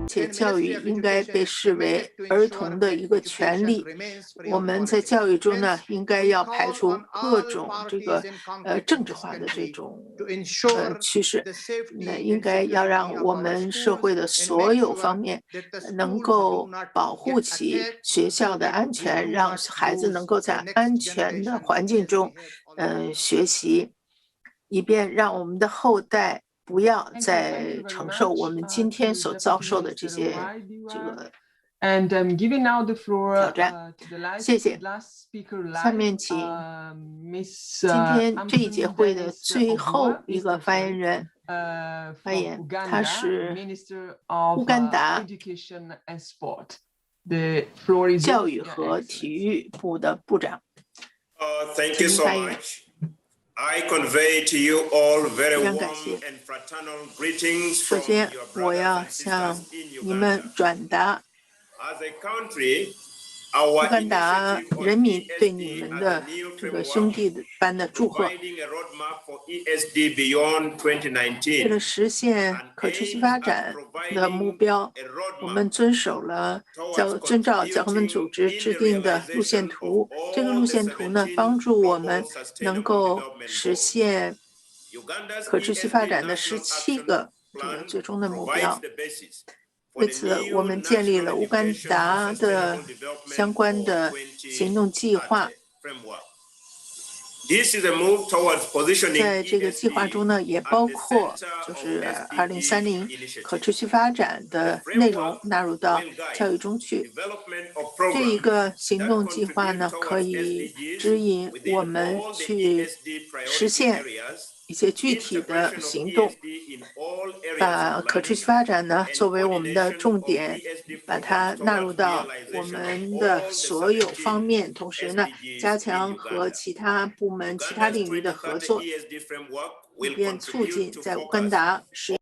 且教育应该被视为儿童的一个权利。我们在教育中呢，应该要排除各种这个政治化的这种趋势，那应该要让我们社会的所有方面能够保护起学校的安全，让孩子能够在安全的环境中学习，以便让我们的后代不要再承受我们今天所遭受的这些And I'm giving now the floor 挑战。to the last, 谢谢。 last speaker 下面 live, 请 Miss 今天这一节 Anthony 会的 Dennis 最后 Obua, 一个 Mr. 发 sorry, 言人发 from 言，他 Uganda, 是 Minister of 乌干达 Education and Sport. The floor is 教 yours, 育 Your 和体 Excellency. 育部的部长。 Thank 请 you 您 so 发言。 much. I convey to you all very 非常 warm 感谢。 and fraternal greetings 首 from 先， your 我 brothers 要 and 向 sisters in 你们 Uganda. 转达 As a country, 乌 our 干达 initiative 人 on 民对你 ESD 们 as 的 a new 这个兄 framework, 弟般的祝贺。 providing a roadmap for ESD beyond 为了 2019, 实现 and 可持续 aims 发 at 展的目 providing 标， a 我 roadmap 们遵守了 towards 遵照教科文组 contributing 织 in 制 the 定的路线 realization 图 of。这个 all 路 the 线图呢， 17帮助我 global 们能 sustainable 够 development 实 goals. 现 Uganda's 可持续发 ESD 展的 National 17 Action 个这个 Plan 最终的目 provides 标。 the basis for 为 the 此，我 new 们建立 National 了乌干 Education 达 for 的 Sustainable Development 相关 for 的行动计划。 2030 framework. This is a move towards positioning 在这个计划 ESD 中呢，也 at 包 the 括 center 就 of 是 SDG 2030可 initiatives. 持续发展的 The 内容 framework 纳入到 will guide 教育中去。 development of 这一 programs 个行 that 动计划 contribute 呢，可 towards 以 SDGs 指引 within 我们 all the 去 ESD 实 priority 现 areas, 一些具体的 integration of 行动， ESD in all areas 把 of 可持续 life, 发展呢 and 作为我们的 coordination 重 of 点， ESD 把它 programs 纳入 towards 到我 realization 们 of 的 all the 所有方 17面，同时呢， SDGs 加 in 强和 Uganda. 其他部门、其他 Uganda's 领域的合 2030作， ESD framework 以 will 便促 contribute 进 to 在乌干 focus 达实现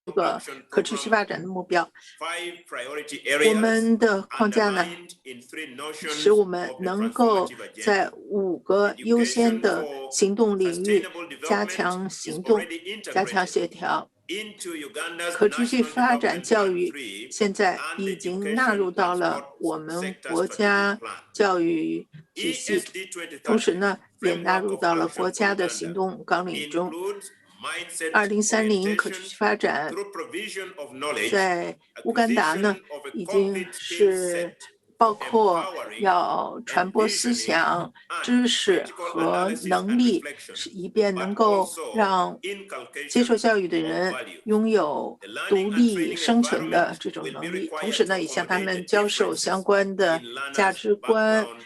这个 action 可持续 program 发展的目标。 5 priority 我 areas 们的框架呢， underlined in 3 notions 使我们 of the 能够 transformative agenda. 在5个优先的行动领域 Sustainable 加 development 强 is 行动， already 加强 integrated 协调。 into Uganda's 可持续 National 发展 Development 教 Plan 育 3现在 and 已 the 经纳入 Education 到 Transport 了我们 Sector 国 Strategic 家 Plan. 教育体系， ESD 同时 2030呢，也纳 framework 入 of 到了 action 国 for 家的 Uganda 行动纲领中。 includes mindset 2030可持 orientation 续发展 through provision of knowledge, 在乌干达呢， acquisition of a 已经 complete skill 是 set 包 for 括 empowering 要传播思 envisioning 想、 and 知识 critical 和 analysis 能 and 力， reflection, 是以便 but 能够 also 让 inculcation 接受教育的 of 人 values. 拥有 The learning 独 and 立 training 生存的 environment 这种 will be 能力，同 required 时 to 呢，也向他 accommodate 们 the 教授 differences 相关的 in 价 learners' 值观。 background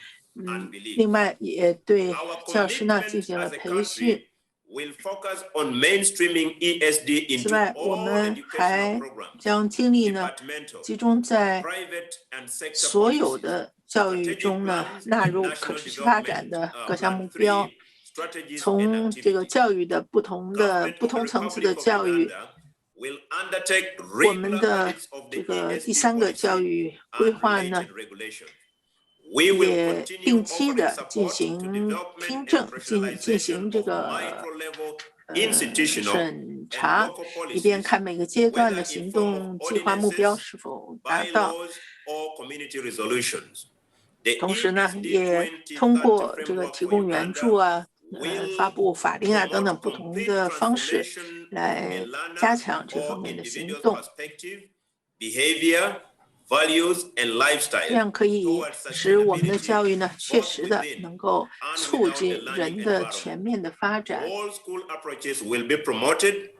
and beliefs. 另外也对 Our 教师呢进 commitment 行了 as a 培训。 country will focus on mainstreaming ESD 此 into 外，我 all 们 educational 还 programs, 将精力呢 departmental, 集中在 private and sector 所有 policies, 的教育 strategic 中呢 plans 纳 and 入 national 可持续发展 development 的各项 plan 目标， 3, strategies and 从这个 activities. 教育的不同 Government of the 层次的 Republic of 教育， Uganda will undertake 我们 regular 的 audits of 这 the 个第 ESD 3个教 policy 育规 and 划呢， related regulations. We will 也 continue 定期 offering 的进 support to 行 development 听 and 证，进 operationalization 行这 of 个 micro-level institutional 审 and 查， local 以便 policies, 看每个阶段 whether 的 in 行 form of 动计划目标 ordinances, 是否达到。 bylaws, or community resolutions. The 同时呢， ESD 也通 2030过这个 framework 提 for 供援助 Uganda 啊，发 will 布法令啊等等 promote 不同 complete 的方式， transformation of a 来 learner's 加强这方 or 面的行 individual's 动， perspective, behavior, values, and 这 lifestyle 样可以 towards 使我们的 sustainability 教育呢，确 both 实的 within 能够 and 促 without 进 the 人 learning 的 environment. 全面的发展。 All school approaches will be promoted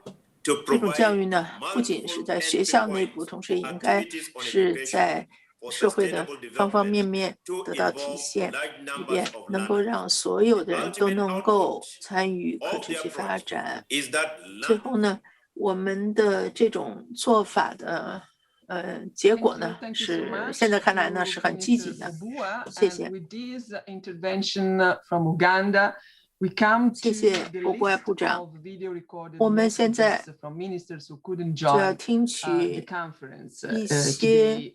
to 这种教育 provide 呢，不仅是 multiple 在学 entry 校内部， points 同时 for 也应该 activities on 是 education 在 for 社会的 sustainable 方方面 development 面 to 得到体 involve 现， large 以 numbers 便 of 能够 learners. 让所有 The 的人都 ultimate 能够 output 参与可 of 持 the 续发 approach 展。 is that 最后呢，我们的这种做法的结果呢， Thank you so 是 much 现在看来呢 to 是很积极 Minister 的。 Obua. 谢 And 谢。 with this intervention from Uganda, we come to 谢谢 the 欧布 list 部长。 of video recorded 我们现在 messages from ministers who couldn't 就要 join 听 the 取 conference 一些 today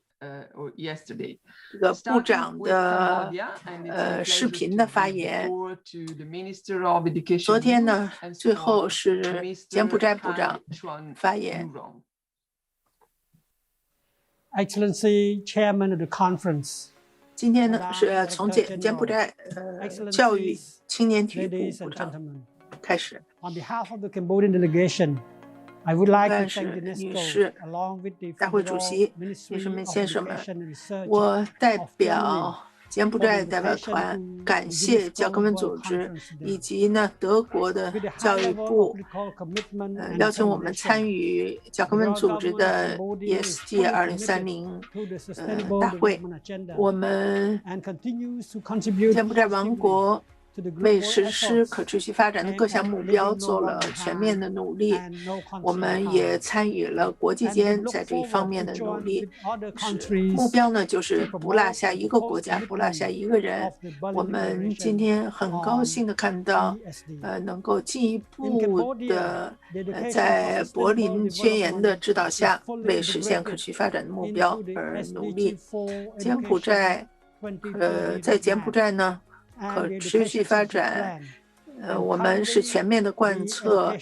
or yesterday. 这个部 Starting 长 with 的 Cambodia, and it's a 视 pleasure 频 to 的发 give the 言。 floor to the Minister of Education, 昨天 Youth 呢， and 最后 Sport, 是柬埔 Mr. 寨部 Han 长 Chuan 发言。 Nurong. Excellency Chairman of the conference. 今天呢是从柬埔寨教育青年体育部部长开始。On behalf of the Cambodian delegation, I would like to 干 thank 事 UNESCO 女士、 along with the 大会主 Federal 席、女 Ministry 士们、 of 先生们， Education and Research 我代 of 表 Plenary 柬埔寨代表团感谢教科文组织以及呢德国的 with a 教 high 育 level 部 of political commitment and 邀请我们 determination. 参与教科文组织的 ESG 2030大会。我们 And continues to contribute 柬埔寨王 positively 国 to the 为 global 实施 efforts 可持续发展的各项目标做了全面的努力。 and no country 我们也参与了国际 And we 间 look 在这一方面 forward 的 to 努 join 力。 with other 是 countries 目标呢，就是 to 不落 promote 下一个国家， the 不落下一个人 of the Bali。 我们 Declaration 今天很高兴的看到， ESD 能够进一步的 dedication 在 for 柏林 sustainable 宣言的指导下 development， 为实现可持续发展的目标 into the 而 SDG 努力。 for 柬埔寨 2030在柬埔寨呢， and 可 the 持续 education 发 strategic 展 plan， 我们是全面的贯彻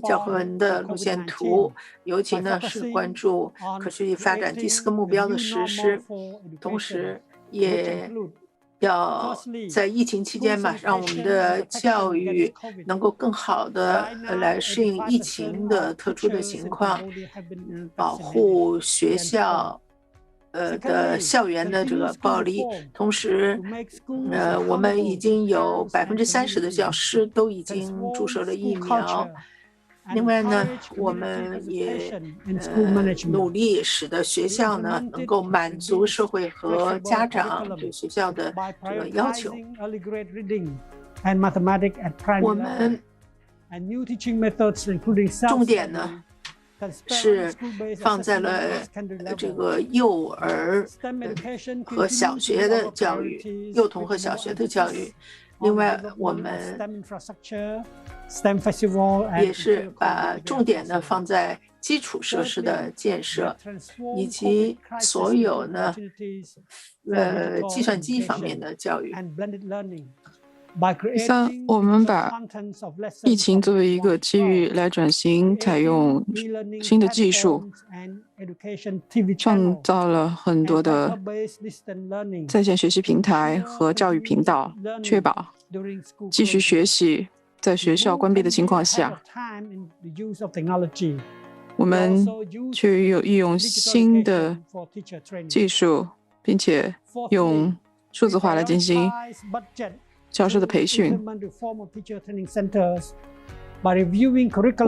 教科文的路线图，尤其呢是关注可持续发展第4个目标的实施，同时也要在疫情期间嘛，让我们的教育能够更好的来适应疫情的特殊的情况，保护学校的校园的这个暴力。同时我们已经有30%的教师都已经注射了疫苗。另外呢，我们也努力使得学校呢能够满足社会和家长对学校的这个要求。我们重点呢是放在了这个幼儿和小学的教育，幼童和小学的教育。另外，我们也是把重点呢放在基础设施的建设，以及所有呢计算机方面的教育。第三，我们把疫情作为一个机遇来转型，采用新的技术，创造了很多的在线学习平台和教育频道，确保继续学习在学校关闭的情况下，我们去运用新的技术，并且用数字化来进行教师的培训。我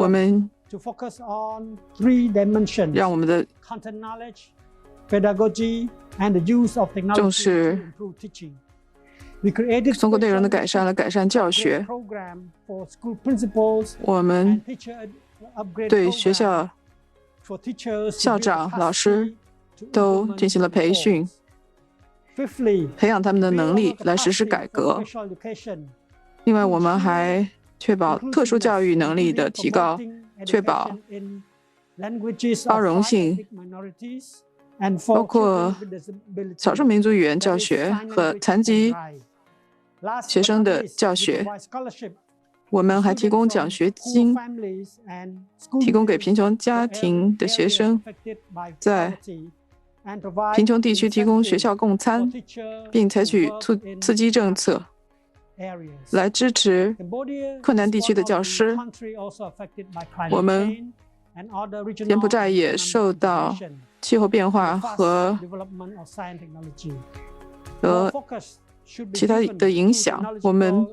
们让我们的重视通过内容的改善来改善教学。我们对学校校长、老师都进行了培训，培养他们的能力来实施改革。另外，我们还确保特殊教育能力的提高，确保包容性，包括少数民族语言教学和残疾学生的教学。我们还提供奖学金，提供给贫穷家庭的学生，在贫穷地区提供学校供餐，并采取刺激政策来支持困难地区的教师。我们柬埔寨也受到气候变化和其他的影响，我们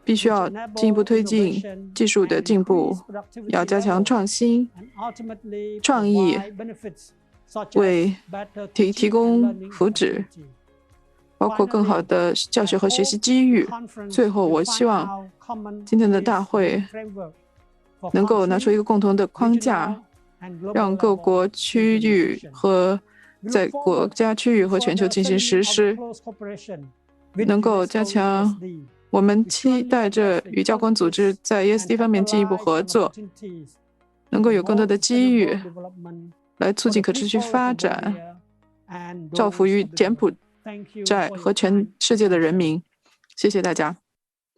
必须要进一步推进技术的进步，要加强创新、创意，为提供福祉，包括更好的教学和学习机遇。最后，我希望今天的大会能够拿出一个共同的框架，让各国区域和在国家区域和全球进行实施，能够加强。我们期待着与教科文组织在 ESD 方面进一步合作，能够有更多的机遇来促进可持续发展，造福于柬埔寨和全世界的人民。谢谢大家。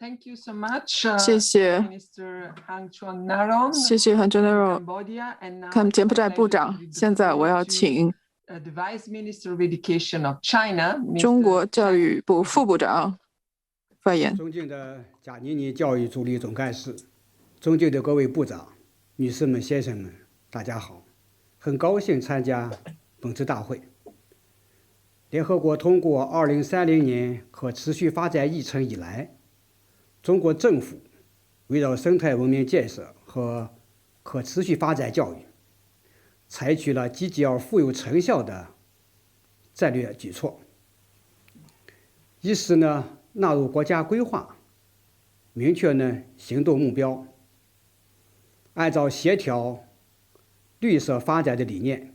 Thank you so much. 谢谢 Minister Hang Chuan-Naron. 谢谢 Hang Chuan-Naron 看柬埔寨部长。现在我要请中国教育部副部长发言。尊敬的贾妮妮教育助理总干事，尊敬的各位部长、女士们、先生们，大家好，很高兴参加本次大会。联合国通过2030年可持续发展议程以来，中国政府围绕生态文明建设和可持续发展教育，采取了积极而富有成效的战略举措。一是呢，纳入国家规划，明确呢行动目标，按照协调绿色发展的理念，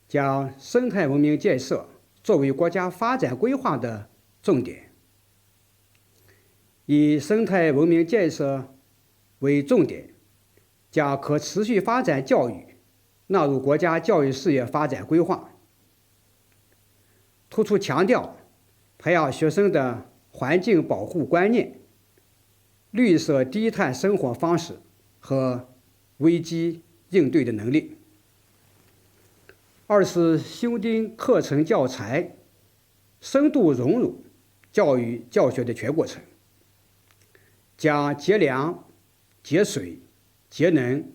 将生态文明建设作为国家发展规划的重点，以生态文明建设为重点，将可持续发展教育纳入国家教育事业发展规划，突出强调培养学生的环境保护观念、绿色低碳生活方式和危机应对的能力。二是修订课程教材，深度融入教育教学的全过程，将节粮、节水、节能、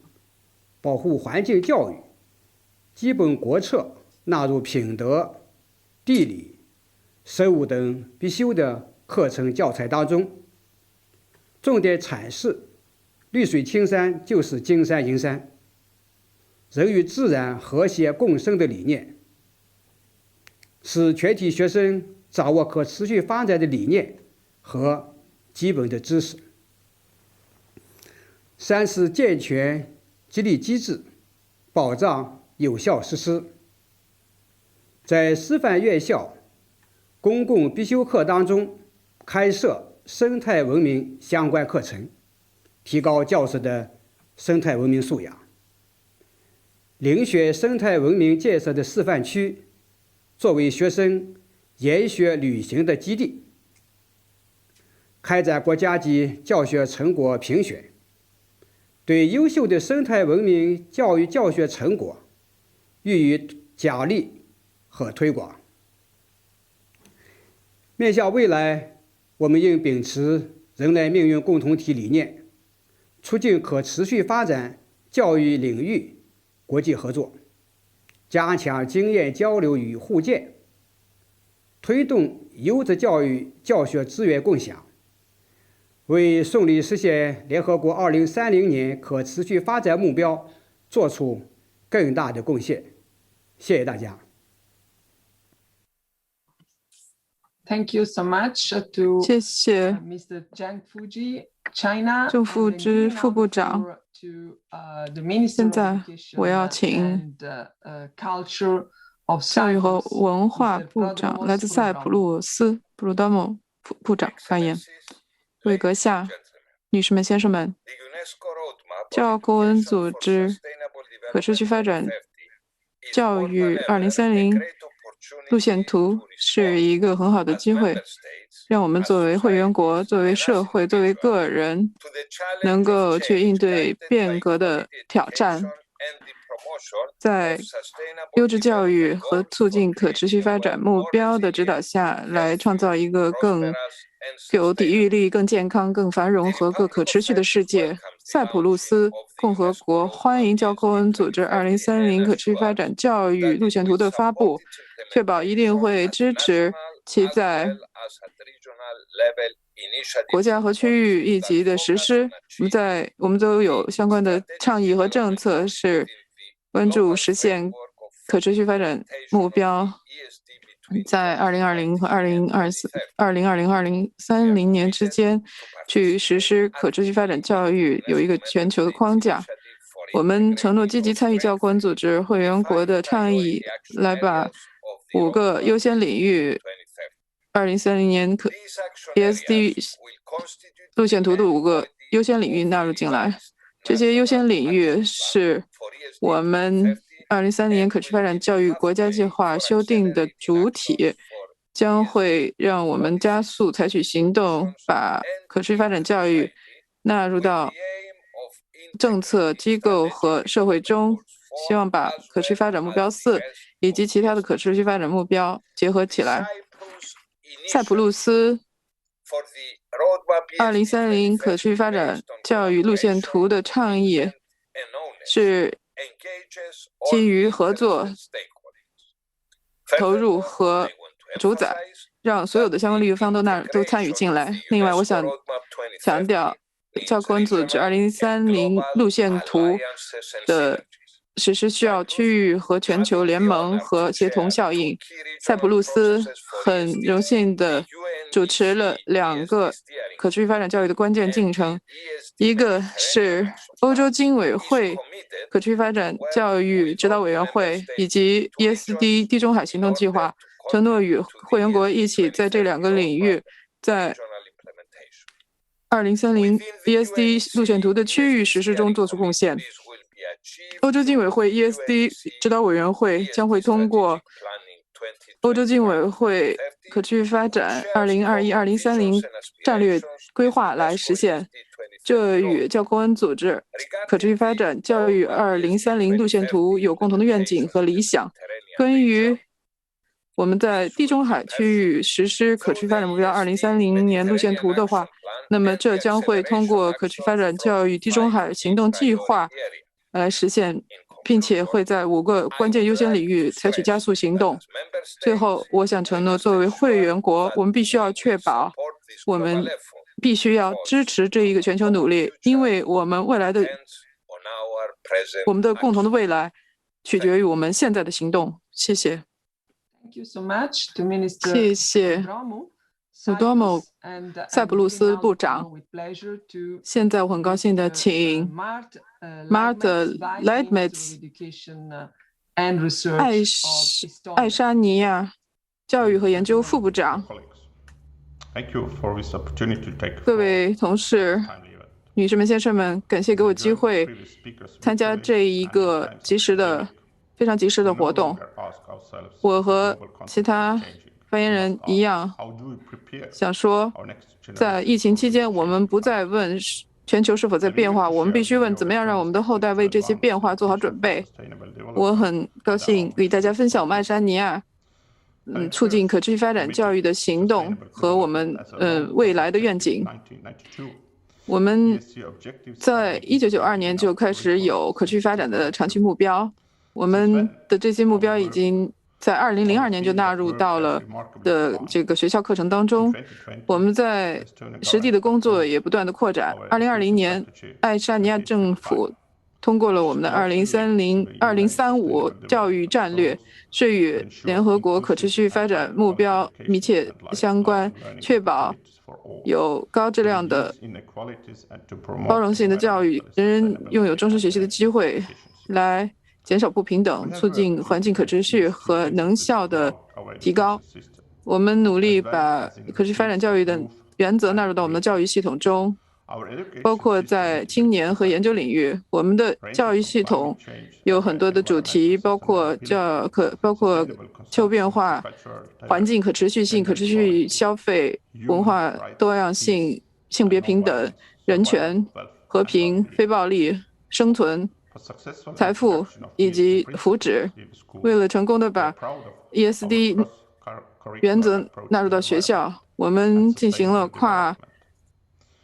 保护环境教育基本国策纳入品德、地理、生物等必修的课程教材当中，重点阐释绿水青山就是金山银山，人与自然和谐共生的理念，使全体学生掌握可持续发展的理念和基本的知识。三是健全激励机制，保障有效实施。在师范院校公共必修课当中开设生态文明相关课程，提高教师的生态文明素养。遴选生态文明建设的示范区，作为学生研学旅行的基地，开展国家级教学成果评选，对优秀的生态文明教育教学成果予以奖励和推广。面向未来，我们应秉持人类命运共同体理念，促进可持续发展教育领域国际合作，加强经验交流与互鉴，推动优质教育教学资源共享，为顺利实现联合国2030年可持续发展目标做出更大的贡献。谢谢大家。Thank you so much to 谢谢 Mr. Zhang Fuji, China. 郑富之副部长。现在我要请教育和文化部长，来自塞浦路斯布鲁多姆部长发言。位阁下、女士们、先生们，教科文组织可持续发展教育2030路线图是一个很好的机会，让我们作为会员国、作为社会、作为个人，能够去应对变革的挑战，在优质教育和促进可持续发展目标的指导下，来创造一个更有抵御力、更健康、更繁荣和更可持续的世界。塞浦路斯共和国欢迎教科文组织2030可持续发展教育路线图的发布，确保一定会支持其在国家和区域一级的实施。我们都有相关的倡议和政策，是关注实现可持续发展目标，在2020和2030年之间去实施可持续发展教育，有一个全球的框架。我们承诺积极参与教科文组织会员国的倡议，来把5个优先领域2030年ESD 路线图的5个优先领域纳入进来。这些优先领域是我们2030年可持续发展教育国家计划修订的主体，将会让我们加速采取行动，把可持续发展教育纳入到政策机构和社会中，希望把可持续发展目标4以及其他的可持续发展目标结合起来。塞浦路斯2030可持续发展教育路线图的倡议是基于合作、投入和主宰，让所有的相关利益方都参与进来。另外，我想强调教科文组织2030路线图的实施需要区域和全球联盟和协同效应。塞浦路斯很荣幸地主持了2个可持续发展教育的关键进程，一个是欧洲经委会可持续发展教育指导委员会以及 ESD 地中海行动计划承诺与会员国一起在这2个领域在2030 ESD 路线图的区域实施中做出贡献。欧洲经委会 ESD 指导委员会将会通过欧洲经委会可持续发展2021-2030战略规划来实现，这与教科文组织可持续发展教育2030路线图有共同的愿景和理想。关于我们在地中海区域实施可持续发展目标2030年路线图的话，那么这将会通过可持续发展教育地中海行动计划来实现，并且会在5个关键优先领域采取加速行动。最后，我想承诺，作为会员国，我们必须要确保，我们必须要支持这一个全球努力，因为我们的共同的未来取决于我们现在的行动。谢谢。谢谢苏多姆塞浦路斯部长。现在我很高兴的请 Marta Leitmetz 爱沙尼亚教育和研究副部长。各位同事、女士们、先生们，感谢给我机会参加这一个非常及时的活动。我和其他发言人一样，想说，在疫情期间，我们不再问全球是否在变化，我们必须问怎么样让我们的后代为这些变化做好准备。我很高兴与大家分享我们爱沙尼亚促进可持续发展教育的行动和我们未来的愿景。我们在1992年就开始有可持续发展的长期目标，我们的这些目标已经在2002年就纳入到了这个学校课程当中。我们在实地的工作也不断的扩展。2020年，爱沙尼亚政府通过了我们的2035教育战略，是与联合国可持续发展目标密切相关，确保有高质量的包容性的教育，人人拥有终身学习的机会，来减少不平等，促进环境可持续和能效的提高。我们努力把可持续发展教育的原则纳入到我们的教育系统中，包括在青年和研究领域。我们的教育系统有很多的主题，包括气候变化、环境可持续性、可持续消费、文化多样性、性别平等、人权、和平、非暴力、生存、财富以及福祉。为了成功的把 ESD 原则纳入到学校，我们进行了跨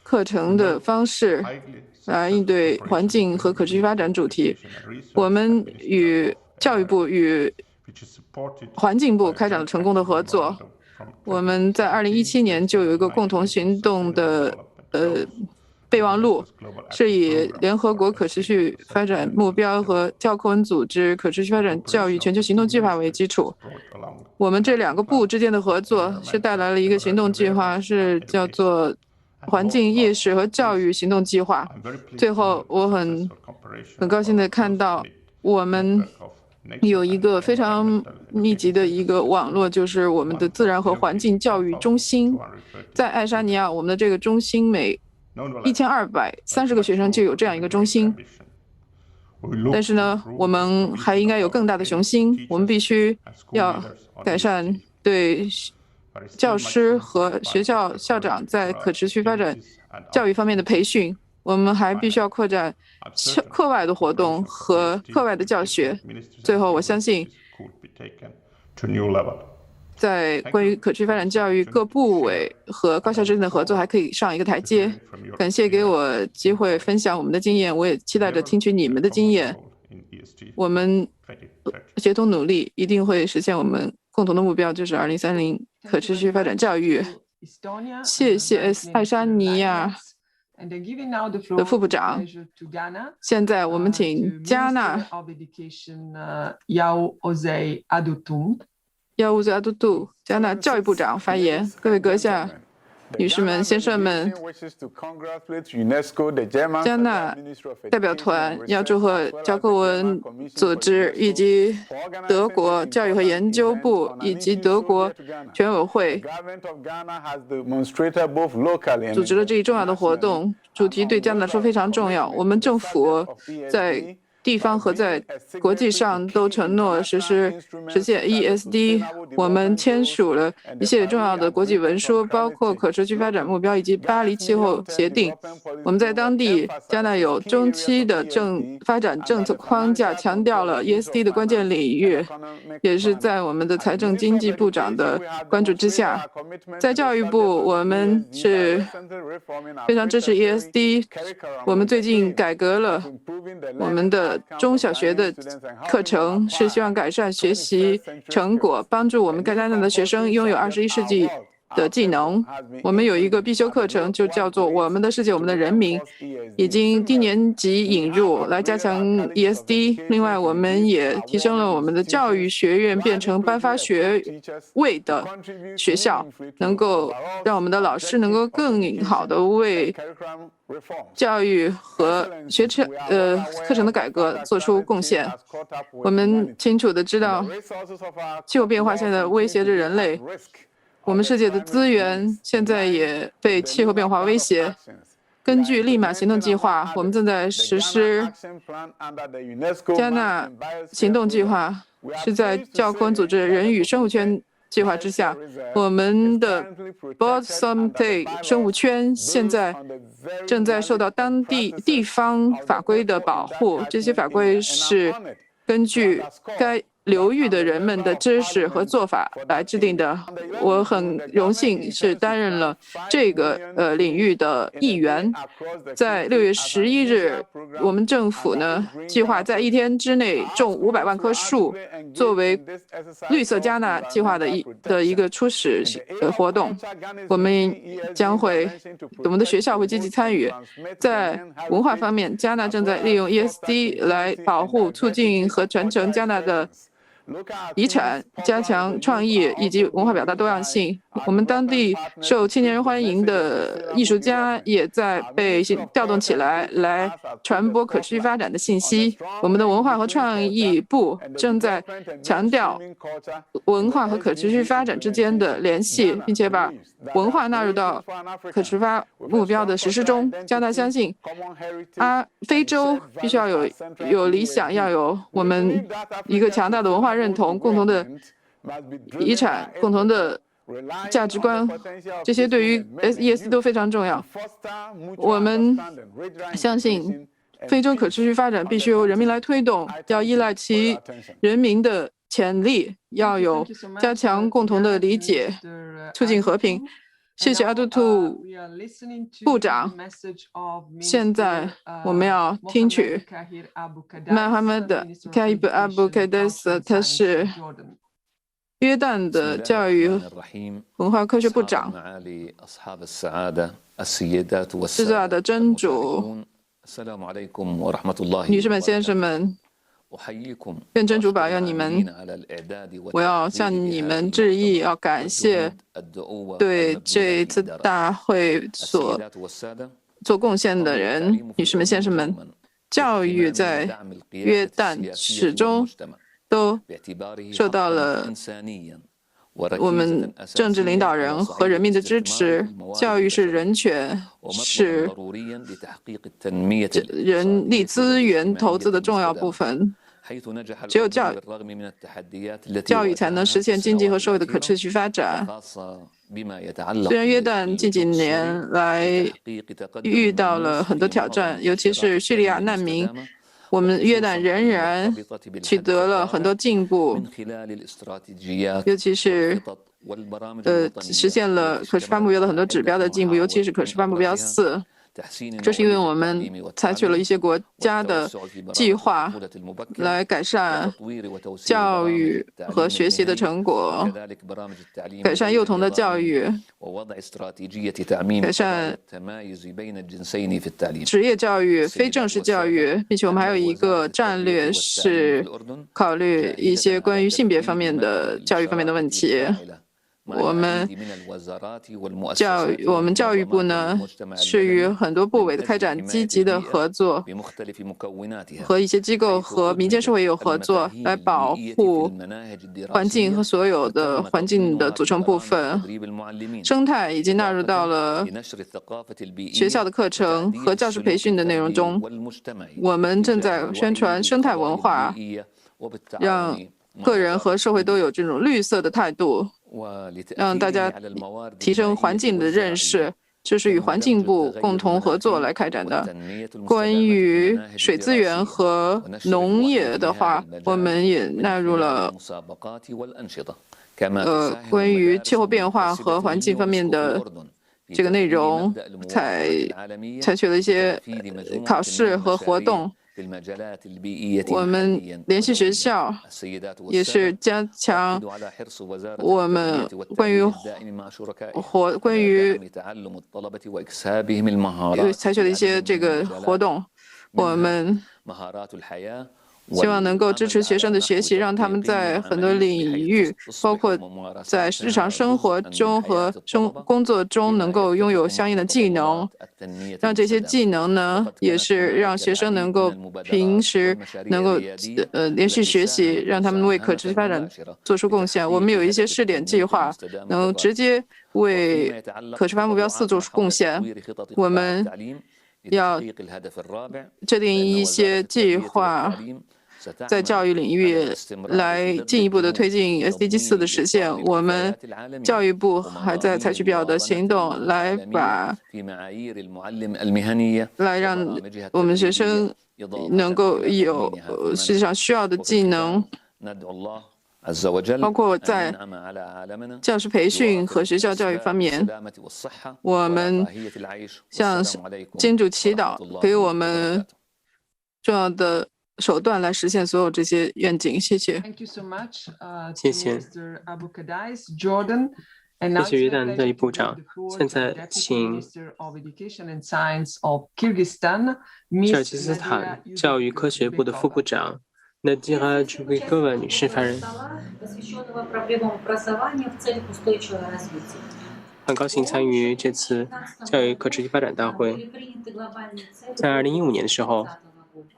课程的方式来应对环境和可持续发展主题。我们与教育部与环境部开展了成功的合作。我们在2017年就有一个共同行动的备忘录，是以联合国可持续发展目标和教科文组织可持续发展教育全球行动计划为基础。我们这2个部之间的合作是带来了一个行动计划，是叫做环境意识和教育行动计划。最后，我很高兴的看到我们有一个非常密集的一个网络，就是我们的自然和环境教育中心。在爱沙尼亚，我们的这个中心每1230个学生就有这样一个中心。但是呢，我们还应该有更大的雄心，我们必须要改善对教师和学校校长在可持续发展教育方面的培训。我们还必须要扩展课外的活动和课外的教学。最后，我相信在关于可持续发展教育各部委和高校之间的合作还可以上一个台阶。感谢给我机会分享我们的经验，我也期待着听取你们的经验。我们协同努力，一定会实现我们共同的目标，就是2030可持续发展教育。谢谢爱沙尼亚的副部长。现在我们请加纳亚乌兹阿杜杜加纳教育部长发言。各位阁下、女士们、先生们，加纳代表团要祝贺教科文组织以及德国教育和研究部以及德国全委会组织了这一重要的活动，主题对加拿大说非常重要。我们政府在地方和在国际上都承诺实现 ESD， 我们签署了一系列重要的国际文书，包括可持续发展目标以及巴黎气候协定。我们在当地加拿大有中期的发展政策框架，强调了 ESD 的关键领域，也是在我们的财政经济部长的关注之下。在教育部，我们是非常支持 ESD， 我们最近改革了我们的中小学的课程，是希望改善学习成果，帮助我们加拿大的学生拥有21世纪的技能。我们有一个必修课程，就叫做《我们的世界，我们的人民》，已经低年级引入来加强 ESD。另外，我们也提升了我们的教育学院，变成颁发学位的学校，能够让我们的老师能够更好的为教育和课程的改革做出贡献。我们清楚地知道，气候变化现在威胁着人类。我们世界的资源现在也被气候变化威胁。根据立马行动计划，我们正在实施加纳行动计划，是在教科文组织人与生物圈计划之下。我们的 Bottom Day 生物圈现在正在受到当地地方法规的保护，这些法规是根据该流域的人们的知识和做法来制定的。我很荣幸是担任了这个领域的议员。在6月11日，我们政府呢计划在1天之内种500万棵树，作为绿色加纳计划的一个初始活动。我们将会，我们的学校会积极参与。在文化方面，加纳正在利用 ESD 来保护、促进和传承加纳的遗产，加强创意以及文化表达多样性。我们当地受青年人欢迎的艺术家也在被调动起来，来传播可持续发展的信息。我们的文化和创意部正在强调文化和可持续发展之间的联系，并且把文化纳入到可持续发展目标的实施中。加拿大相信，非洲必须要有理想，要有我们一个强大的文化认同、共同的遗产、共同的价值观，这些对于 ESD 都非常重要。我们相信非洲可持续发展必须由人民来推动，要依赖其人民的潜力，要有加强共同的理解，促进和平。谢谢阿杜图部长。现在我们要听取曼哈默德·凯布·阿布凯德斯，他是约旦的教育文化科学部长。制作的真主，女士们、先生们，愿真主保佑你们。我要向你们致意，要感谢对这一次大会所做贡献的人，女士们、先生们。教育在约旦始终都受到了我们政治领导人和人民的支持。教育是人权，是人力资源投资的重要部分。只有教育才能实现经济和社会的可持续发展。虽然约旦近几年来遇到了很多挑战，尤其是叙利亚难民，我们约旦仍然取得了很多进步，尤其是实现了可持续发展目标的很多指标的进步，尤其是可持续发展目标4。这是因为我们采取了一些国家的计划来改善教育和学习的成果，改善幼童的教育，改善职业教育、非正式教育，并且我们还有一个战略是考虑一些关于性别方面的教育方面的问题。我们教育部呢是与很多部委的开展积极的合作，和一些机构和民间社会也有合作，来保护环境和所有的环境的组成部分。生态已经纳入到了学校的课程和教师培训的内容中。我们正在宣传生态文化，让个人和社会都有这种绿色的态度，让大家提升环境的认识，这是与环境部共同合作来开展的。关于水资源和农业的话，我们也纳入了关于气候变化和环境方面的这个内容，采取了一些考试和活动。我们联系学校，也是加强我们关于采取的一些这个活动。我们希望能够支持学生的学习，让他们在很多领域，包括在日常生活中和工作中，能够拥有相应的技能。让这些技能呢，也是让学生能够平时能够连续学习，让他们为可持续发展做出贡献。我们有一些试点计划，能直接为可持续发展目标4做出贡献。我们要制定一些计划，在教育领域来进一步的推进 SDG 4的实现。我们教育部还在采取比较的行动，来让我们学生能够有实际上需要的技能，包括在教师培训和学校教育方面。我们向金主祈祷，给我们重要的手段来实现所有这些愿景。谢谢。谢谢。谢谢约旦的部长。现在请吉尔吉斯斯坦教育科学部的副部长Nadira Jubikova 女士发言。很高兴参与这次教育可持续发展大会。在2015年的时候，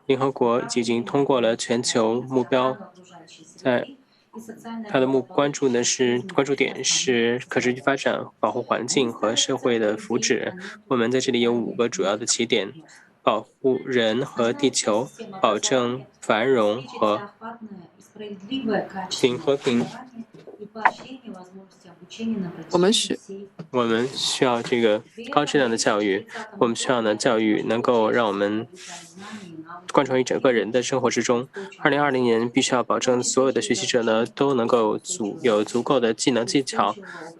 联合国已经通过了全球目标，在它的关注点是可持续发展、保护环境和社会的福祉。我们在这里有5个主要的起点：保护人和地球，保证繁荣和和平。我们需要这个高质量的教育，我们需要呢教育能够让我们贯穿于整个人的生活之中。2020年必须要保证所有的学习者呢都能够有足够的技能技巧，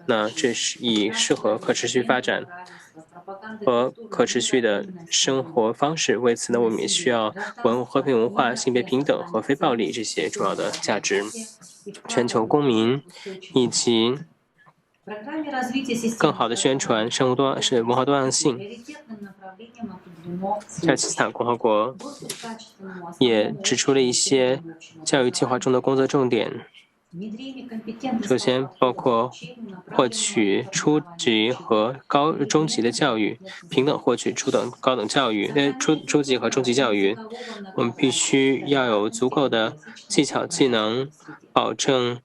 那这是以适合可持续发展和可持续的生活方式。为此呢，我们也需要和平文化、性别平等和非暴力这些重要的价值。全球公民以及更好的宣传文化多样性。吉尔吉斯斯坦共和国也指出了一些教育计划中的工作重点。首先包括获取初级和中级的教育，平等获取初级和中级教育。我们必须要有足够的技巧技能，保证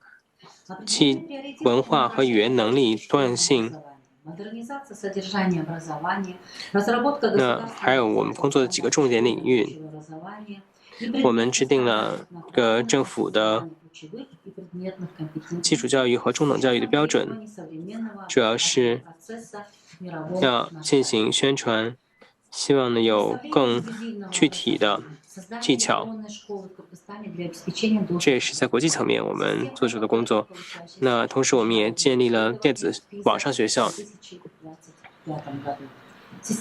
文化和语言能力多样性。那还有我们工作的几个重点领域，我们制定了政府的基础教育和中等教育的标准，主要是要进行宣传，希望呢有更具体的技巧。这也是在国际层面我们做出的工作。那同时我们也建立了电子网上学校。其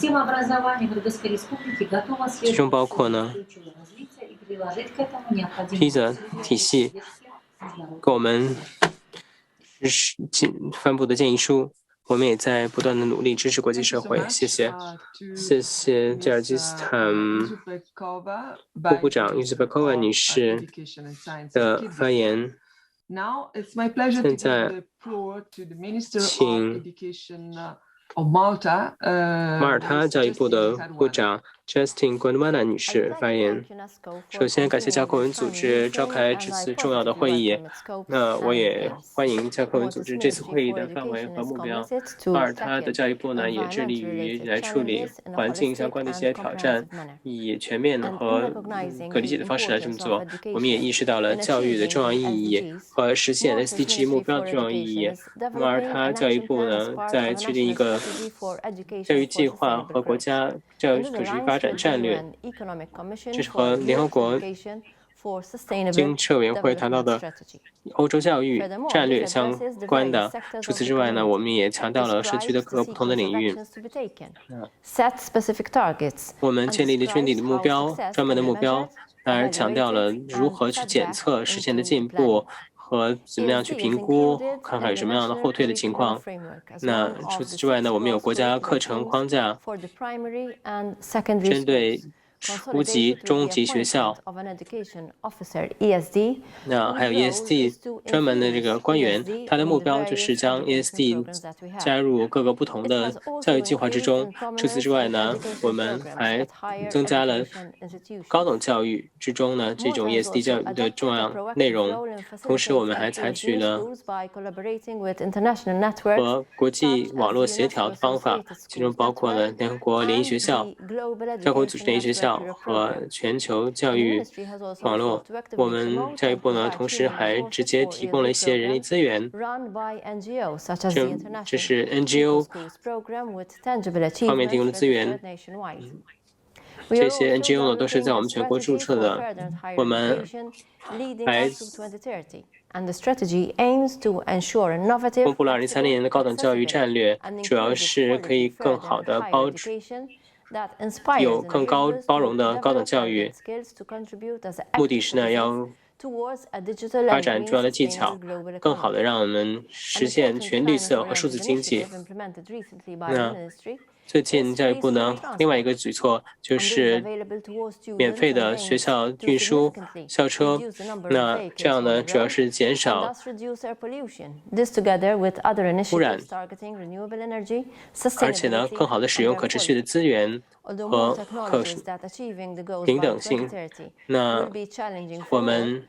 中包括呢PISA 体系给我们颁布的建议书，我们也在不断的努力支持国际社会。谢谢，谢谢吉尔吉斯坦副部长尤斯贝科娃女士的发言。现在请马耳他教育部的部长 Justin Gondwana 女士发言。首先，感谢教科文组织召开这次重要的会议。那我也欢迎教科文组织这次会议的范围和目标。马耳他的教育部呢，也致力于来处理环境相关的一些挑战，以全面和可理解的方式来这么做。我们也意识到了教育的重要意义和实现 SDG 目标的重要意义。马耳他教育部呢，在制定一个教育计划和国家教育可持续发展战略，这是和联合国经社委员会谈到的欧洲教育战略相关的。除此之外呢，我们也强调了社区的各个不同的领域。我们建立了具体的目标，专门的目标，当然强调了如何去检测实现的进步。和怎么样去评估，看看有什么样的后退的情况。那除此之外呢，我们有国家课程框架，针对初级、中级学校，那还有 ESD 专门的这个官员，他的目标就是将 ESD 加入各个不同的教育计划之中。除此之外呢，我们还增加了高等教育之中呢这种 ESD 教育的重要内容。同时，我们还采取了和国际网络协调的方法，其中包括了联合国联谊学校、教科文组织联谊学校和全球教育网络。我们教育部呢，同时还直接提供了一些人力资源，这是 NGO 方面提供的资源。这些 NGO 呢，都是在我们全国注册的。我们还公布了2030年的高等教育战略，主要是可以更好的有更高包容的高等教育，目的是呢要发展重要的技巧，更好的让我们实现全绿色和数字经济。那最近教育部呢，另外一个举措就是免费的学校运输校车。那这样呢，主要是减少污染，而且呢，更好的使用可持续的资源和平等性。那我们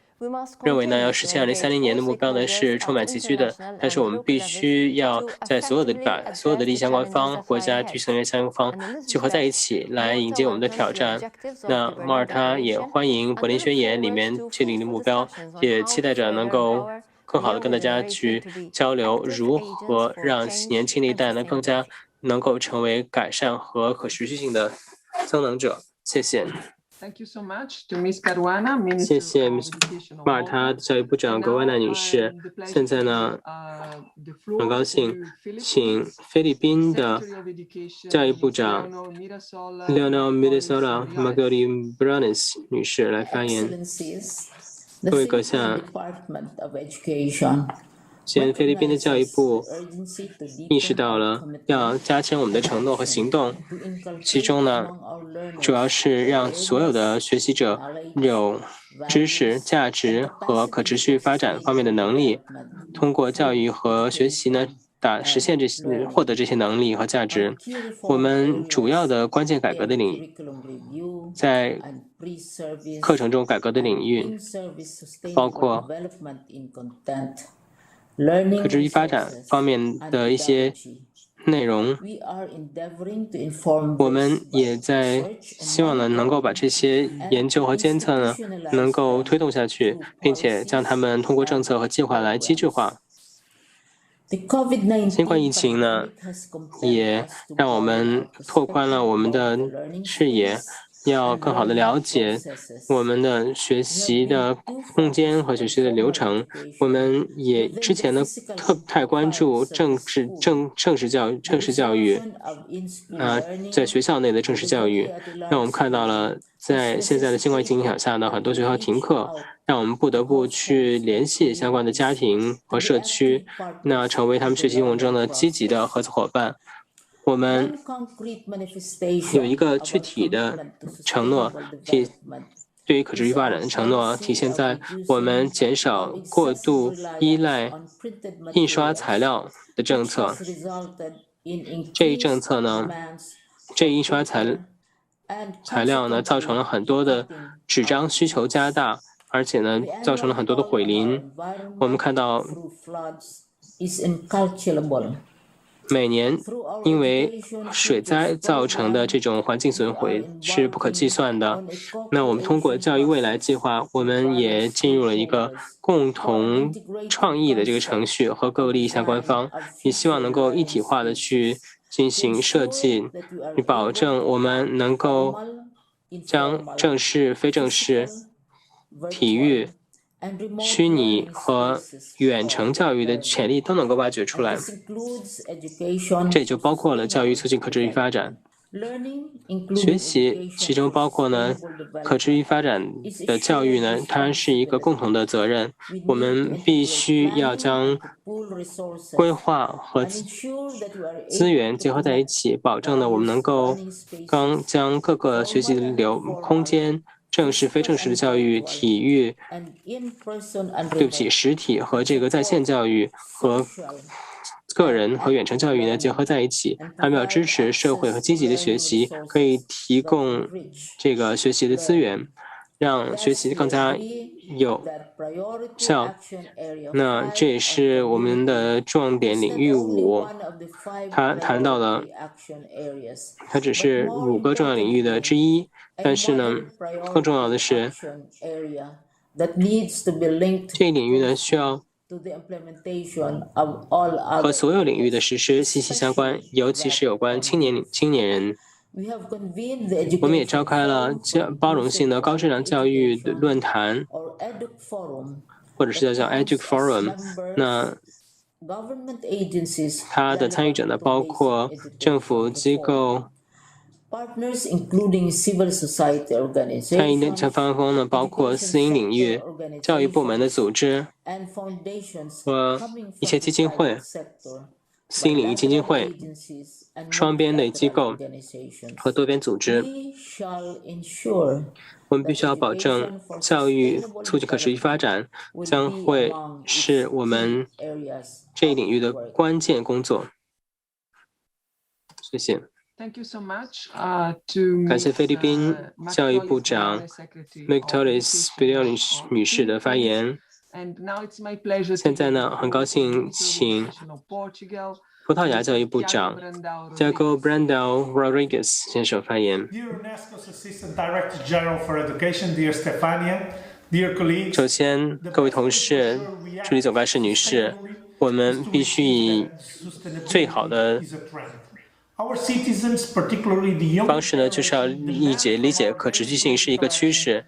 认为呢，要实现2030年的目标呢是充满崎岖的，但是我们必须要在把所有的利益相关方、国家、具体成员相关方集合在一起，来迎接我们的挑战。那马耳他也欢迎柏林宣言里面确定的目标，也期待着能够更好的跟大家去交流，如何让年轻的一代呢更加能够成为改善和可持续性的增能者。谢谢。谢谢马耳他教育部长格万娜女士。现在呢，很高兴请菲律宾的教育部长 Leonel Mirasola Margaribranes 女士来发言。各位阁下，现菲律宾的教育部意识到了要加强我们的承诺和行动，其中呢，主要是让所有的学习者有知识、价值和可持续发展方面的能力，通过教育和学习呢，实现获得这些能力和价值。我们主要的关键改革的领域，在课程中改革的领域，包括可持续发展方面的一些内容，我们也在希望呢能够把这些研究和监测呢能够推动下去，并且将它们通过政策和计划来机制化。新冠疫情呢，也让我们拓宽了我们的视野，要更好的了解我们的学习的空间和学习的流程。我们也之前呢太关注正式教育，在学校内的正式教育，让我们看到了在现在的新冠疫情影响下呢，很多学校停课，让我们不得不去联系相关的家庭和社区，那成为他们学习过程中的积极的合作伙伴。我们有一个具体的承诺，对于可持续发展的承诺，体现在我们减少过度依赖印刷材料的政策。这一政策呢，这一印刷材料呢，造成了很多的纸张需求加大，而且呢，造成了很多的毁林。我们看到，每年因为水灾造成的这种环境损毁是不可计算的。那我们通过教育未来计划，我们也进入了一个共同创意的这个程序，和各个利益相关方，也希望能够一体化的去进行设计，以保证我们能够将正式、非正式、体育、虚拟和远程教育的潜力都能够挖掘出来，这也就包括了教育促进可持续发展。学习其中包括呢，可持续发展的教育呢，它是一个共同的责任。我们必须要将规划和资源结合在一起，保证呢我们能够将各个学习的空间。正式、非正式的教育、体育，实体和这个在线教育和个人和远程教育呢结合在一起。他们要支持社会和积极的学习，可以提供这个学习的资源，让学习更加有效。那这也是我们的重点领域5，他谈到了，它只是5个重要领域的之一。但是呢，更重要的是，这一领域呢需要和所有领域的实施息息相关，尤其是有关青年人。我们也召开了包容性的高质量教育的论坛，或者是叫 Educ Forum。那它的参与者呢，包括政府机构。参与的方方呢，包括私营领域、教育部门的组织和一些基金会、私营领域基金会、双边的机构和多边组织。我们必须要保证教育促进可持续发展将会是我们这一领域的关键工作。谢谢。感谢菲律宾教育部长 Victoria 女士的发言。现在呢，很高兴请葡萄牙教育部长 Diego Brandão Rodrigues 先生发言。首先，各位同事、助理总干事女士，我们必须以最好的方式呢，就是要理解可持续性是一个趋势。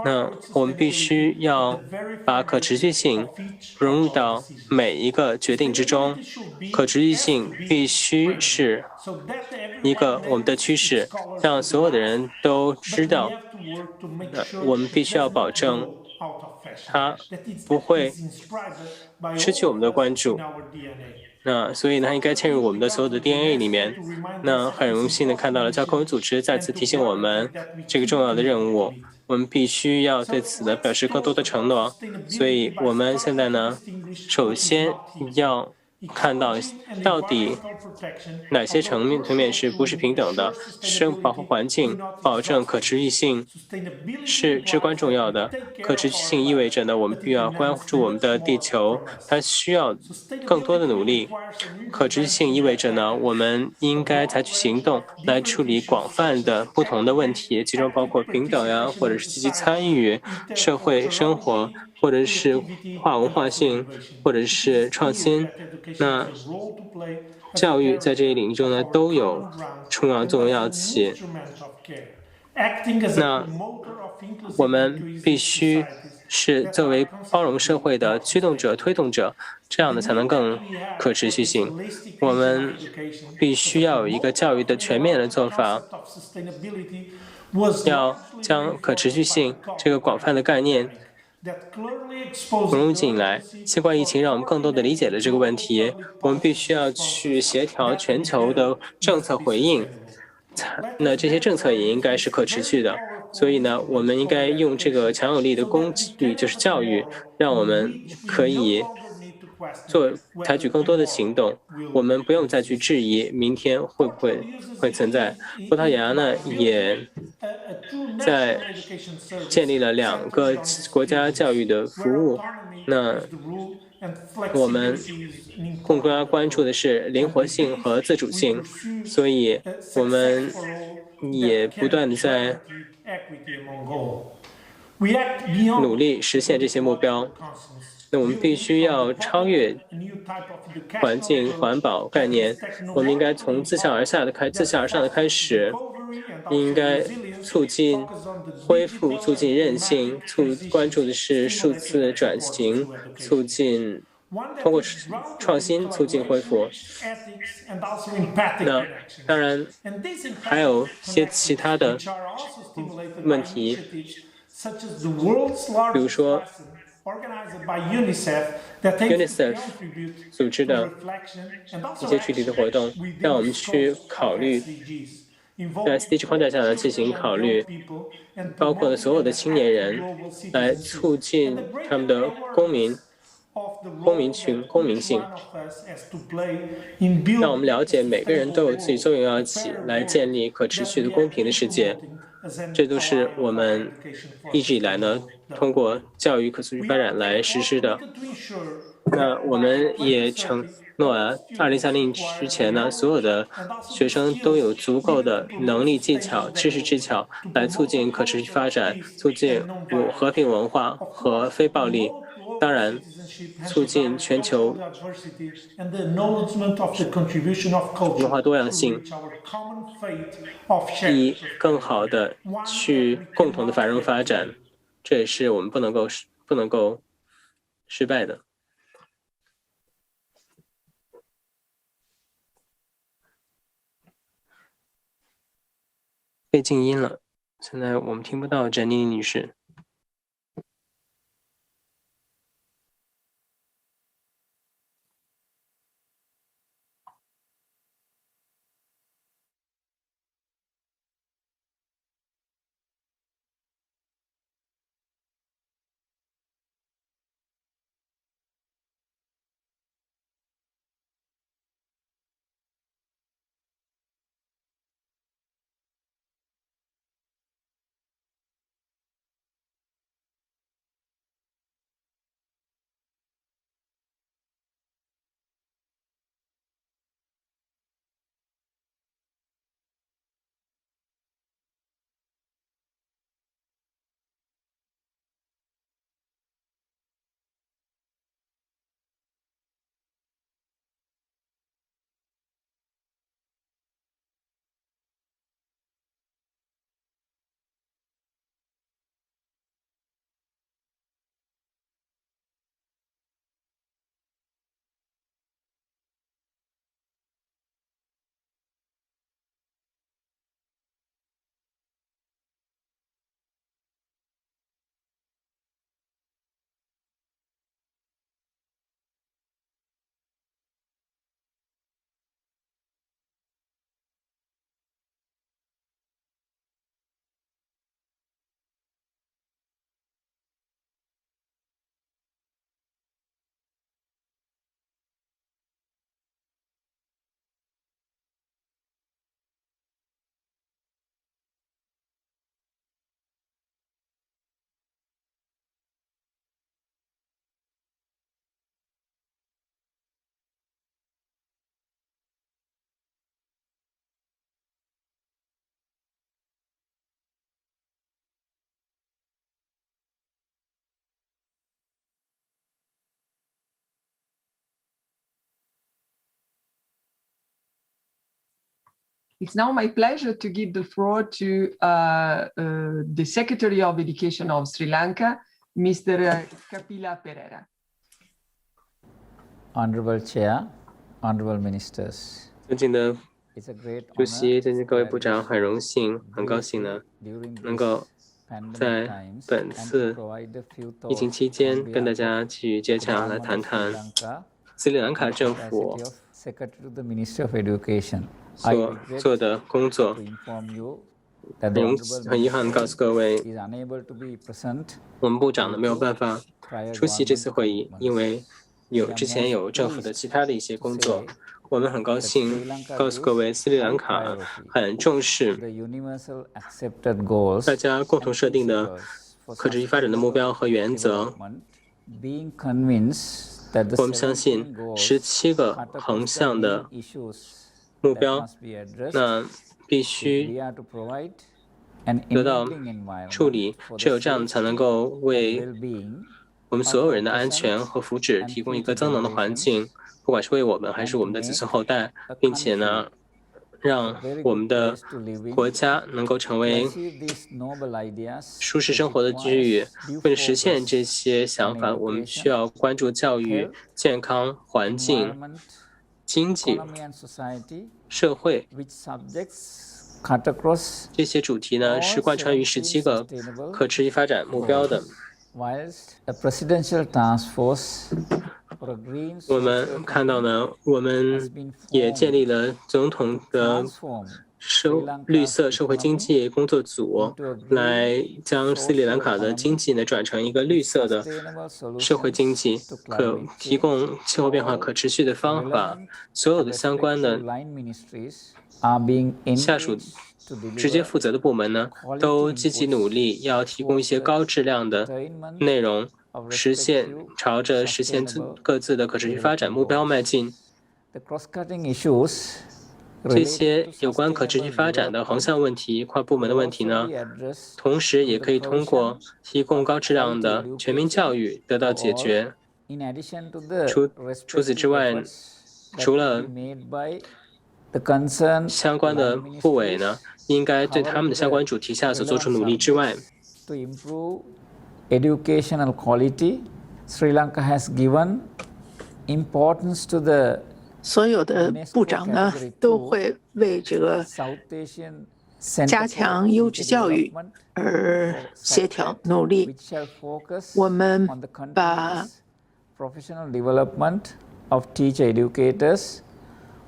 那我们必须要把可持续性融入到每一个决定之中。可持续性必须是一个我们的趋势，让所有的人都知道。我们必须要保证它不会失去我们的关注。那所以呢，它应该嵌入我们的所有的 DNA 里面。那很荣幸的看到了教科文组织再次提醒我们这个重要的任务，我们必须要对此呢表示更多的承诺。所以我们现在呢，首先要看到到底哪些层面是不是平等的。保护环境、保证可持续性是至关重要的。可持续性意味着呢，我们必须要关注我们的地球，它需要更多的努力。可持续性意味着呢，我们应该采取行动来处理广泛的不同的问题，其中包括平等呀，或者是积极参与社会生活，或者是跨文化性，或者是创新。那教育在这一领域中呢，都有重要作用要起。那我们必须是作为包容社会的驱动者、推动者，这样呢才能更可持续性。我们必须要有一个教育的全面的做法，要将可持续性这个广泛的概念融入进来。新冠疫情让我们更多的理解了这个问题，我们必须要去协调全球的政策回应。那这些政策也应该是可持续的，所以呢，我们应该用这个强有力的工具，就是教育，让我们可以采取更多的行动。我们不用再去质疑明天会不会存在。葡萄牙呢，也在建立了2个国家教育的服务。那我们更加关注的是灵活性和自主性，所以我们也不断的在努力实现这些目标。那我们必须要超越环境环保概念，我们应该从自下而上的开始，应该促进恢复、促进韧性，关注的是数字转型，通过创新促进恢复。那当然还有些其他的问题，比如说 UNICEF 组织的一些具体的活动，让我们去考虑在 SDG 框架下呢进行考虑，包括所有的青年人，来促进他们的公民性，让我们了解每个人都有自己作用要起，来建立可持续的公平的世界。这都是我们一直以来呢通过教育可持续发展来实施的。那我们也承诺了，2030之前呢，所有的学生都有足够的能力、技巧、知识技巧来促进可持续发展，促进和平文化和非暴力。当然，促进全球文化多样性，以更好的去共同的繁荣发展，这也是我们不能够失败的。被静音了，现在我们听不到詹妮女士。It's now my pleasure to give the floor to the Secretary of Education of Sri Lanka, Mr. Kapila Perera. Honorable Chair, Honorable Ministers. 尊敬的主席，尊敬各位部长，很荣幸，很高兴呢，能够在本次疫情期间跟大家继续接洽，来谈谈斯里兰卡政府所做的工作。很遗憾告诉各位，我们部长呢没有办法出席这次会议，因为之前有政府的其他的一些工作。我们很高兴告诉各位，斯里兰卡很重视大家共同设定的可持续发展的目标和原则。我们相信17个横向的目标，那必须得到处理，只有这样才能够为我们所有人的安全和福祉提供一个增能的环境。不管是为我们还是我们的子孙后代，并且呢，让我们的国家能够成为舒适生活的区域。为了实现这些想法，我们需要关注教育、健康、环境、经济、社会这些主题呢，是贯穿于17个可持续发展目标的。我们看到呢，我们也建立了总统的绿色社会经济工作组，来将斯里兰卡的经济呢转成一个绿色的社会经济，可提供气候变化可持续的方法。所有的相关的下属直接负责的部门呢，都积极努力，要提供一些高质量的内容，朝着实现各自的可持续发展目标迈进。这些有关可持续发展的横向问题、跨部门的问题呢，同时也可以通过提供高质量的全民教育得到解决。除此之外，除了相关的部委呢，应该对他们的相关主题下所做出努力之外， educational quality, Sri Lanka has given importance to the 所有的部长呢都会为这个加强优质教育而协调努力。我们把 professional development of teacher educators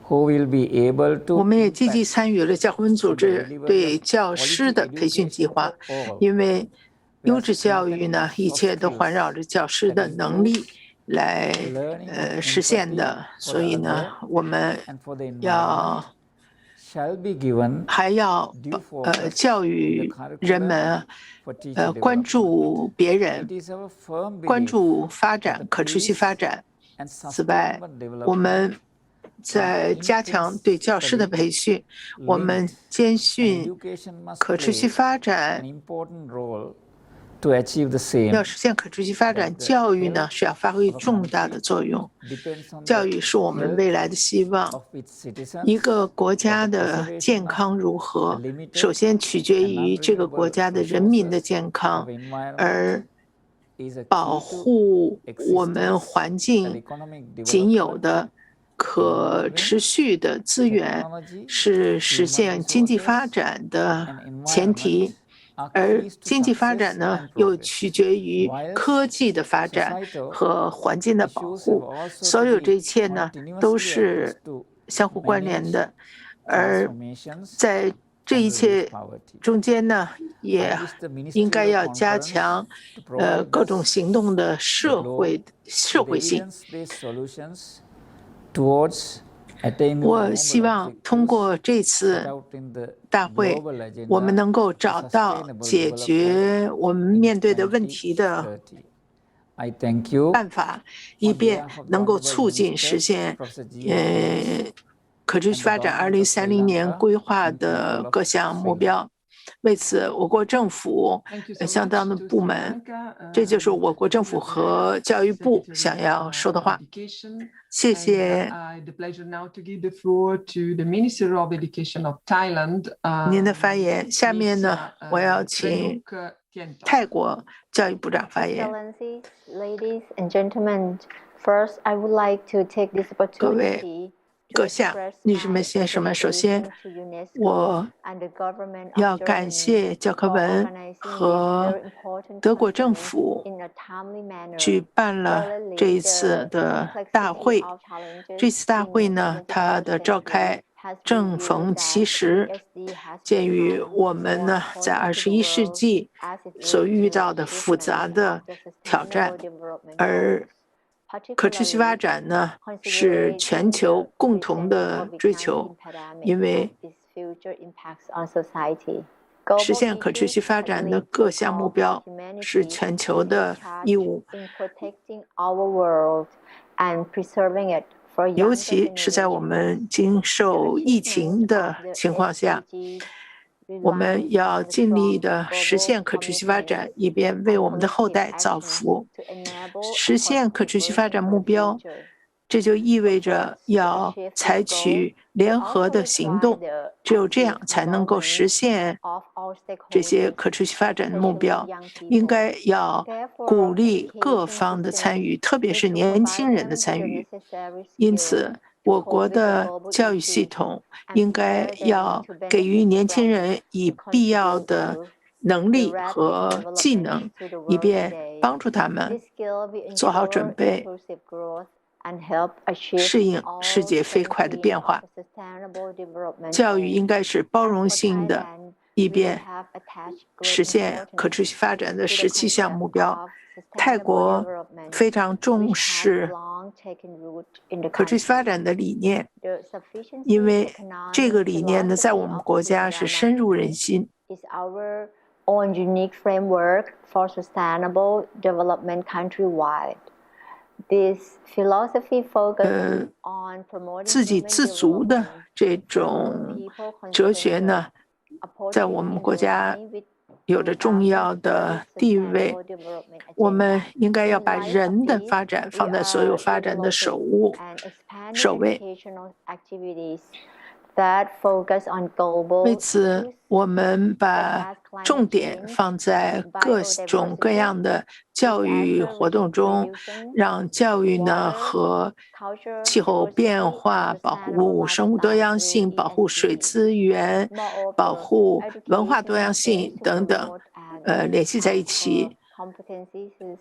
who will be able to 我们也积极参与了教科文组织对教师的培训计划，因为优质教育呢，一切都环绕着教师的能力来实现的，所以呢，我们还要教育人们关注别人，关注发展，可持续发展。此外，我们在加强对教师的培训，我们坚信可持续发展。要实现可持续发展，教育呢是要发挥重大的作用。教育是我们未来的希望。一个国家的健康如何，首先取决于这个国家的人民的健康，而保护我们环境仅有的可持续的资源，是实现经济发展的前提。而经济发展呢，又取决于科技的发展和环境的保护。所有这一切呢，都是相互关联的。而在这一切中间呢，也应该要加强各种行动的社会性。我希望通过这次大会，我们能够找到解决我们面对的问题的办法，以便能够促进实现可持续发展2030年规划的各项目标。为此，我国政府相当的不满，这就是我国政府和教育部想要说的话。谢谢。您的发言。下面呢，我要请泰国教育部长发言。各位阁下、女士们、先生们，首先，我要感谢教科文和德国政府举办了这一次的大会。这次大会呢，它的召开正逢其时，鉴于我们呢在21世纪所遇到的复杂的挑战，而可持续发展呢是全球共同的追求，因为实现可持续发展的各项目标是全球的义务，尤其是在我们经受疫情的情况下，我们要尽力的实现可持续发展，以便为我们的后代造福。实现可持续发展目标，这就意味着要采取联合的行动，只有这样才能够实现这些可持续发展的目标。应该要鼓励各方的参与，特别是年轻人的参与。因此，我国的教育系统应该要给予年轻人以必要的能力和技能，以便帮助他们做好准备，适应世界飞快的变化。教育应该是包容性的，以便实现可持续发展的17项目标。泰国非常重视可持续发展的理念，因为这个理念呢，在我们国家是深入人心。自给自足的这种哲学呢，在我们国家有着重要的地位。我们应该要把人的发展放在所有发展的首位。为此，我们把重点放在各种各样的教育活动中，让教育呢和气候变化、保护生物多样性、保护水资源、保护文化多样性等等，联系在一起。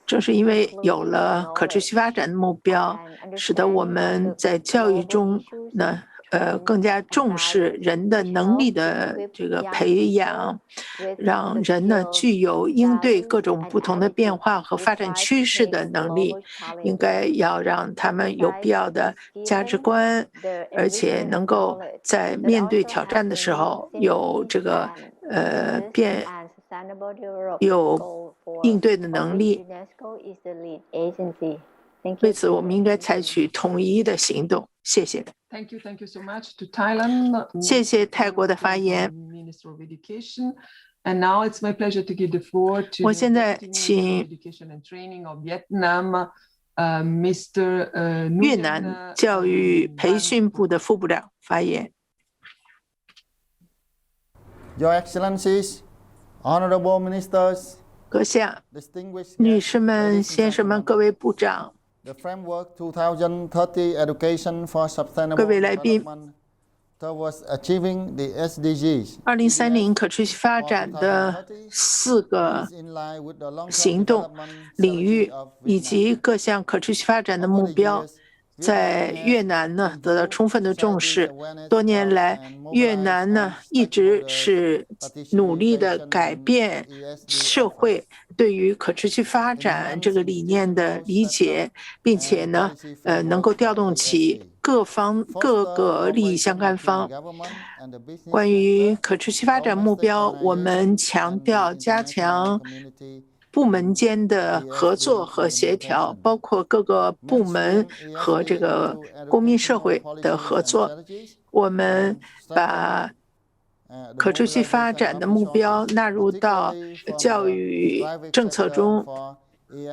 正是因为有了可持续发展的目标，使得我们在教育中呢，更加重视人的能力的这个培养，让人呢具有应对各种不同的变化和发展趋势的能力。应该要让他们有必要的价值观，而且能够在面对挑战的时候有这个有应对的能力。为此，我们应该采取统一的行动。谢谢。Thank you so much to Thailand. 谢谢泰国的发言。And now it's my pleasure to give the floor to 我现在请 Education and Training of Vietnam, Mr. 越南教育培训部的副部长发言。Your Excellencies, Honorable Ministers, 阁下、 distinguished 女士们、先生们、各位部长、 The Framework 2030 Education for 各 Sustainable 位来宾， Development towards achieving the SDGs 2030可持续发展的4个 is in line with the long-term 行动 development 领域 strategy of 以 Vietnam. 及各项可持续发展的目标，在越南呢得到充分的重视。多年来，越南呢一直是努力的改变社会对于可持续发展这个理念的理解，并且呢能够调动起各个利益相干方。关于可持续发展目标，我们强调加强部门间的合作和协调，包括各个部门和这个公民社会的合作。我们把可持续发展的目标纳入到教育政策中，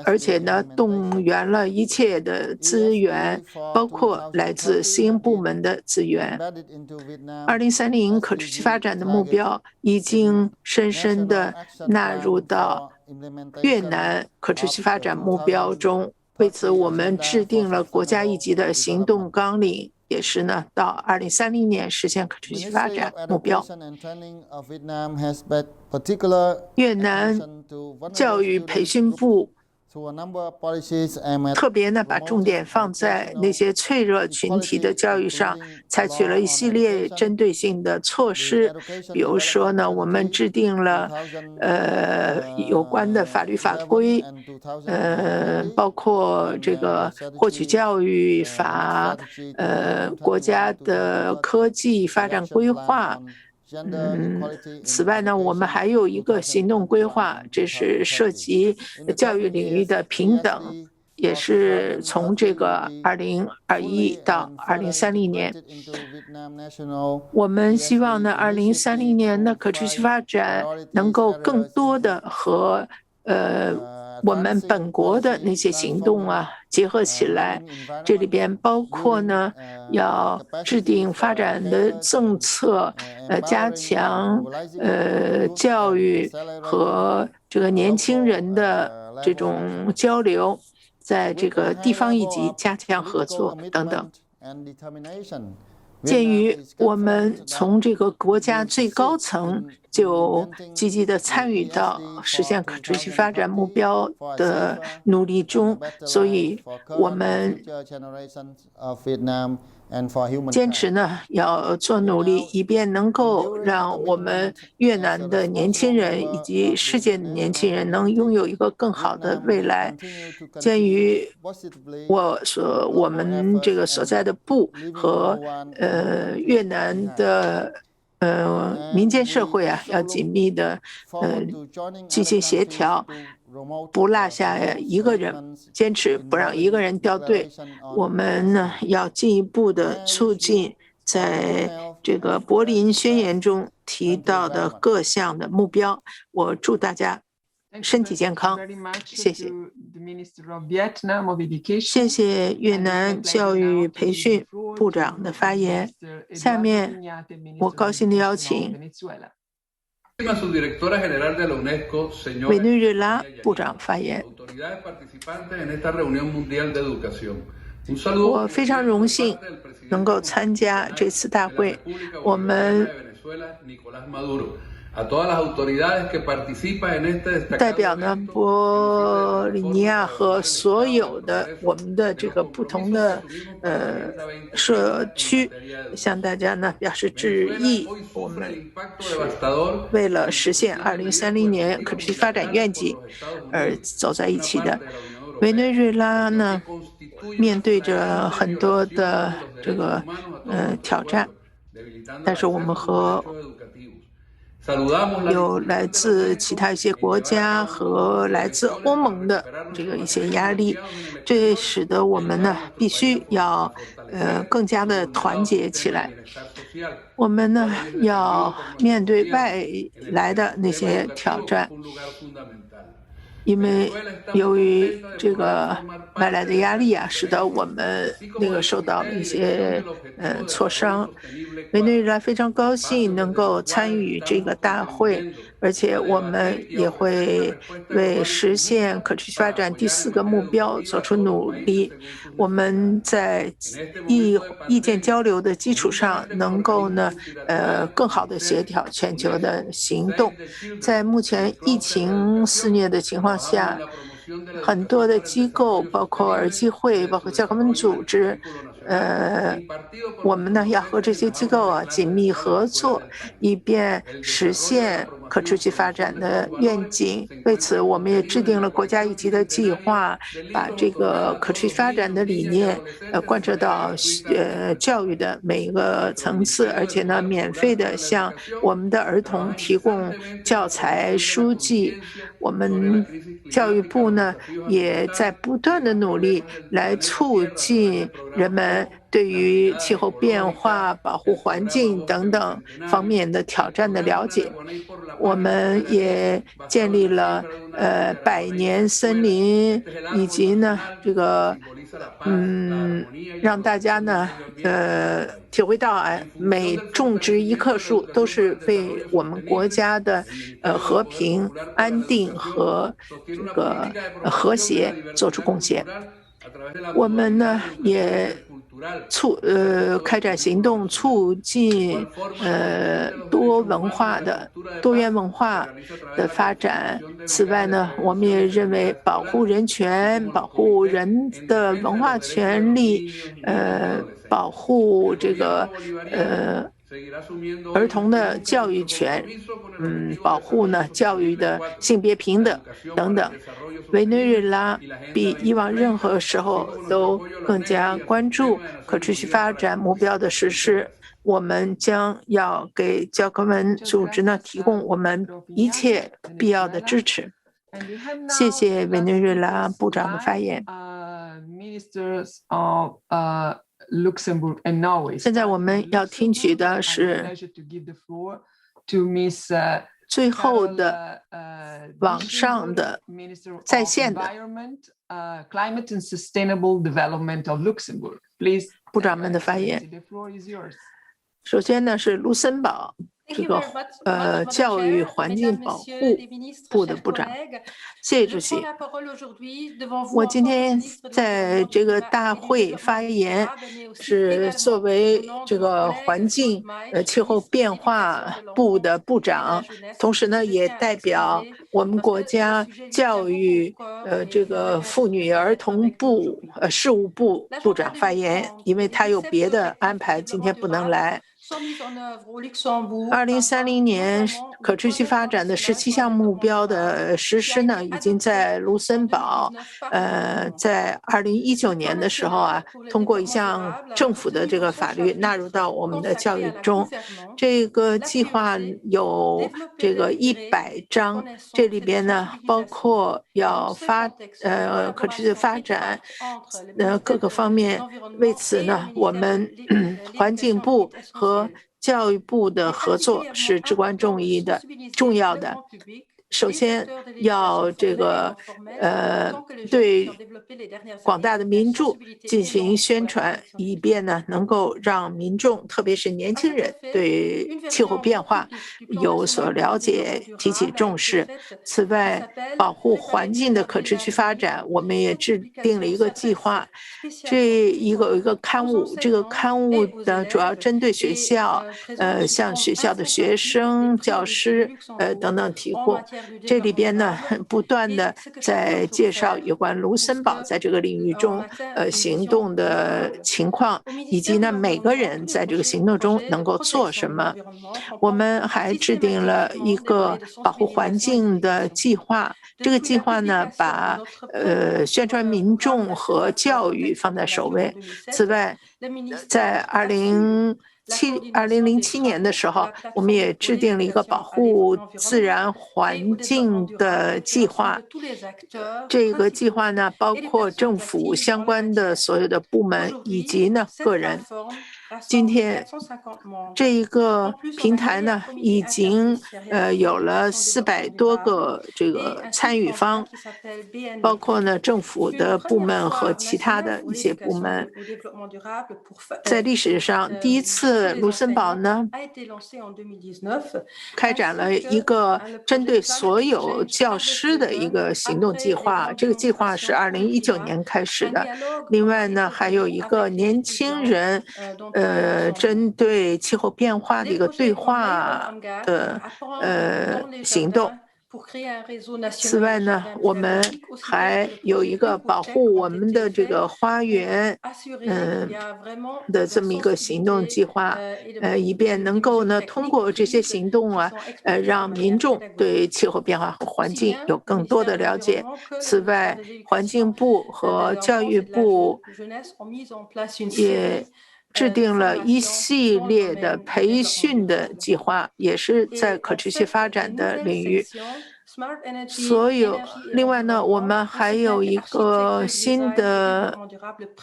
而且呢，动员了一切的资源，包括来自私营部门的资源。2030可持续发展的目标已经深深地纳入到越南可持续发展目标中。为此，我们制定了国家一级的行动纲领，也是呢，到2030年实现可持续发展目标。越南教育培训部特别呢，把重点放在那些脆弱群体的教育上，采取了一系列针对性的措施。比如说呢，我们制定了有关的法律法规，包括这个获取教育法，国家的科技发展规划。此外呢，我们还有一个行动规划，这是涉及教育领域的平等，也是从这个2021到2030年。我们希望呢，2030年的可持续发展能够更多的和我们本国的那些行动啊结合起来，这里边包括呢要制定发展的政策，加强教育和这个年轻人的这种交流，在这个地方一级加强合作等等。鉴于我们从这个国家最高层就积极地参与到实现可持续发展目标的努力中，所以我们坚持呢要做努力，以便能够让我们越南的年轻人以及世界的年轻人能拥有一个更好的未来。鉴于我们这个所在的部和越南的民间社会啊，要紧密的进行协调，不落下一个人，坚持不让一个人掉队。我们呢要进一步的促进在这个柏林宣言中提到的各项的目标。我祝大家身体健康，谢谢。谢谢越南教育培训部长的发言。下面我高兴地邀请委内瑞拉部长发言。我非常荣幸能够参加这次大会。我们代表呢波利尼亚和所有的我们的这个不同的社区，向大家呢表示致意。我们是为了实现2030年可持续发展愿景而走在一起的。委内瑞拉呢面对着很多的这个挑战，但是我们和有来自其他一些国家和来自欧盟的这个一些压力，这使得我们呢必须要更加的团结起来。我们呢要面对外来的那些挑战，因为由于这个外来的压力啊，使得我们受到了一些挫伤。委内瑞拉非常高兴能够参与这个大会，而且我们也会为实现可持续发展第4个目标做出努力。我们在意见交流的基础上，能够呢更好的协调全球的行动。在目前疫情肆虐的情况下，很多的机构，包括儿基会，包括教科文组织，我们呢要和这些机构啊紧密合作，以便实现可持续发展的愿景。为此，我们也制定了国家一级的计划，把这个可持续发展的理念贯彻到教育的每一个层次，而且呢免费的向我们的儿童提供教材书籍。我们教育部呢也在不断的努力来促进人们对于气候变化、保护环境等等方面的挑战的了解。我们也建立了100年森林，以及呢这个让大家呢体会到每种植1棵树都是为我们国家的和平、安定和这个和谐做出贡献。我们呢也开展行动，促进多元文化的发展。此外呢，我们也认为保护人权、保护人的文化权利，保护这个儿童的教育权，保护呢教育的性别平等等等。委内瑞拉比以往任何时候都更加关注可持续发展目标的实施。我们将要给教科文组织呢提供我们一切必要的支持。谢谢委内瑞拉部长的发言。现在我们要听取的是最后的网上的在线的部长们的发言。首先呢是卢森堡这个教育环境保护部的部长，谢谢主席。我今天在这个大会发言是作为这个环境气候变化部的部长，同时呢也代表我们国家教育这个妇女儿童部事务部部长发言，因为他有别的安排，今天不能来。2030年可持续发展的17项目标的实施呢，已经在卢森堡，在2019年的时候通过一项政府的这个法律纳入到我们的教育中。这个计划有这个100章，这里边呢包括要可持续发展各个方面。为此呢，我们环境部和教育部的合作是至关重要的。首先要这个对广大的民众进行宣传，以便呢能够让民众，特别是年轻人，对气候变化有所了解，提起重视。此外，保护环境的可持续发展，我们也制定了一个计划。有一个刊物，这个刊物呢主要针对学校，向学校的学生、教师等等提供。这里边呢，不断的在介绍有关卢森堡在这个领域中行动的情况，以及呢每个人在这个行动中能够做什么。我们还制定了一个保护环境的计划，这个计划呢把宣传民众和教育放在首位。此外，在2007年的时候，我们也制定了一个保护自然环境的计划。这个计划呢，包括政府相关的所有的部门以及呢个人。今天这一个平台呢，已经有了400多个这个参与方，包括呢政府的部门和其他的一些部门。在历史上，第一次卢森堡呢开展了一个针对所有教师的一个行动计划，这个计划是2019年开始的。另外呢，还有一个年轻人针对气候变化的一个对话的行动。此外呢，我们还有一个保护我们的这个花园的这么一个行动计划，以便能够呢通过这些行动让民众对气候变化和环境有更多的了解。此外，环境部和教育部也制定了一系列的培训的计划，也是在可持续发展的领域。所有，另外呢，我们还有一个新的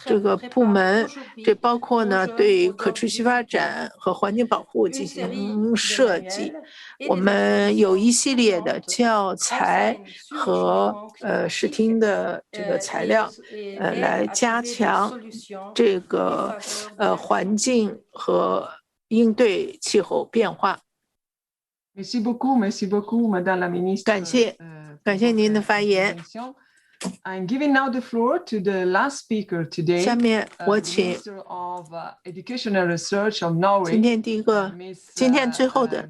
这个部门，这包括呢对可持续发展和环境保护进行设计。我们有一系列的教材和视听的这个材料，来加强这个环境和应对气候变化。Merci beaucoup, Madame la Ministre. 感谢您的发言。I'm giving now the floor to the last speaker today. 下面我请 Minister of Educational Research of Norway. 今天最后的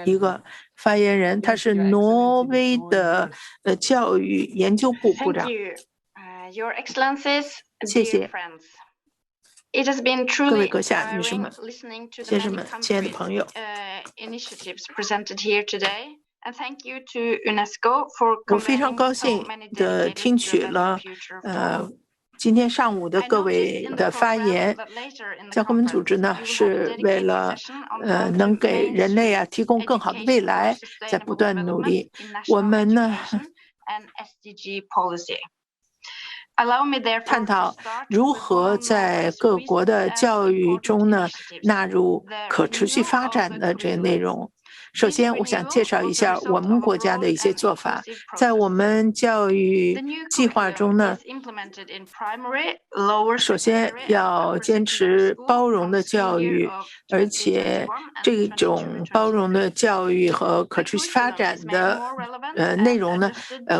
一个发言人，他是挪威的教育研究部部长。Your Excellencies, 谢谢。 It has been 各位 truly 阁下、女士们、 listening to the 先生 many 们、亲爱的朋友， initiatives presented here today, and thank you to UNESCO for 我非常高兴地听取了今天上午的各位的发言。教科文组织呢，是为了能给人类提供更好的未来，在不断努力。我们呢，探讨如何在各国的教育中呢纳入可持续发展的这些内容。首先，我想介绍一下我们国家的一些做法。在我们教育计划中呢，首先要坚持包容的教育，而且这种包容的教育和可持续发展的内容呢，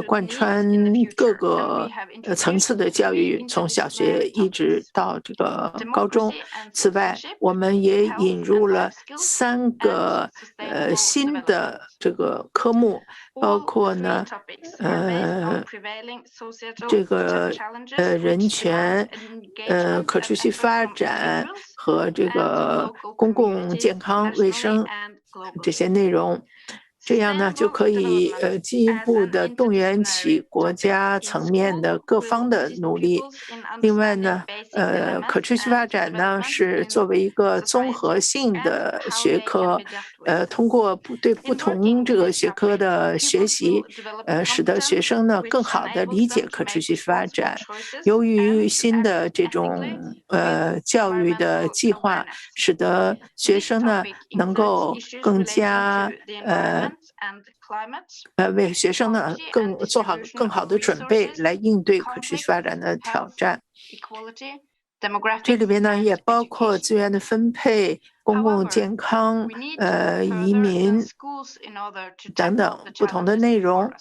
贯穿各个层次的教育，从小学一直到这个高中。此外，我们也引入了3个新的这个科目，包括呢这个人权、可持续发展和这个公共健康卫生这些内容。这样呢，就可以进一步的动员起国家层面的各方的努力。另外呢，可持续发展呢是作为一个综合性的学科，通过对不同这个学科的学习，使得学生呢更好的理解可持续发展。由于新的这种教育的计划，使得学生呢能够更加为学生呢做好更好的准备，来应对可持续发展的挑战。这里边呢也包括资源的分配、公共健康、移民等等不同的内容。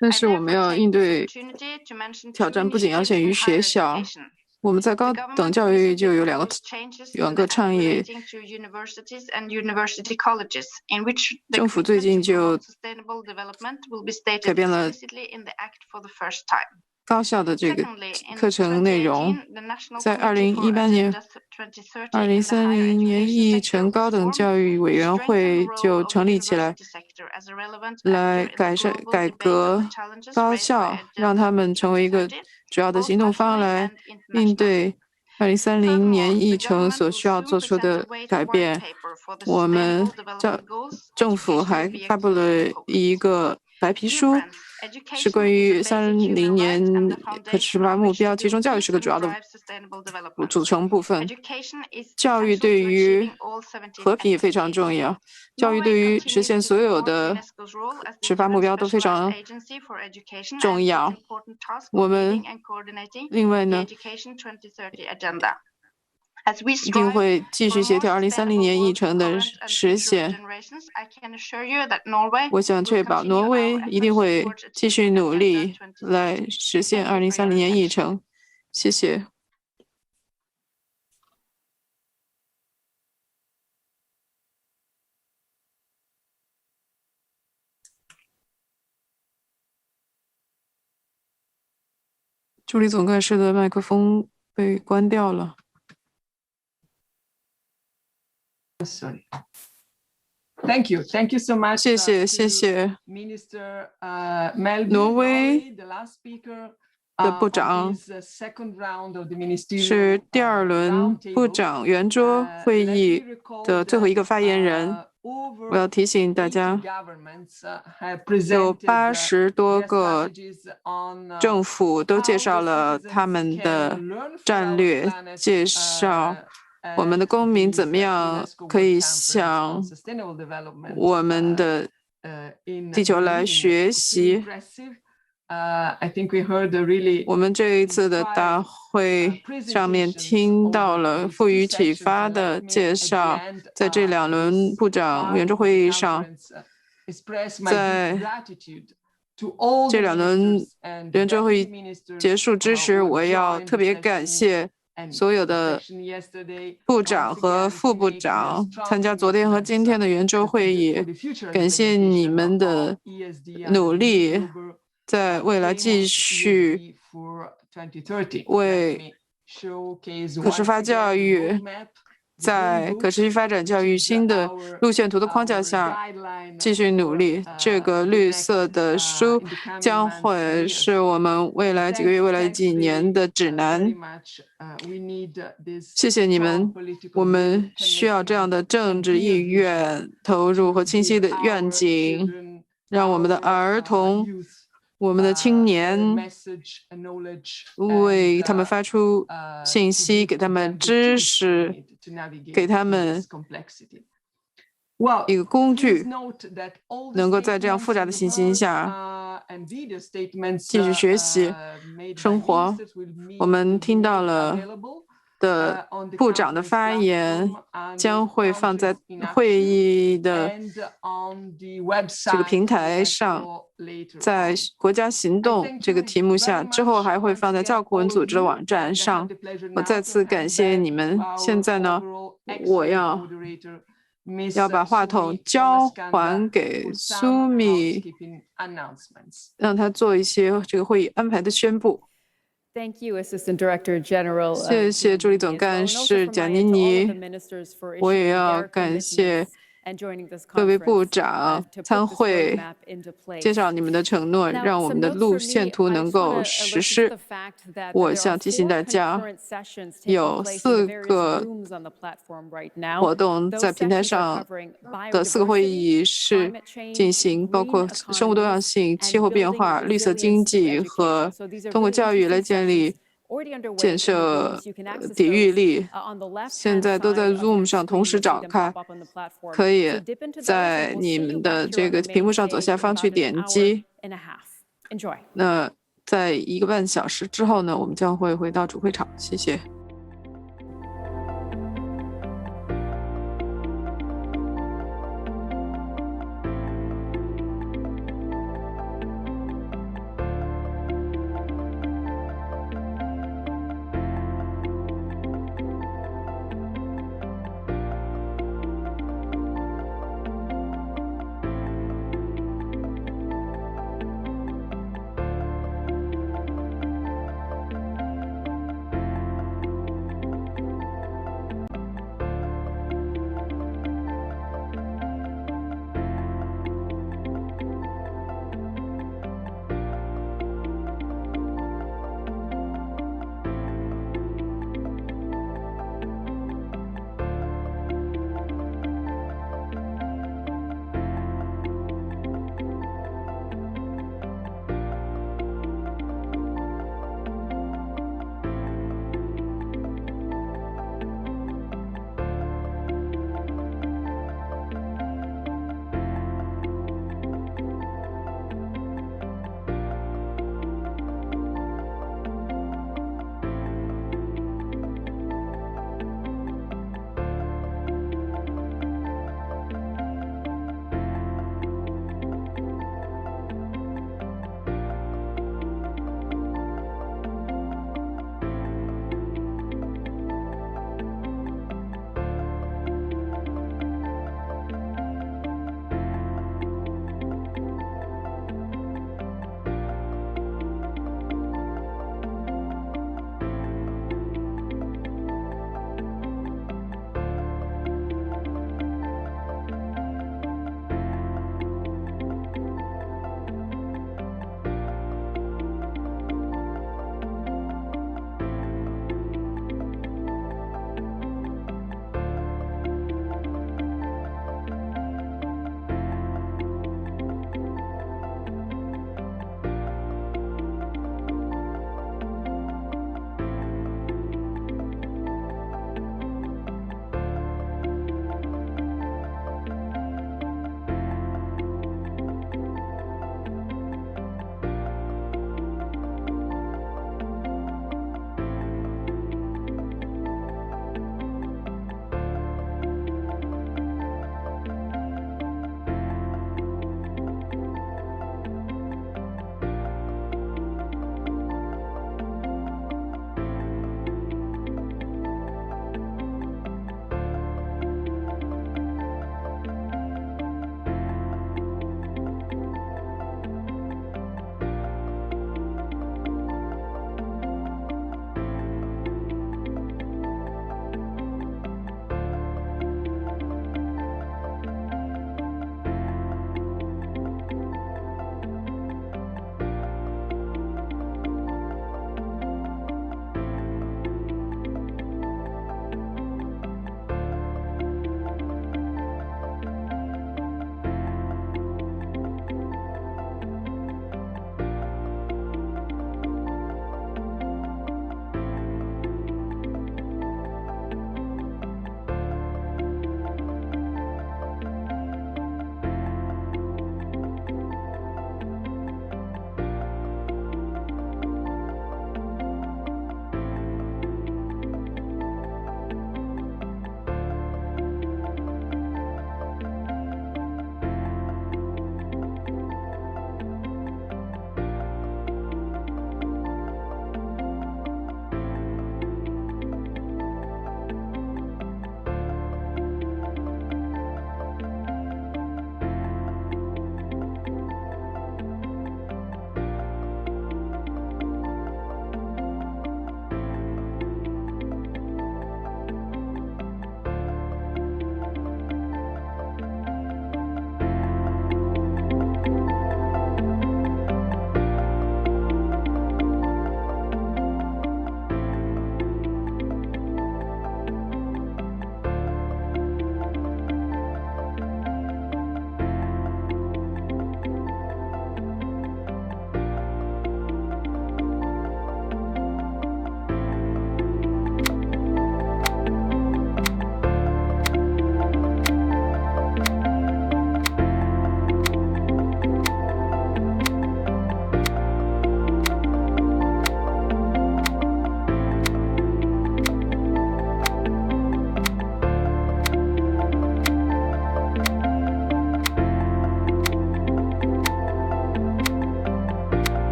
但是我们要应对挑战，不仅要限于学校。我们在高等教育就有两个倡议，政府最近就改变了高校的这个课程内容，在2018年、2030年议程高等教育委员会就成立起来，来改革高校，让他们成为一个主要的行动方来应对2030年议程所需要做出的改变。我们政府还发布了一个白皮书，是关于30年可持续发展目标，其中教育是个主要的组成部分。教育对于和平也非常重要，教育对于实现所有的可持续发展目标都非常重要。我们另外呢，一定会继续协调2030年议程的实现。我想确保挪威一定会继续努力来实现2030年议程。谢谢。助理总干事的麦克风被关掉了。Thank you so much. 谢谢。挪威的部长是第2轮部长圆桌会议的最后一个发言人。我要提醒大家，有80多个政府都介绍了他们的战略，介绍我们的公民怎么样可以向我们的地球来学习。我们这一次的大会上面听到了富予启发的介绍，在这2轮部长圆桌会议上，在这2轮圆桌会议结束之时，我要特别感谢所有的部长和副部长参加昨天和今天的圆桌会议，感谢你们的努力，在未来继续为可持发教育在可持续发展教育新的路线图的框架下继续努力。这个绿色的书将会是我们未来几个月、未来几年的指南。谢谢你们，我们需要这样的政治意愿、投入和清晰的愿景，让我们的儿童、我们的青年为他们发出信息，给他们知识，给他们一个工具，能够在这样复杂的信息下继续学习生活。我们听到了的部长的发言将会放在会议的这个平台上，在国家行动这个题目下，之后还会放在教科文组织的网站上。我再次感谢你们。现在呢，我要把话筒交还给苏米，让他做一些这个会议安排的宣布。Thank you, Assistant Director General. 谢谢助理总干事贾妮妮，我也要感谢各位部长参会，介绍你们的承诺，让我们的路线图能够实施。我想提醒大家，有4个活动在平台上的4个会议是进行，包括生物多样性、气候变化、绿色经济和通过教育来建设抵御力，现在都在 Zoom 上同时展开，可以在你们的这个屏幕上左下方去点击。那在1个半小时之后呢，我们将会回到主会场。谢谢。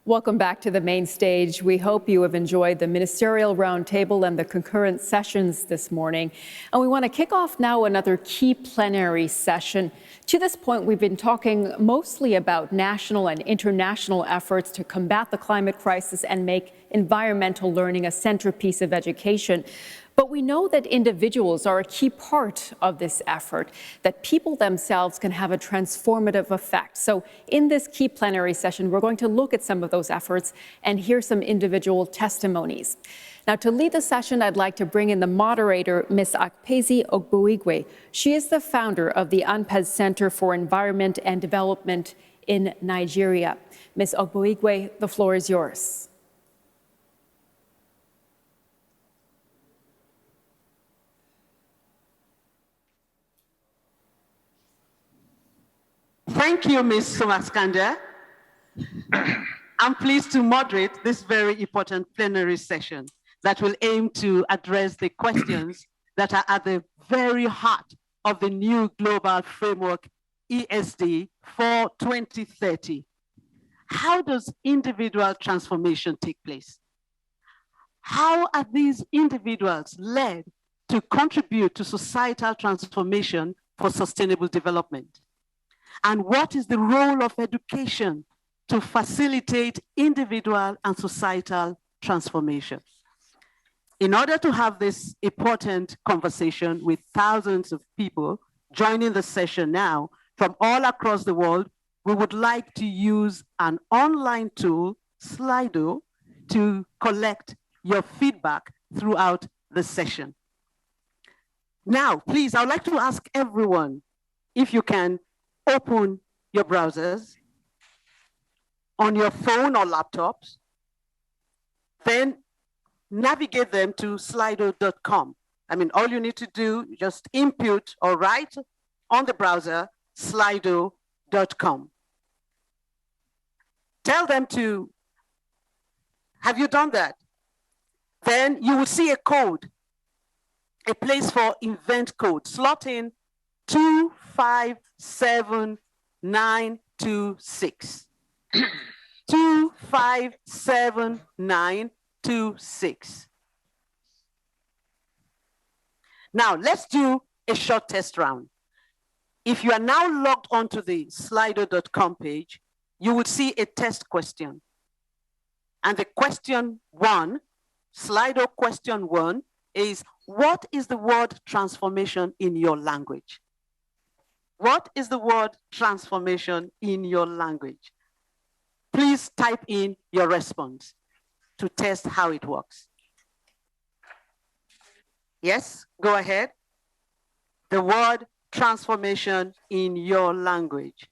Welcome back to the main stage. We hope you have enjoyed the Ministerial Roundtable and the concurrent sessions this morning. And we want to kick off now another key plenary session. To this point, we've been talking mostly about national and international efforts to combat the climate crisis and make environmental learning a centerpiece of education. But we know that individuals are a key part of this effort, that people themselves can have a transformative effect. So in this key plenary session, we're going to look at some of those efforts and hear some individual testimonies. Now, to lead the session, I'd like to bring in the moderator, Ms. Akpezi Ogbuigwe. She is the founder of the UNPEZ Center for Environment and Development in Nigeria. Ms. Ogbuigwe, the floor is yours. Thank you, Ms. Sumaskanda. I'm pleased to moderate this very important plenary session that will aim to address the questions that are at the very heart of the new global framework ESD for 2030. How does individual transformation take place? How are these individuals led to contribute to societal transformation for sustainable development? And what is the role of education to facilitate individual and societal transformation? In order to have this important conversation with thousands of people joining the session now from all across the world, we would like to use an online tool, Slido, to collect your feedback throughout the session. Now, please, I would like to ask everyone if you can open your browsers on your phone or laptops, then navigate them to slido.com. I mean, all you need to do, just input or write on the browser, slido.com. Tell them to, have you done that? Then you will see a code, a place for event code. Slot in 257926. 257926. Now, let's do a short test round. If you are now logged onto the slido.com page, you will see a test question. And the question one, Slido question one, is what is the word transformation in your language? What is the word transformation in your language? Please type in your response to test how it works. Yes, go ahead. The word transformation in your language.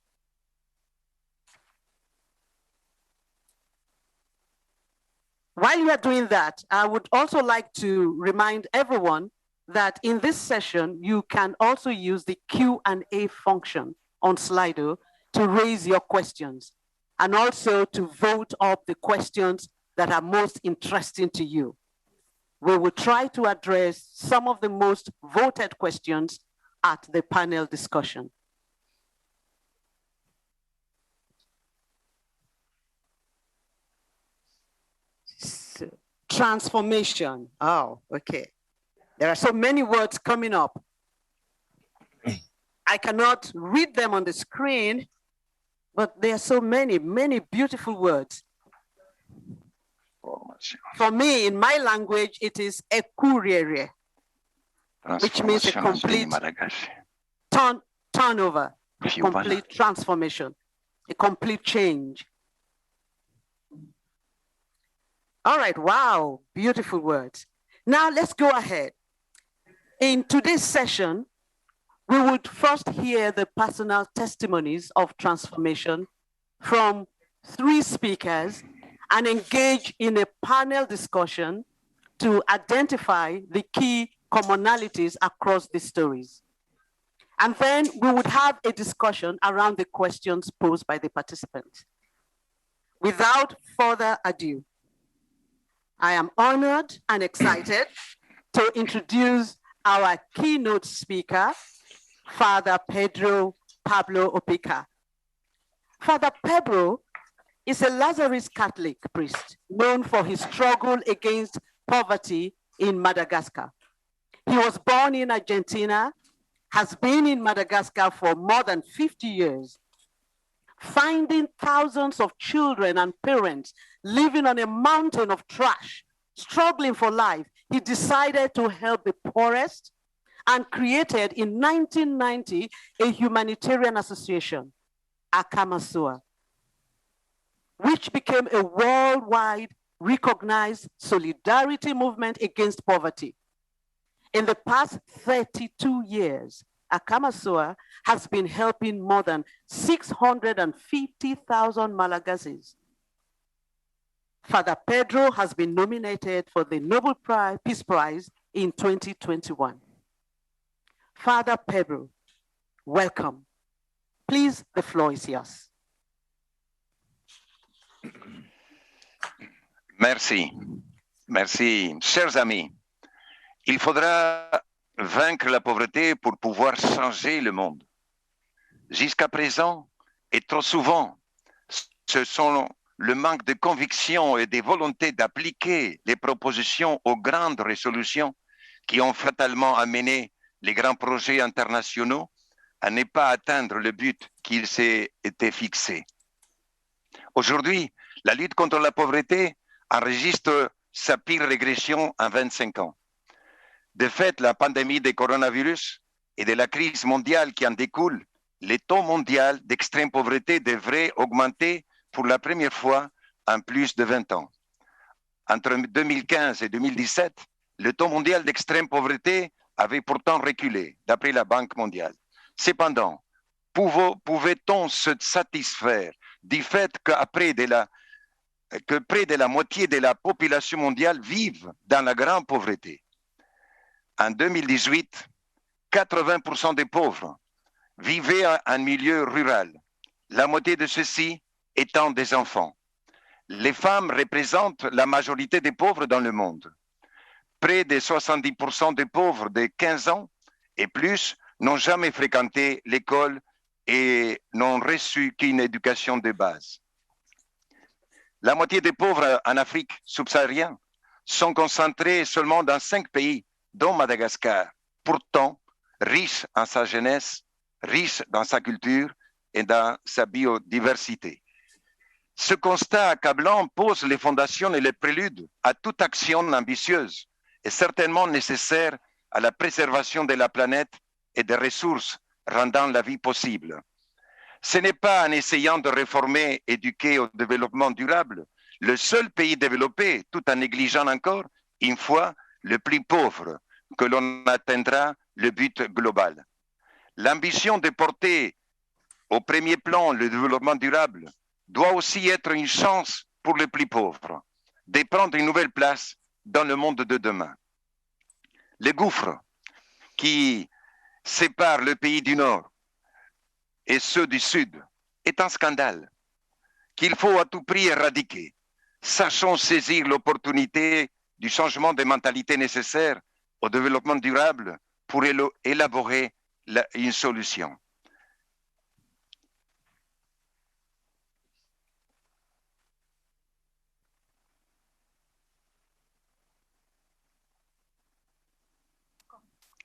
While you are doing that, I would also like to remind everyone that in this session, you can also use the Q&A function on Slido to raise your questions and also to vote up the questions that are most interesting to you. We will try to address some of the most voted questions at the panel discussion. Transformation. Oh, okay. There are so many words coming up. I cannot read them on the screen, but there are so many, many beautiful words. For me, in my language, it is ekurere, which means a complete turnover, a complete transformation, a complete change. All right, wow, beautiful words. Now let's go ahead. In today's session, we would first hear the personal testimonies of transformation from 3 speakers and engage in a panel discussion to identify the key commonalities across the stories. And then we would have a discussion around the questions posed by the participants. Without further ado, I am honored and excited to introduce our keynote speaker, Father Pedro Pablo Opica. Father Pedro is a Lazarus Catholic priest known for his struggle against poverty in Madagascar. He was born in Argentina, has been in Madagascar for more than 50 years, finding thousands of children and parents living on a mountain of trash, struggling for life. He decided to help the poorest and created in 1990 a humanitarian association, Akamasua, which became a worldwide recognized solidarity movement against poverty. In the past 32 years, Akamasua has been helping more than 650,000 Malagasies. Father Pedro has been nominated for the Nobel Peace Prize in 2021. Father Pedro, welcome. Please, the floor is yours. Merci. Merci. Chers amis, il faudra vaincre la pauvreté pour pouvoir changer le monde. Jusqu'à présent, et trop souvent, ce sont le manque de conviction et de volonté d'appliquer les propositions aux grandes résolutions qui ont fatalement amené les grands projets internationaux à ne pas atteindre le but qu'ils s'étaient fixés. Aujourd'hui, la lutte contre la pauvreté enregistre sa pire régression en 25 ans. De fait, la pandémie du coronavirus et de la crise mondiale qui en découle, le taux mondial d'extrême pauvreté devrait augmenter pour la première fois en plus de 20 ans. Entre 2015 et 2017, le taux mondial d'extrême pauvreté avait pourtant reculé, d'après la Banque mondiale. Cependant, pouvait-on se satisfaire du fait que près de la moitié de la population mondiale vive dans la grande pauvreté? En 2018, 80% des pauvres vivaient en milieu rural, la moitié de ceux-ci étant des enfants. Les femmes représentent la majorité des pauvres dans le monde. Près de 70% des pauvres de 15 ans et plus n'ont jamais fréquenté l'école et n'ont reçu qu'une éducation de base. La moitié des pauvres en Afrique subsaharienne sont concentrés seulement dans 5 pays, dont Madagascar, pourtant riche en sa jeunesse, riche dans sa culture et dans sa biodiversité. Ce constat accablant pose les fondations et les préludes à toute action ambitieuse et certainement nécessaire à la préservation de la planète et des ressources rendant la vie possible. Ce n'est pas en essayant de réformer, éduquer au développement durable, le seul pays développé, tout en négligeant encore, une fois, le plus pauvre, que l'on atteindra le but global. L'ambition de porter au premier plan le développement durable doit aussi être une chance pour les plus pauvres, de prendre une nouvelle place dans le monde de demain. Le gouffre qui sépare le pays du Nord et ceux du Sud est un scandale qu'il faut à tout prix éradiquer. Sachons saisir l'opportunité du changement de mentalité nécessaire au développement durable pour élaborer une solution.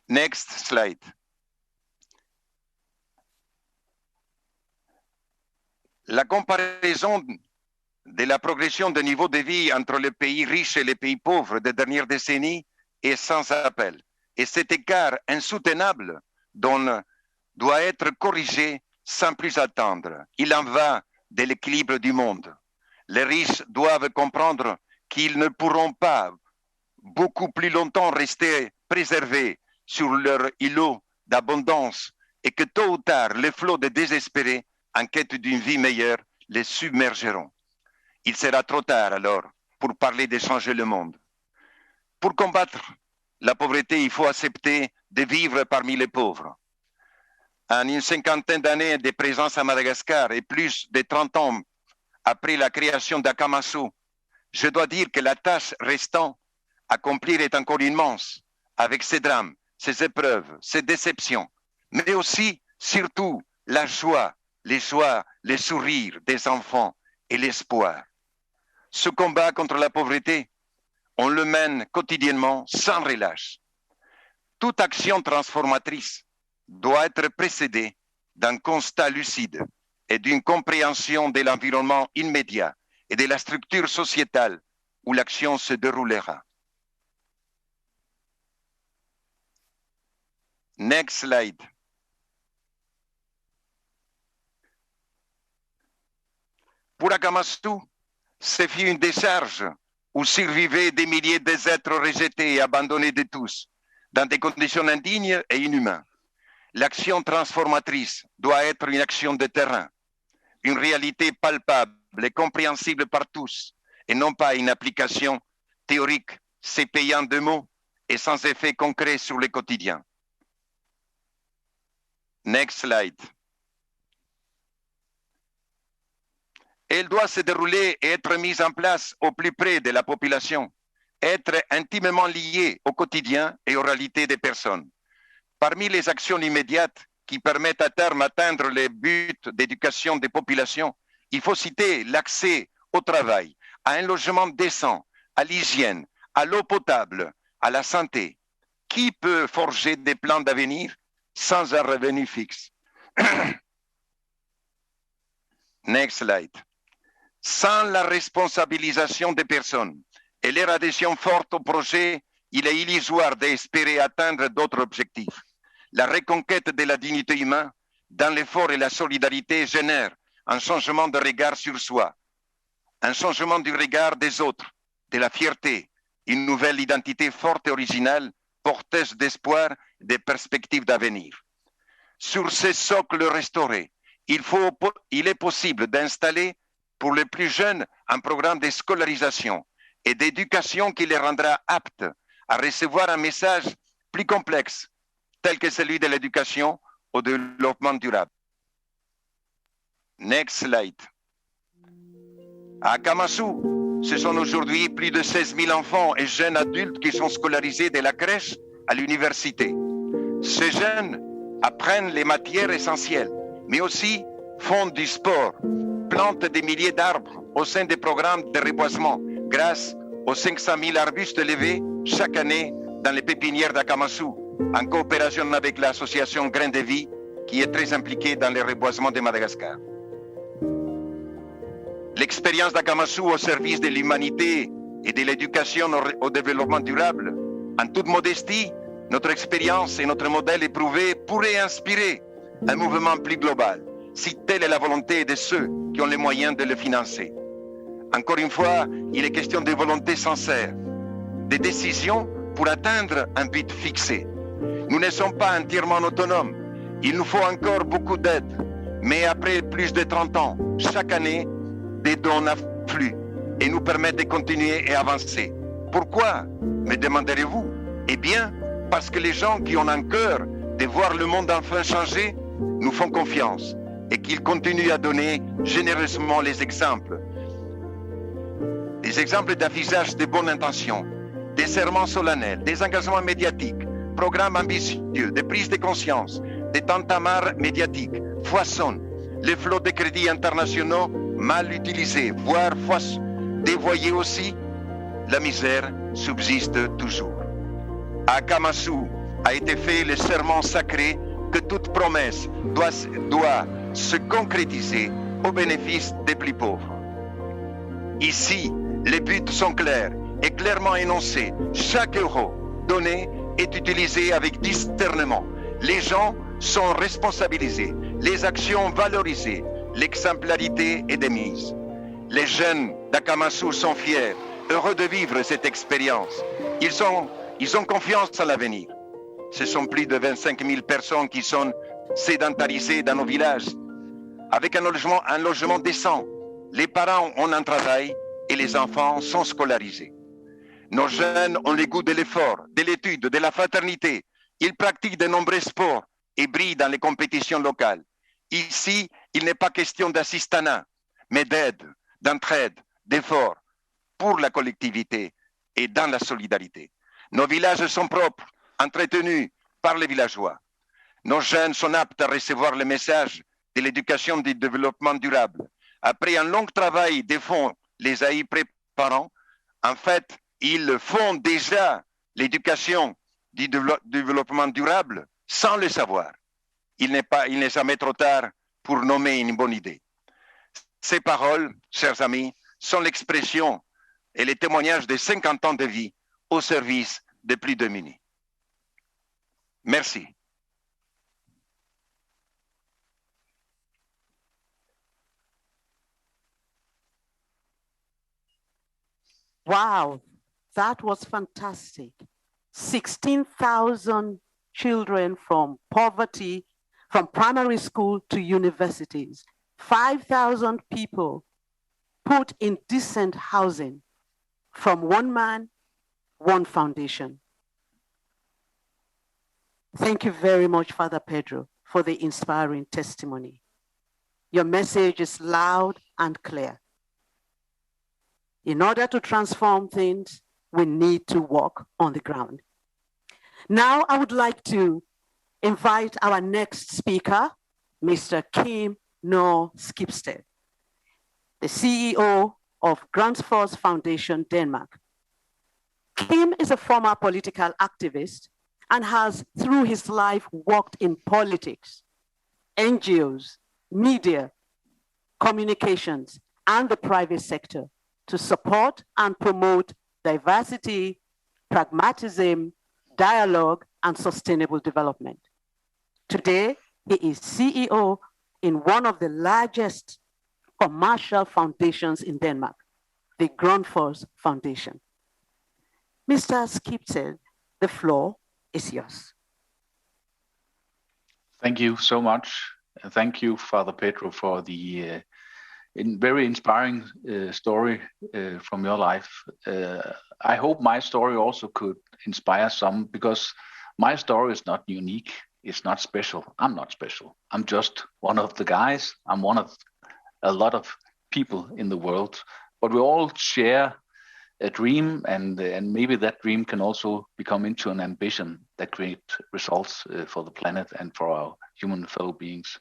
Next slide. La comparaison de la progression de niveau de vie entre les pays riches et les pays pauvres des dernières décennies est sans appel. Et cet écart insoutenable doit être corrigé sans plus attendre. Il en va de l'équilibre du monde. Les riches doivent comprendre qu'ils ne pourront pas beaucoup plus longtemps rester préservés sur leur îlot d'abondance et que tôt ou tard, les flots de désespérés en quête d'une vie meilleure les submergeront. Il sera trop tard alors pour parler de changer le monde. Pour combattre la pauvreté, il faut accepter de vivre parmi les pauvres. En une cinquantaine d'années de présence à Madagascar et plus de 30 ans après la création d'Akamasu, je dois dire que la tâche restant à accomplir est encore immense, avec ces drames, ces épreuves, ces déceptions, mais aussi, surtout, la joie, les sourires des enfants et l'espoir. Ce combat contre la pauvreté, on le mène quotidiennement sans relâche. Toute action transformatrice doit être précédée d'un constat lucide et d'une compréhension de l'environnement immédiat et de la structure sociétale où l'action se déroulera. Next slide. Pour Akamatsu, ce fut une décharge où survivaient des milliers d'êtres rejetés et abandonnés de tous, dans des conditions indignes et inhumaines. L'action transformatrice doit être une action de terrain, une réalité palpable et compréhensible par tous, et non pas une application théorique, s'épayant de mots et sans effet concret sur le quotidien. Next slide. Elle doit se dérouler et être mise en place au plus près de la population, être intimement liée au quotidien et aux réalités des personnes. Parmi les actions immédiates qui permettent à terme d'atteindre les buts d'éducation des populations, il faut citer l'accès au travail, à un logement décent, à l'hygiène, à l'eau potable, à la santé. Qui peut forger des plans d'avenir sans un revenu fixe? Next slide. Sans la responsabilisation des personnes et leur adhésion forte au projet, il est illusoire d'espérer atteindre d'autres objectifs. La reconquête de la dignité humaine dans l'effort et la solidarité génère un changement de regard sur soi, un changement du regard des autres, de la fierté, une nouvelle identité forte et originale, porteuse d'espoir et de perspectives d'avenir. Sur ces socles restaurés, il est possible d'installer pour les plus jeunes un programme de scolarisation et d'éducation qui les rendra aptes à recevoir un message plus complexe, tel que celui de l'éducation au développement durable. Next slide. À Akamatsu, ce sont aujourd'hui plus de 16 000 enfants et jeunes adultes qui sont scolarisés de la crèche à l'université. Ces jeunes apprennent les matières essentielles, mais aussi font du sport, plantent des milliers d'arbres au sein des programmes de reboisement grâce aux 500 000 arbustes élevés chaque année dans les pépinières d'Akamatsu, en coopération avec l'association Grains de Vie qui est très impliquée dans le reboisement de Madagascar. L'expérience d'Akamatsu au service de l'humanité et de l'éducation au développement durable, en toute modestie, notre expérience et notre modèle éprouvé pourraient inspirer un mouvement plus global, si telle est la volonté de ceux qui ont les moyens de le financer. Encore une fois, il est question de volonté sincère, de décisions pour atteindre un but fixé. Nous ne sommes pas entièrement autonomes. Il nous faut encore beaucoup d'aide. Mais après plus de 30 ans, chaque année, des dons affluent et nous permettent de continuer et avancer. Pourquoi, me demanderez-vous? Eh bien, parce que les gens qui ont un cœur de voir le monde enfin changer nous font confiance et qu'ils continuent à donner généreusement les exemples. Des exemples d'affichage de bonnes intentions, des serments solennels, des engagements médiatiques, programmes ambitieux, des prises de conscience, des tintamars médiatiques foisonnent. Les flots de crédits internationaux mal utilisés, voire dévoyés aussi, la misère subsiste toujours. À Akamatsu a été fait le serment sacré que toute promesse doit se concrétiser au bénéfice des plus pauvres. Ici, les buts sont clairs et clairement énoncés. Chaque euro donné est utilisé avec discernement. Les gens sont responsabilisés, les actions valorisées, l'exemplarité est démise. Les jeunes d'Akamatsu sont fiers, heureux de vivre cette expérience. Ils ont confiance en l'avenir. Ce sont plus de 25 000 personnes qui sont sédentarisées dans nos villages, avec un logement décent. Les parents ont un travail et les enfants sont scolarisés. Nos jeunes ont le goût de l'effort, de l'étude, de la fraternité. Ils pratiquent de nombreux sports et brillent dans les compétitions locales. Ici, il n'est pas question d'assistanat, mais d'aide, d'entraide, d'effort pour la collectivité et dans la solidarité. Nos villages sont propres, entretenus par les villageois. Nos jeunes sont aptes à recevoir le message de l'éducation du développement durable. après un long travail des fonds les AI préparant, en fait, ils font déjà l'éducation du développement durable sans le savoir. Il n'est jamais trop tard pour nommer une bonne idée. Ces paroles, chers amis, sont l'expression et les témoignages de 50 ans de vie au service des plus démunis. Merci. Wow, that was fantastic. 16,000 children from poverty, from primary school to universities, 5,000 people put in decent housing from one man, one foundation. Thank you very much, Father Pedro, for the inspiring testimony. Your message is loud and clear. In order to transform things, we need to walk on the ground. Now, I would like to invite our next speaker, Mr. Kim Nor Skibsted, the CEO of Grantfors Foundation, Denmark. Kim is a former political activist and has, through his life, worked in politics, NGOs, media, communications, and the private sector to support and promote diversity, pragmatism, dialogue, and sustainable development. Today, he is CEO in one of the largest commercial foundations in Denmark, the Grantfors Foundation. Mr. Skibsted, the floor is yours. Thank you so much. And thank you, Father Pedro, for the very inspiring story from your life. I hope my story also could inspire some, because my story is not unique. It's not special. I'm not special. I'm just one of the guys. I'm one of a lot of people in the world, but we all share a dream, and maybe that dream can also become into an ambition that creates results for the planet and for our human fellow beings.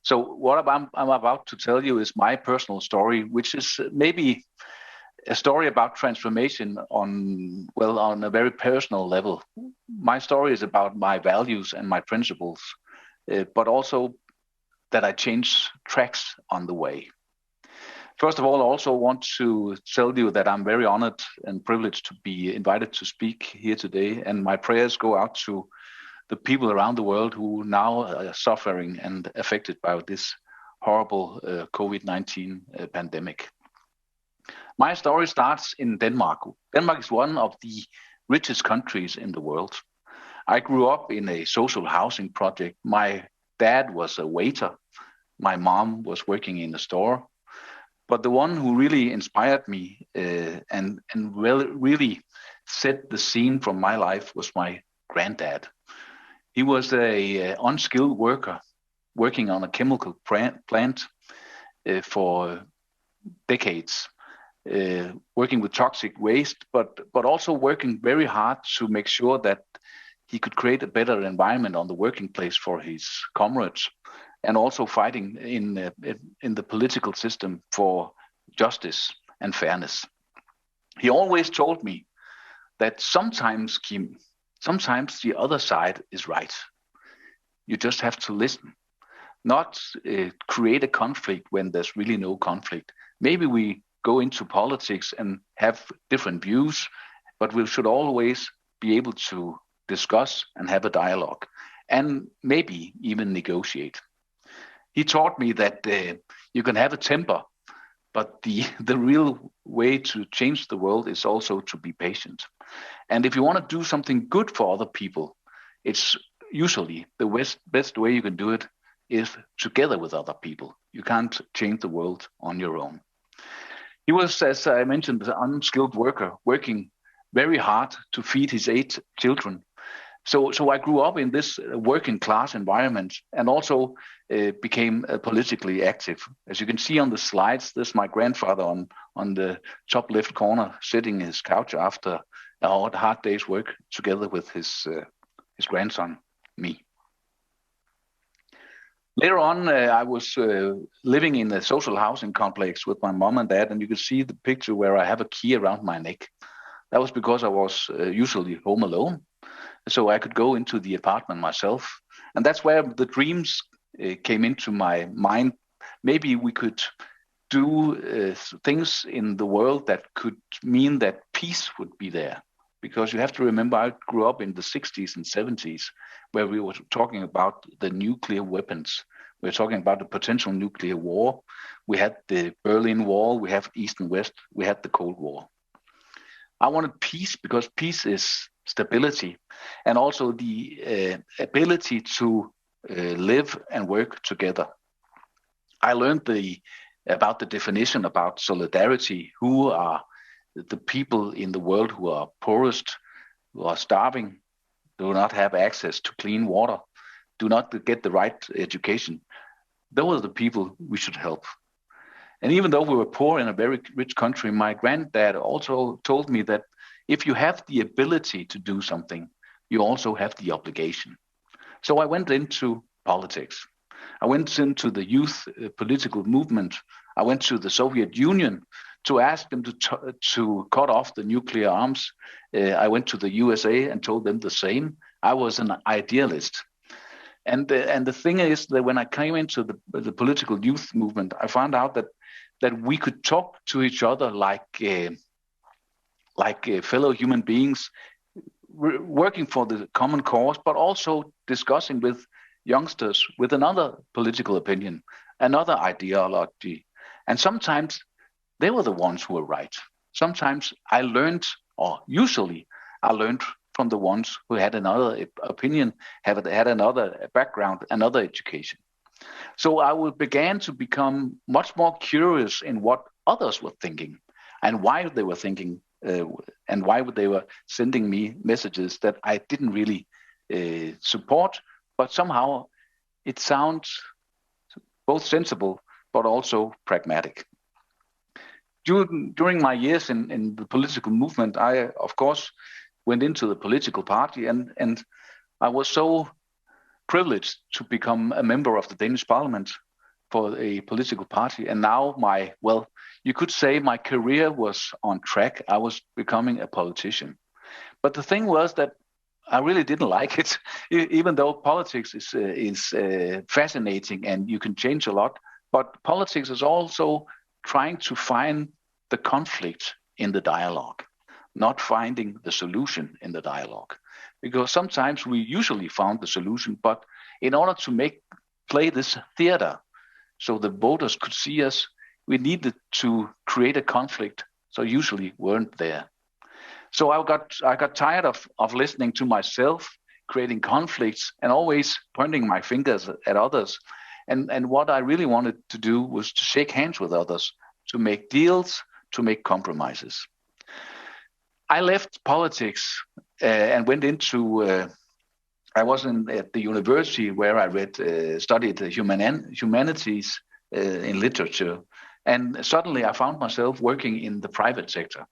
So what I'm about to tell you is my personal story, which is maybe a story about transformation on a very personal level. My story is about my values and my principles, but also that I change tracks on the way. First of all, I also want to tell you that I'm very honored and privileged to be invited to speak here today, and my prayers go out to the people around the world who now are suffering and affected by this horrible COVID-19 pandemic. My story starts in Denmark. Denmark is one of the richest countries in the world. I grew up in a social housing project. My dad was a waiter. My mom was working in a store. But the one who really inspired me and really set the scene from my life was my granddad. He was a unskilled worker working on a chemical plant for decades, working with toxic waste, but also working very hard to make sure that he could create a better environment on the working place for his comrades, and also fighting in the political system for justice and fairness. He always told me that sometimes, Kim, sometimes the other side is right. You just have to listen, not create a conflict when there's really no conflict. Maybe we go into politics and have different views, but we should always be able to discuss and have a dialogue, and maybe even negotiate. He taught me that you can have a temper, but the real way to change the world is also to be patient. And if you want to do something good for other people, it's usually the best way you can do it is together with other people. You can't change the world on your own. He was, as I mentioned, an unskilled worker, working very hard to feed his 8 children. So I grew up in this working class environment, and also became politically active. As you can see on the slides, this is my grandfather on the top left corner, sitting in his couch after a hard day's work, together with his grandson, me. Later on, I was living in a social housing complex with my mom and dad, and you can see the picture where I have a key around my neck. That was because I was usually home alone, so I could go into the apartment myself. And that's where the dreams came into my mind. Maybe we could do things in the world that could mean that peace would be there. Because you have to remember, I grew up in the 60s and 70s, where we were talking about the nuclear weapons. We were talking about the potential nuclear war. We had the Berlin Wall, we have East and West, we had the Cold War. I wanted peace because peace is stability, and also the ability to live and work together. I learned about the definition about solidarity, who are the people in the world who are poorest, who are starving, do not have access to clean water, do not get the right education. Those are the people we should help. And even though we were poor in a very rich country, my granddad also told me that if you have the ability to do something, you also have the obligation. So I went into politics. I went into the youth political movement. I went to the Soviet Union to ask them to cut off the nuclear arms. I went to the USA and told them the same. I was an idealist. And the thing is that when I came into the political youth movement, I found out that we could talk to each other like fellow human beings, working for the common cause, but also discussing with youngsters with another political opinion, another ideology. And sometimes they were the ones who were right. Sometimes I learned, or usually I learned from the ones who had another opinion, had another background, another education. So I began to become much more curious in what others were thinking and why they were thinking and why they were sending me messages that I didn't really support, but somehow it sounds both sensible but also pragmatic. During my years in the political movement, I, of course, went into the political party, and I was so privileged to become a member of the Danish Parliament for a political party. And now you could say my career was on track. I was becoming a politician. But the thing was that I really didn't like it, even though politics is fascinating and you can change a lot. But politics is also trying to find the conflict in the dialogue, not finding the solution in the dialogue. Because sometimes we usually found the solution, but in order to play this theater so the voters could see us, we needed to create a conflict, so usually weren't there. So I got tired of listening to myself, creating conflicts, and always pointing my fingers at others. And what I really wanted to do was to shake hands with others, to make deals, to make compromises. I left politics and went into, I was at the university where I studied humanities in literature. And suddenly I found myself working in the private sector.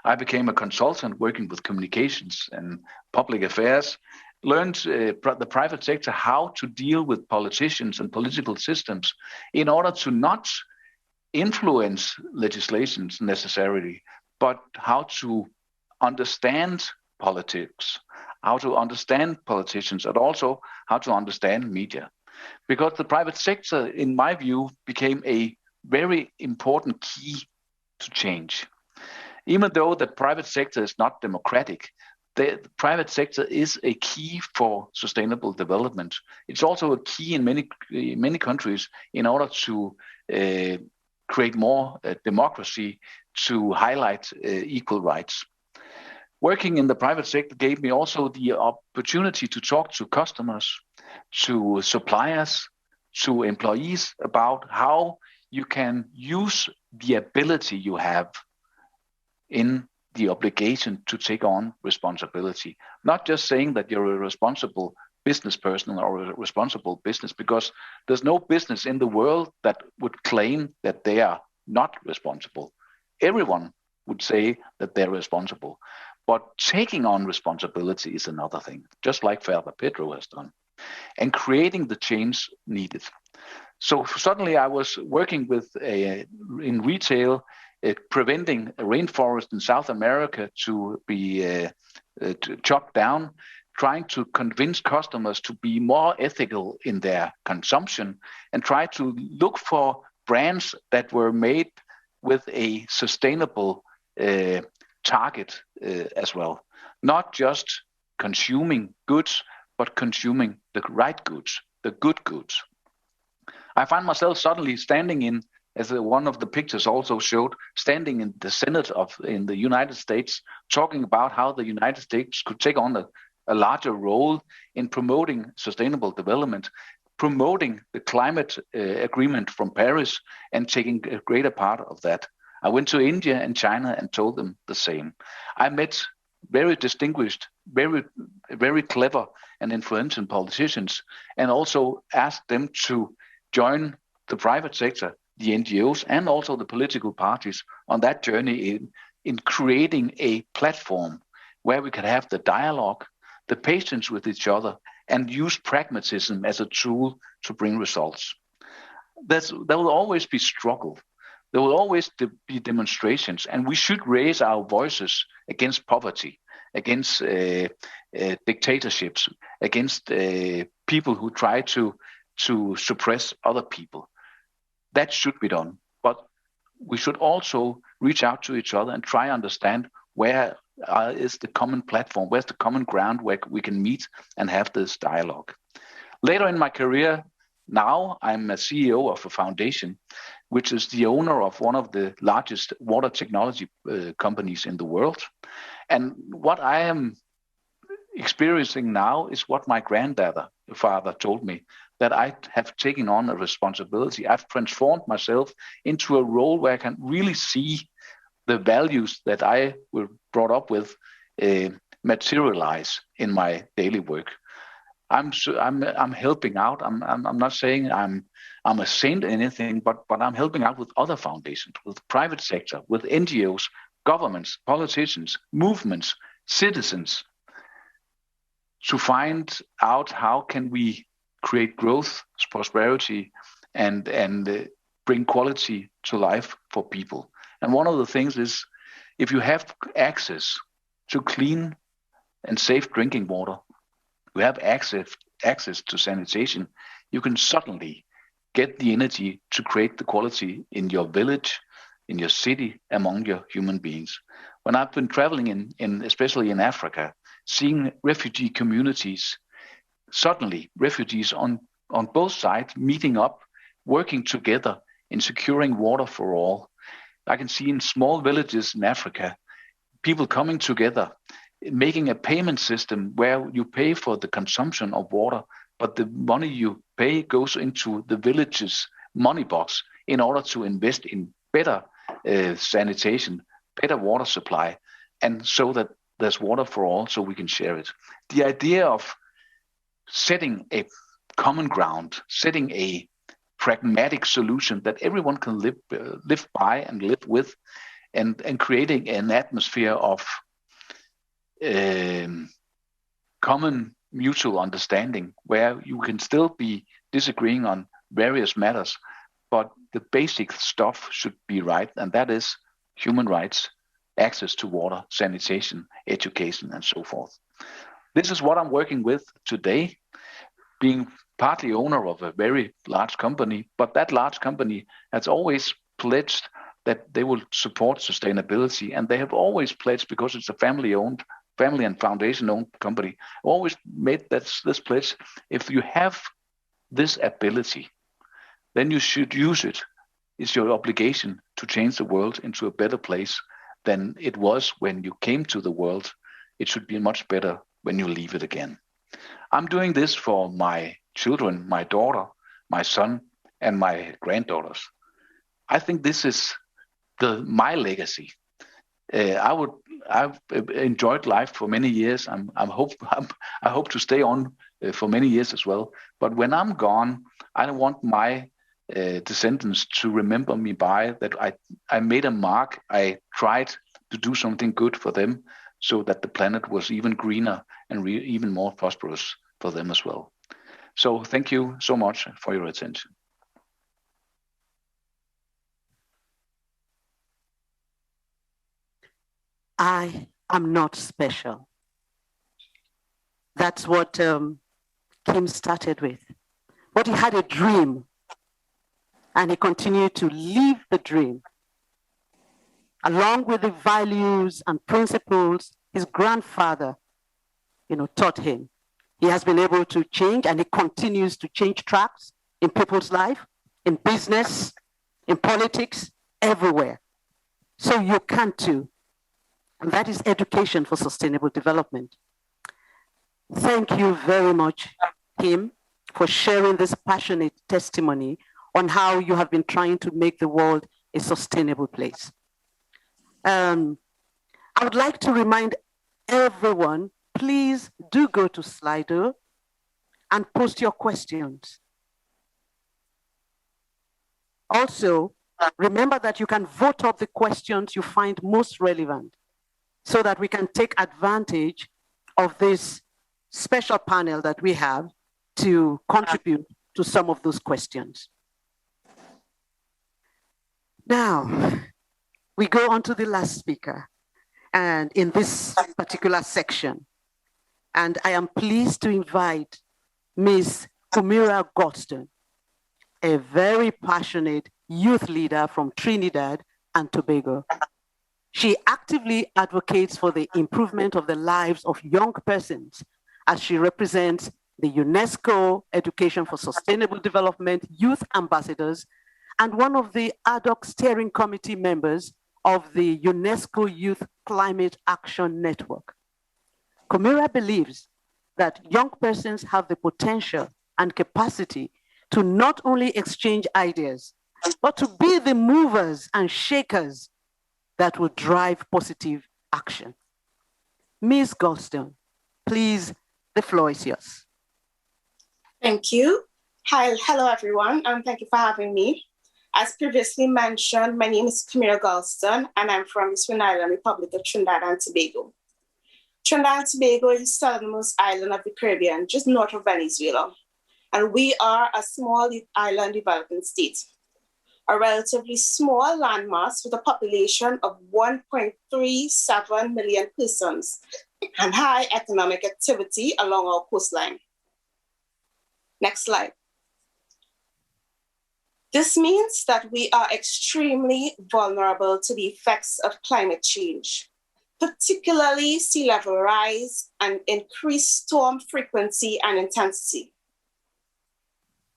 I became a consultant working with communications and public affairs, learned the private sector how to deal with politicians and political systems in order to not influence legislations necessarily, but how to understand politics, how to understand politicians, and also how to understand media. Because the private sector, in my view, became a very important key to change. Even though the private sector is not democratic, the private sector is a key for sustainable development. It's also a key in many countries in order to create more democracy, to highlight equal rights. Working in the private sector gave me also the opportunity to talk to customers, to suppliers, to employees about how you can use the ability you have in the obligation to take on responsibility. Not just saying that you're a responsible business person or a responsible business, because there's no business in the world that would claim that they are not responsible. Everyone would say that they're responsible. But taking on responsibility is another thing, just like Father Pedro has done. and creating the change needed. So suddenly I was working with in retail, preventing a rainforest in South America to be chopped down, trying to convince customers to be more ethical in their consumption and try to look for brands that were made with a sustainable target as well. Not just consuming goods, but consuming the right goods, the good goods. I find myself suddenly standing in, as one of the pictures also showed, standing in the Senate in the United States, talking about how the United States could take on a larger role in promoting sustainable development, promoting the climate agreement from Paris and taking a greater part of that. I went to India and China and told them the same. I met very distinguished, very, very clever and influential politicians, and also asked them to join the private sector, the NGOs, and also the political parties on that journey in creating a platform where we could have the dialogue, the patience with each other, and use pragmatism as a tool to bring results. There will always be struggle. There will always be demonstrations, and we should raise our voices against poverty, against dictatorships, against people who try to suppress other people. That should be done. But we should also reach out to each other and try to understand where is the common platform, where's the common ground where we can meet and have this dialogue. Later in my career, now I'm a CEO of a foundation, which is the owner of one of the largest water technology companies in the world. And what I am experiencing now is what my father told me, that I have taken on a responsibility. I've transformed myself into a role where I can really see the values that I were brought up with materialize in my daily work. I'm helping out. I'm not saying I'm a saint or anything, but I'm helping out with other foundations, with private sector, with NGOs, governments, politicians, movements, citizens, to find out how can we create growth, prosperity, and bring quality to life for people. And one of the things is, if you have access to clean and safe drinking water, you have access to sanitation, you can suddenly get the energy to create the quality in your village, in your city, among your human beings. When I've been traveling especially in Africa, seeing refugee communities, suddenly refugees on both sides meeting up, working together in securing water for all. I can see in small villages in Africa, people coming together, making a payment system where you pay for the consumption of water, but the money you pay goes into the village's money box in order to invest in better sanitation, better water supply, and so that there's water for all so we can share it. The idea of setting a common ground, setting a pragmatic solution that everyone can live by and live with, and creating an atmosphere of common mutual understanding where you can still be disagreeing on various matters, but the basic stuff should be right, and that is human rights, access to water, sanitation, education, and so forth. This is what I'm working with today, being partly owner of a very large company, but that large company has always pledged that they will support sustainability, and they have always pledged, because it's a family and foundation-owned company, always made this pledge: if you have this ability, then you should use it. It's your obligation to change the world into a better place than it was when you came to the world. It should be much better when you leave it again. I'm doing this for my children, my daughter, my son, and my granddaughters. I think this is my legacy. I've enjoyed life for many years. I hope to stay on for many years as well. But when I'm gone, I don't want my descendants to remember me by that I made a mark. I tried to do something good for them, so that the planet was even greener and even more prosperous for them as well. So thank you so much for your attention. I am not special. That's what Kim started with. But he had a dream, and he continued to live the dream. Along with the values and principles his grandfather, taught him. He has been able to change, and he continues to change tracks in people's life, in business, in politics, everywhere. So you can too. And that is education for sustainable development. Thank you very much, Kim, for sharing this passionate testimony on how you have been trying to make the world a sustainable place. I would like to remind everyone, please do go to Slido and post your questions. Also, remember that you can vote up the questions you find most relevant so that we can take advantage of this special panel that we have to contribute to some of those questions. Now, we go on to the last speaker, and in this particular section, and I am pleased to invite Ms. Kumira Godston, a very passionate youth leader from Trinidad and Tobago. She actively advocates for the improvement of the lives of young persons as she represents the UNESCO Education for Sustainable Development Youth Ambassadors and one of the ad hoc steering committee members of the UNESCO Youth Climate Action Network. Kumira believes that young persons have the potential and capacity to not only exchange ideas, but to be the movers and shakers that will drive positive action. Ms. Goldstone, please, the floor is yours. Thank you. Hi, hello everyone, and thank you for having me. As previously mentioned, my name is Kumira Goldstone, and I'm from the Twin Island Republic of Trinidad and Tobago. Trinidad and Tobago is the southernmost island of the Caribbean, just north of Venezuela. And we are a small island developing state, a relatively small landmass with a population of 1.37 million persons and high economic activity along our coastline. Next slide. This means that we are extremely vulnerable to the effects of climate change, particularly sea level rise and increased storm frequency and intensity.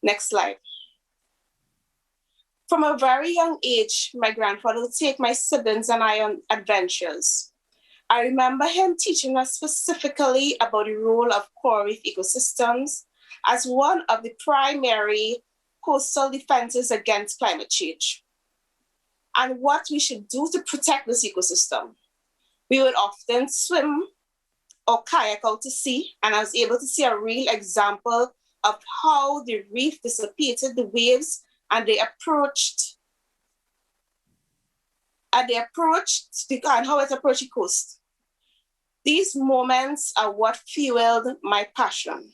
Next slide. From a very young age, my grandfather would take my siblings and I on adventures. I remember him teaching us specifically about the role of coral reef ecosystems as one of the primary coastal defenses against climate change, and what we should do to protect this ecosystem. We would often swim or kayak out to sea, and I was able to see a real example of how the reef dissipated the waves and how it approached the coast. These moments are what fueled my passion.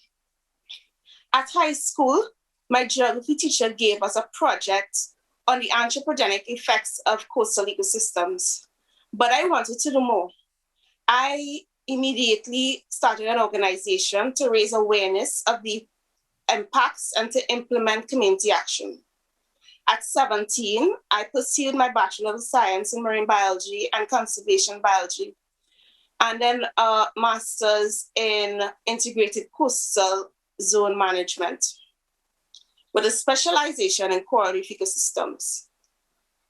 At high school, my geography teacher gave us a project on the anthropogenic effects of coastal ecosystems, but I wanted to do more. I immediately started an organization to raise awareness of the impacts and to implement community action. At 17, I pursued my Bachelor of Science in Marine Biology and Conservation Biology, and then a Master's in Integrated Coastal Zone Management, with a specialization in coral reef ecosystems.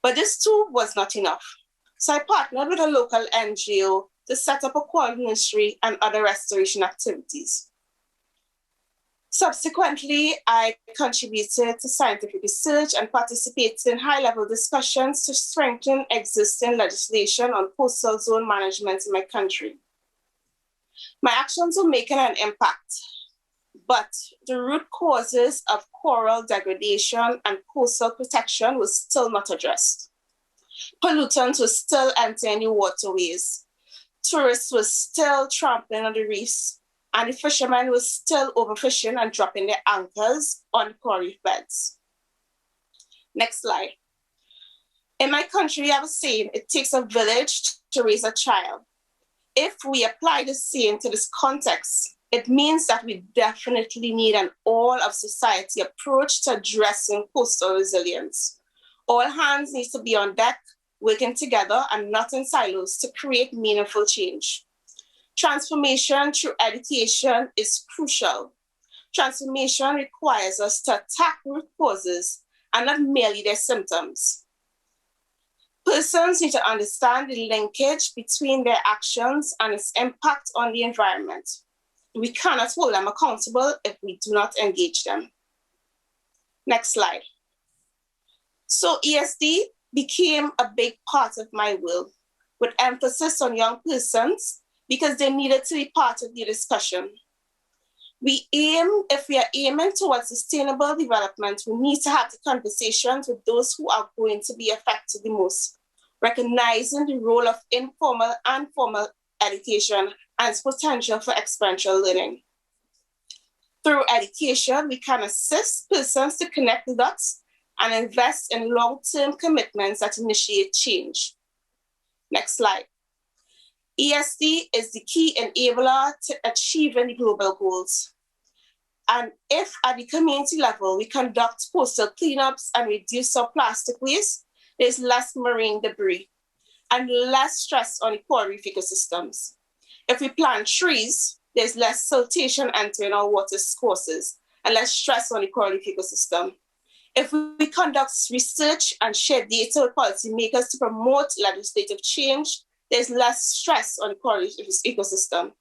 But this too was not enough. So I partnered with a local NGO to set up a coral nursery and other restoration activities. Subsequently, I contributed to scientific research and participated in high-level discussions to strengthen existing legislation on coastal zone management in my country. My actions were making an impact, but the root causes of coral degradation and coastal protection was still not addressed. Pollutants were still entering the waterways. Tourists were still trampling on the reefs, and the fishermen were still overfishing and dropping their anchors on coral reef beds. Next slide. In my country, we have a saying, it takes a village to raise a child. If we apply the saying to this context, it means that we definitely need an all-of-society approach to addressing coastal resilience. All hands need to be on deck, working together and not in silos to create meaningful change. Transformation through education is crucial. Transformation requires us to attack root causes and not merely their symptoms. Persons need to understand the linkage between their actions and its impact on the environment. We cannot hold them accountable if we do not engage them. Next slide. So ESD became a big part of my world, with emphasis on young persons because they needed to be part of the discussion. If we are aiming towards sustainable development, we need to have the conversations with those who are going to be affected the most, recognizing the role of informal and formal education and its potential for experiential learning. Through education, we can assist persons to connect the dots and invest in long-term commitments that initiate change. Next slide. ESD is the key enabler to achieving the global goals. And if at the community level, we conduct coastal cleanups and reduce our plastic waste, there's less marine debris and less stress on the coral reef ecosystems. If we plant trees, there's less siltation entering our water courses and less stress on the coral reef ecosystem. If we conduct research and share data with policymakers to promote legislative change, there's less stress on the coral reef ecosystem.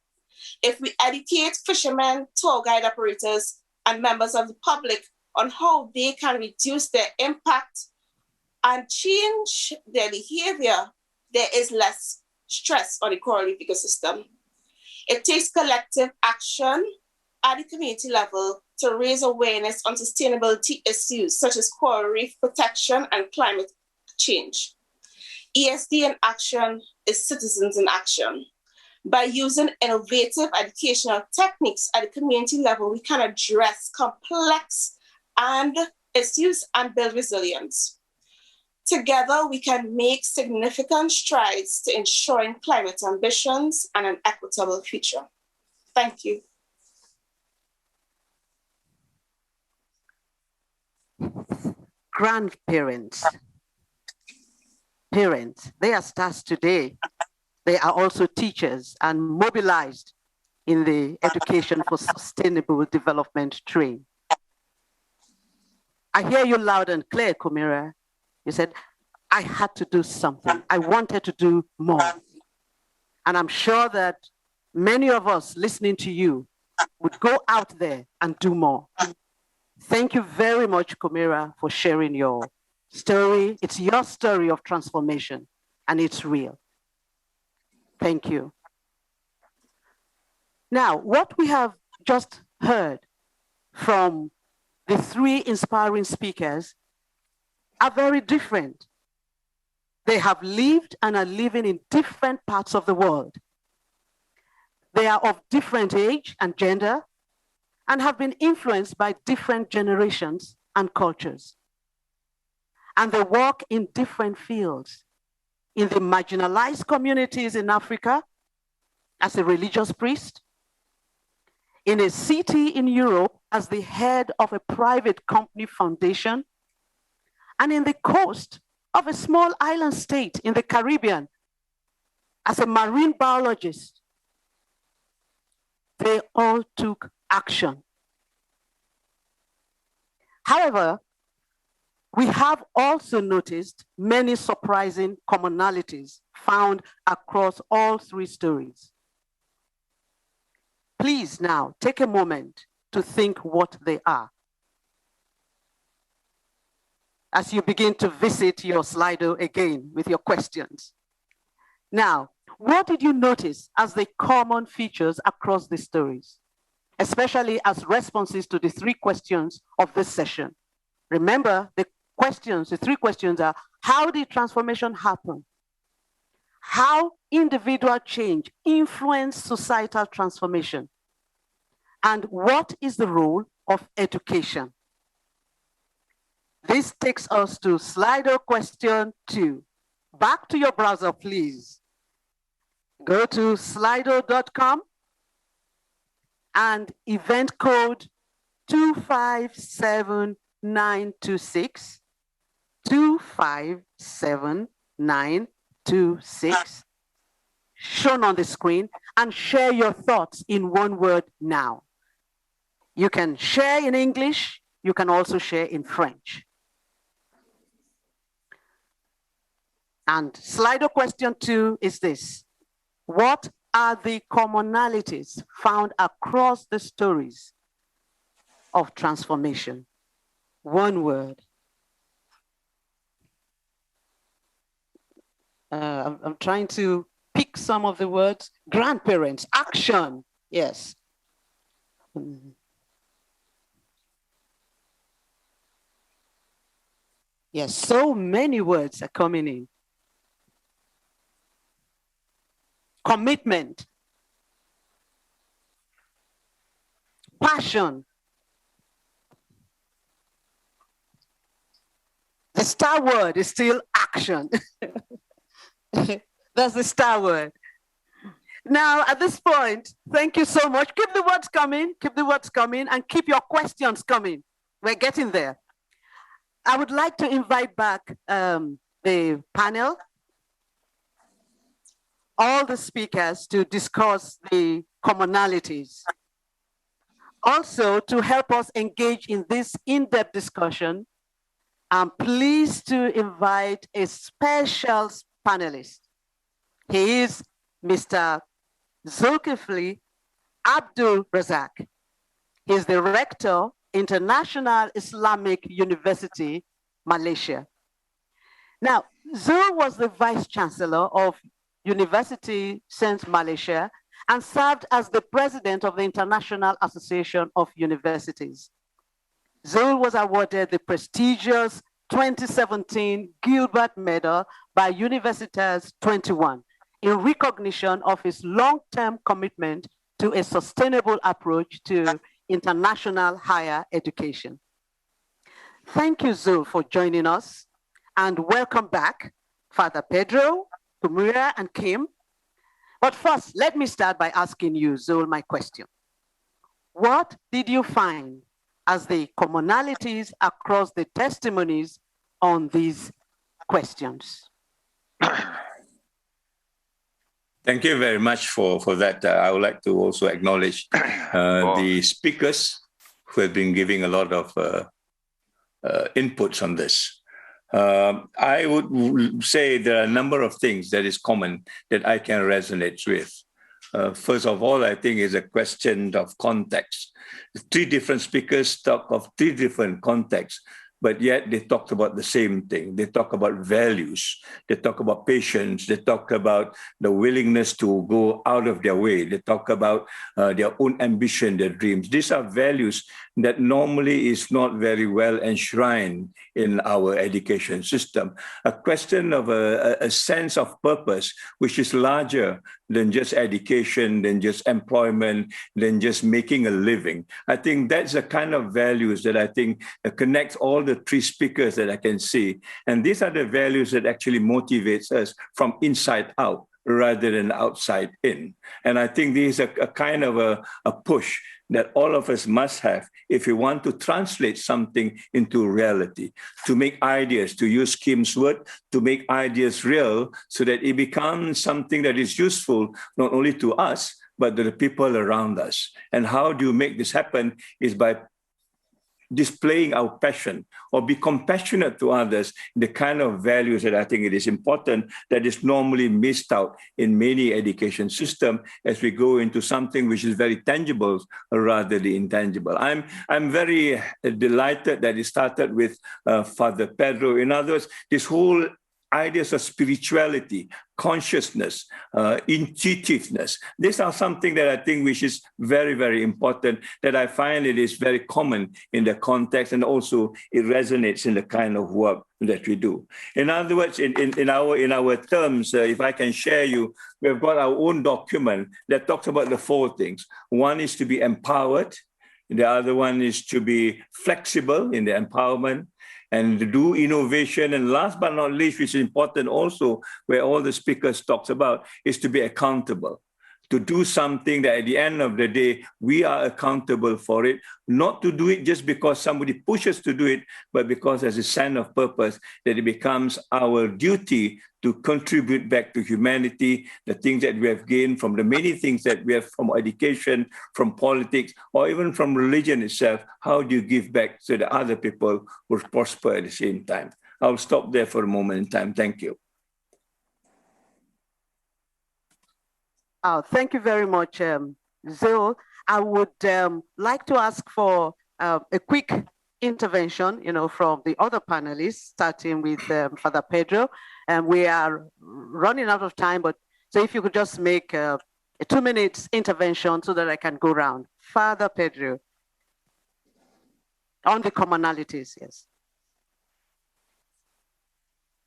If we educate fishermen, tour guide operators, and members of the public on how they can reduce their impact and change their behavior, there is less stress on the coral reef ecosystem. It takes collective action at the community level to raise awareness on sustainability issues such as coral reef protection and climate change. ESD in action is citizens in action. By using innovative educational techniques at the community level, we can address complex issues and build resilience. Together, we can make significant strides to ensuring climate ambitions and an equitable future. Thank you. Grandparents, parents, they are stars today. They are also teachers and mobilized in the Education for Sustainable Development train. I hear you loud and clear, Kumira. You said, I had to do something. I wanted to do more. And I'm sure that many of us listening to you would go out there and do more. Thank you very much, Kumira, for sharing your story. It's your story of transformation, and it's real. Thank you. Now, what we have just heard from the three inspiring speakers are very different. They have lived and are living in different parts of the world. They are of different age and gender and have been influenced by different generations and cultures. And they work in different fields. In the marginalized communities in Africa as a religious priest, in a city in Europe as the head of a private company foundation, and in the coast of a small island state in the Caribbean as a marine biologist. They all took action. However, we have also noticed many surprising commonalities found across all three stories. Please now take a moment to think what they are. As you begin to visit your Slido again with your questions. Now, what did you notice as the common features across the stories, especially as responses to the three questions of this session? Remember, the three questions are, how did transformation happen? How individual change influenced societal transformation? And what is the role of education? This takes us to Slido question 2. Back to your browser, please. Go to slido.com and event code 257926, 257926, shown on the screen, and share your thoughts in one word now. You can share in English, you can also share in French. And Slido question 2 is this: what are the commonalities found across the stories of transformation? One word. I'm trying to pick some of the words. Grandparents, action, yes. Yes, so many words are coming in. Commitment, passion. The star word is still action. That's the star word. Now, at this point, thank you so much. Keep the words coming, and keep your questions coming. We're getting there. I would like to invite back the panel, all the speakers, to discuss the commonalities. Also, to help us engage in this in-depth discussion, I'm pleased to invite a special panelist. He is Mr. Zulkifli Abdul Razak. He's the Rector, International Islamic University, Malaysia. Now, Zul was the Vice Chancellor of University Saint Malaysia and served as the President of the International Association of Universities. Zul was awarded the prestigious 2017 Gilbert Medal by Universitas 21 in recognition of his long-term commitment to a sustainable approach to international higher education. Thank you, Zul, for joining us, and welcome back, Father Pedro, Kumura, and Kim. But first, let me start by asking you, Zul, my question. What did you find as the commonalities across the testimonies on these questions? Thank you very much for that. I would like to also acknowledge the speakers who have been giving a lot of inputs on this. I would say there are a number of things that is common that I can resonate with. First of all, I think is a question of context. 3 different speakers talk of 3 different contexts, but yet they talked about the same thing. They talk about values. They talk about patience. They talk about the willingness to go out of their way. They talk about their own ambition, their dreams. These are values that normally is not very well enshrined in our education system. A question of a sense of purpose, which is larger than just education, than just employment, than just making a living. I think that's the kind of values that I think connects all the 3 speakers that I can see. And these are the values that actually motivates us from inside out rather than outside in. And I think this is a kind of a push that all of us must have if we want to translate something into reality, to make ideas, to use Kim's word, to make ideas real so that it becomes something that is useful not only to us, but to the people around us. And how do you make this happen is by displaying our passion or be compassionate to others, the kind of values that I think it is important that is normally missed out in many education systems as we go into something which is very tangible rather than intangible. I'm very delighted that it started with Father Pedro. In other words, this whole ideas of spirituality, consciousness, intuitiveness. These are something that I think which is very, very important, that I find it is very common in the context, and also it resonates in the kind of work that we do. In other words, in our terms, if I can share you, we've got our own document that talks about the 4 things. One is to be empowered. The other one is to be flexible in the empowerment and to do innovation. And last but not least, which is important also, where all the speakers talks about, is to be accountable. To do something that at the end of the day, we are accountable for it, not to do it just because somebody pushes to do it, but because there's a sense of purpose that it becomes our duty to contribute back to humanity, the things that we have gained from the many things that we have from education, from politics, or even from religion itself. How do you give back so that other people will prosper at the same time? I'll stop there for a moment in time. Thank you. Thank you very much, Zil. I would like to ask for a quick intervention, from the other panelists, starting with Father Pedro. And we are running out of time, but so if you could just make a 2-minute intervention so that I can go round. Father Pedro, on the commonalities, yes.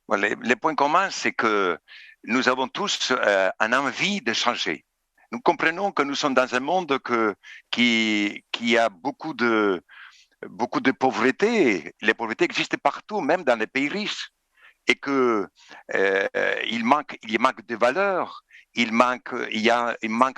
Well, les points communs, c'est que nous avons tous une envie de changer. Nous comprenons que nous sommes dans un monde qui a beaucoup de pauvreté. Les pauvretés existent partout, même dans les pays riches. Et que il manque de valeurs, il manque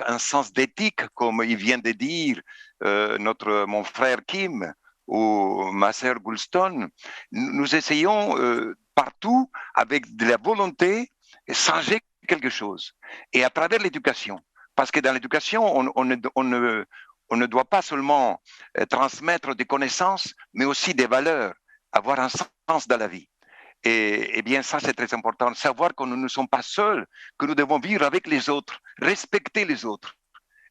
un sens d'éthique, comme il vient de dire mon frère Kim ou ma sœur Goulstone. Nous essayons partout, avec de la volonté, de changer quelque chose. Et à travers l'éducation. Parce que dans l'éducation, on ne doit pas seulement transmettre des connaissances, mais aussi des valeurs, avoir un sens dans la vie. Et bien ça, c'est très important, savoir que nous ne sommes pas seuls, que nous devons vivre avec les autres, respecter les autres,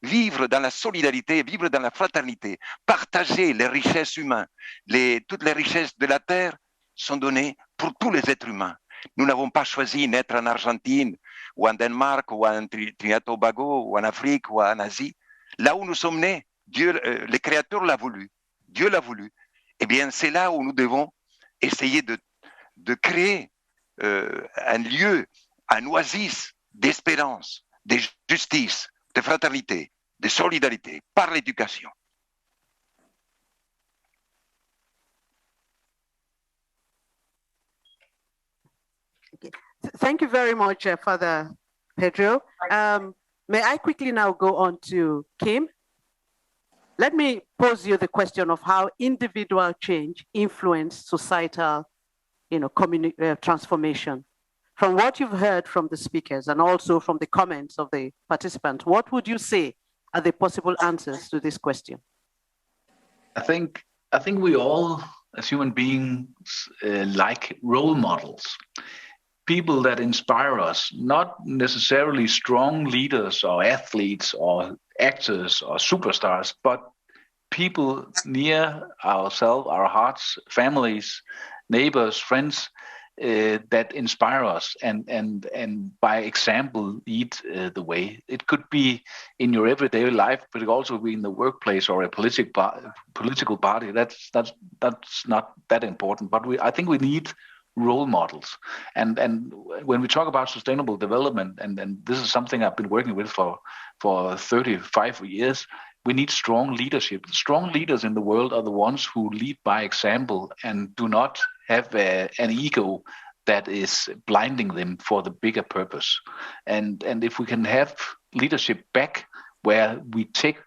vivre dans la solidarité, vivre dans la fraternité, partager les richesses humaines. Toutes les richesses de la Terre sont données pour tous les êtres humains. Nous n'avons pas choisi d'être en Argentine, ou en Danemark, ou en Trinidad et Tobago, ou en Afrique, ou en Asie. Là où nous sommes nés, Dieu, le Créateur l'a voulu, Dieu l'a voulu. Eh bien, c'est là où nous devons essayer de créer un lieu, un oasis d'espérance, de justice, de fraternité, de solidarité par l'éducation. Okay. Thank you very much, Father Pedro. May I quickly now go on to Kim? Let me pose you the question of how individual change influenced societal transformation. From what you've heard from the speakers and also from the comments of the participants, what would you say are the possible answers to this question? I think we all, as human beings, like role models, people that inspire us, not necessarily strong leaders or athletes or actors or superstars, but people near ourselves, our hearts, families, neighbors, friends that inspire us and by example lead the way. It could be in your everyday life, but it could also be in the workplace or a political party. That's not that important. But I think we need role models. And when we talk about sustainable development, and this is something I've been working with for 35 years, we need strong leadership. Strong leaders in the world are the ones who lead by example and do not have an ego that is blinding them for the bigger purpose. And if we can have leadership back where we take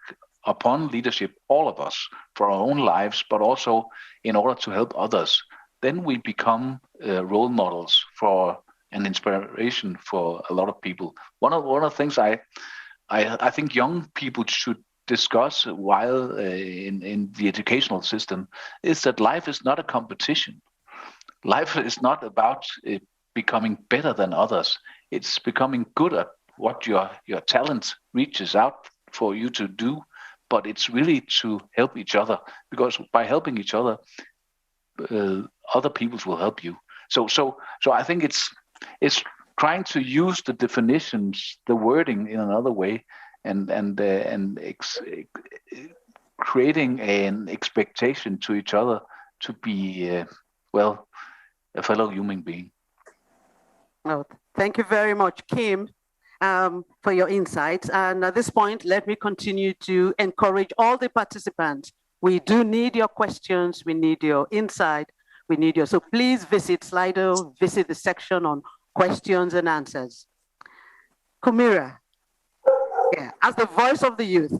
upon leadership, all of us, for our own lives, but also in order to help others, then we become role models for an inspiration for a lot of people. One of the things I think young people should discuss while in the educational system is that life is not a competition. Life is not about becoming better than others. It's becoming good at what your talent reaches out for you to do, but it's really to help each other, because by helping each other, other people will help you. So I think it's It's trying to use the definitions, the wording in another way, and creating an expectation to each other to be, well, a fellow human being. Oh, thank you very much, Kim, for your insights. And at this point, let me continue to encourage all the participants. We do need your questions. We need your insight. We need your, so please visit Slido, visit the section on questions and answers. Kumira, yeah, as the voice of the youth,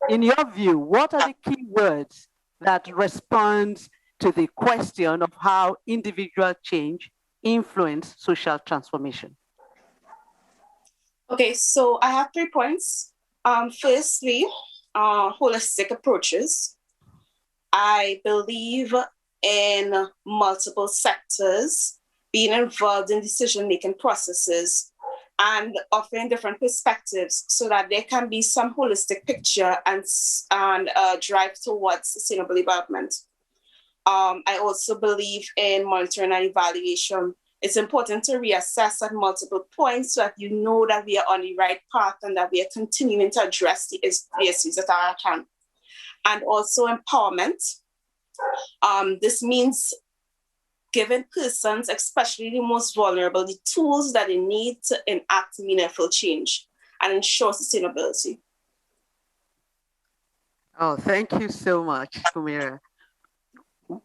in your view, what are the key words that respond to the question of how individual change influence social transformation? Okay, so I have 3 points. Firstly, holistic approaches. I believe in multiple sectors being involved in decision-making processes and offering different perspectives so that there can be some holistic picture and drive towards sustainable development. I also believe in monitoring and evaluation. It's important to reassess at multiple points so that you know that we are on the right path and that we are continuing to address the issues that are at hand. And also empowerment. This means giving persons, especially the most vulnerable, the tools that they need to enact meaningful change and ensure sustainability. Oh, thank you so much, Kumira.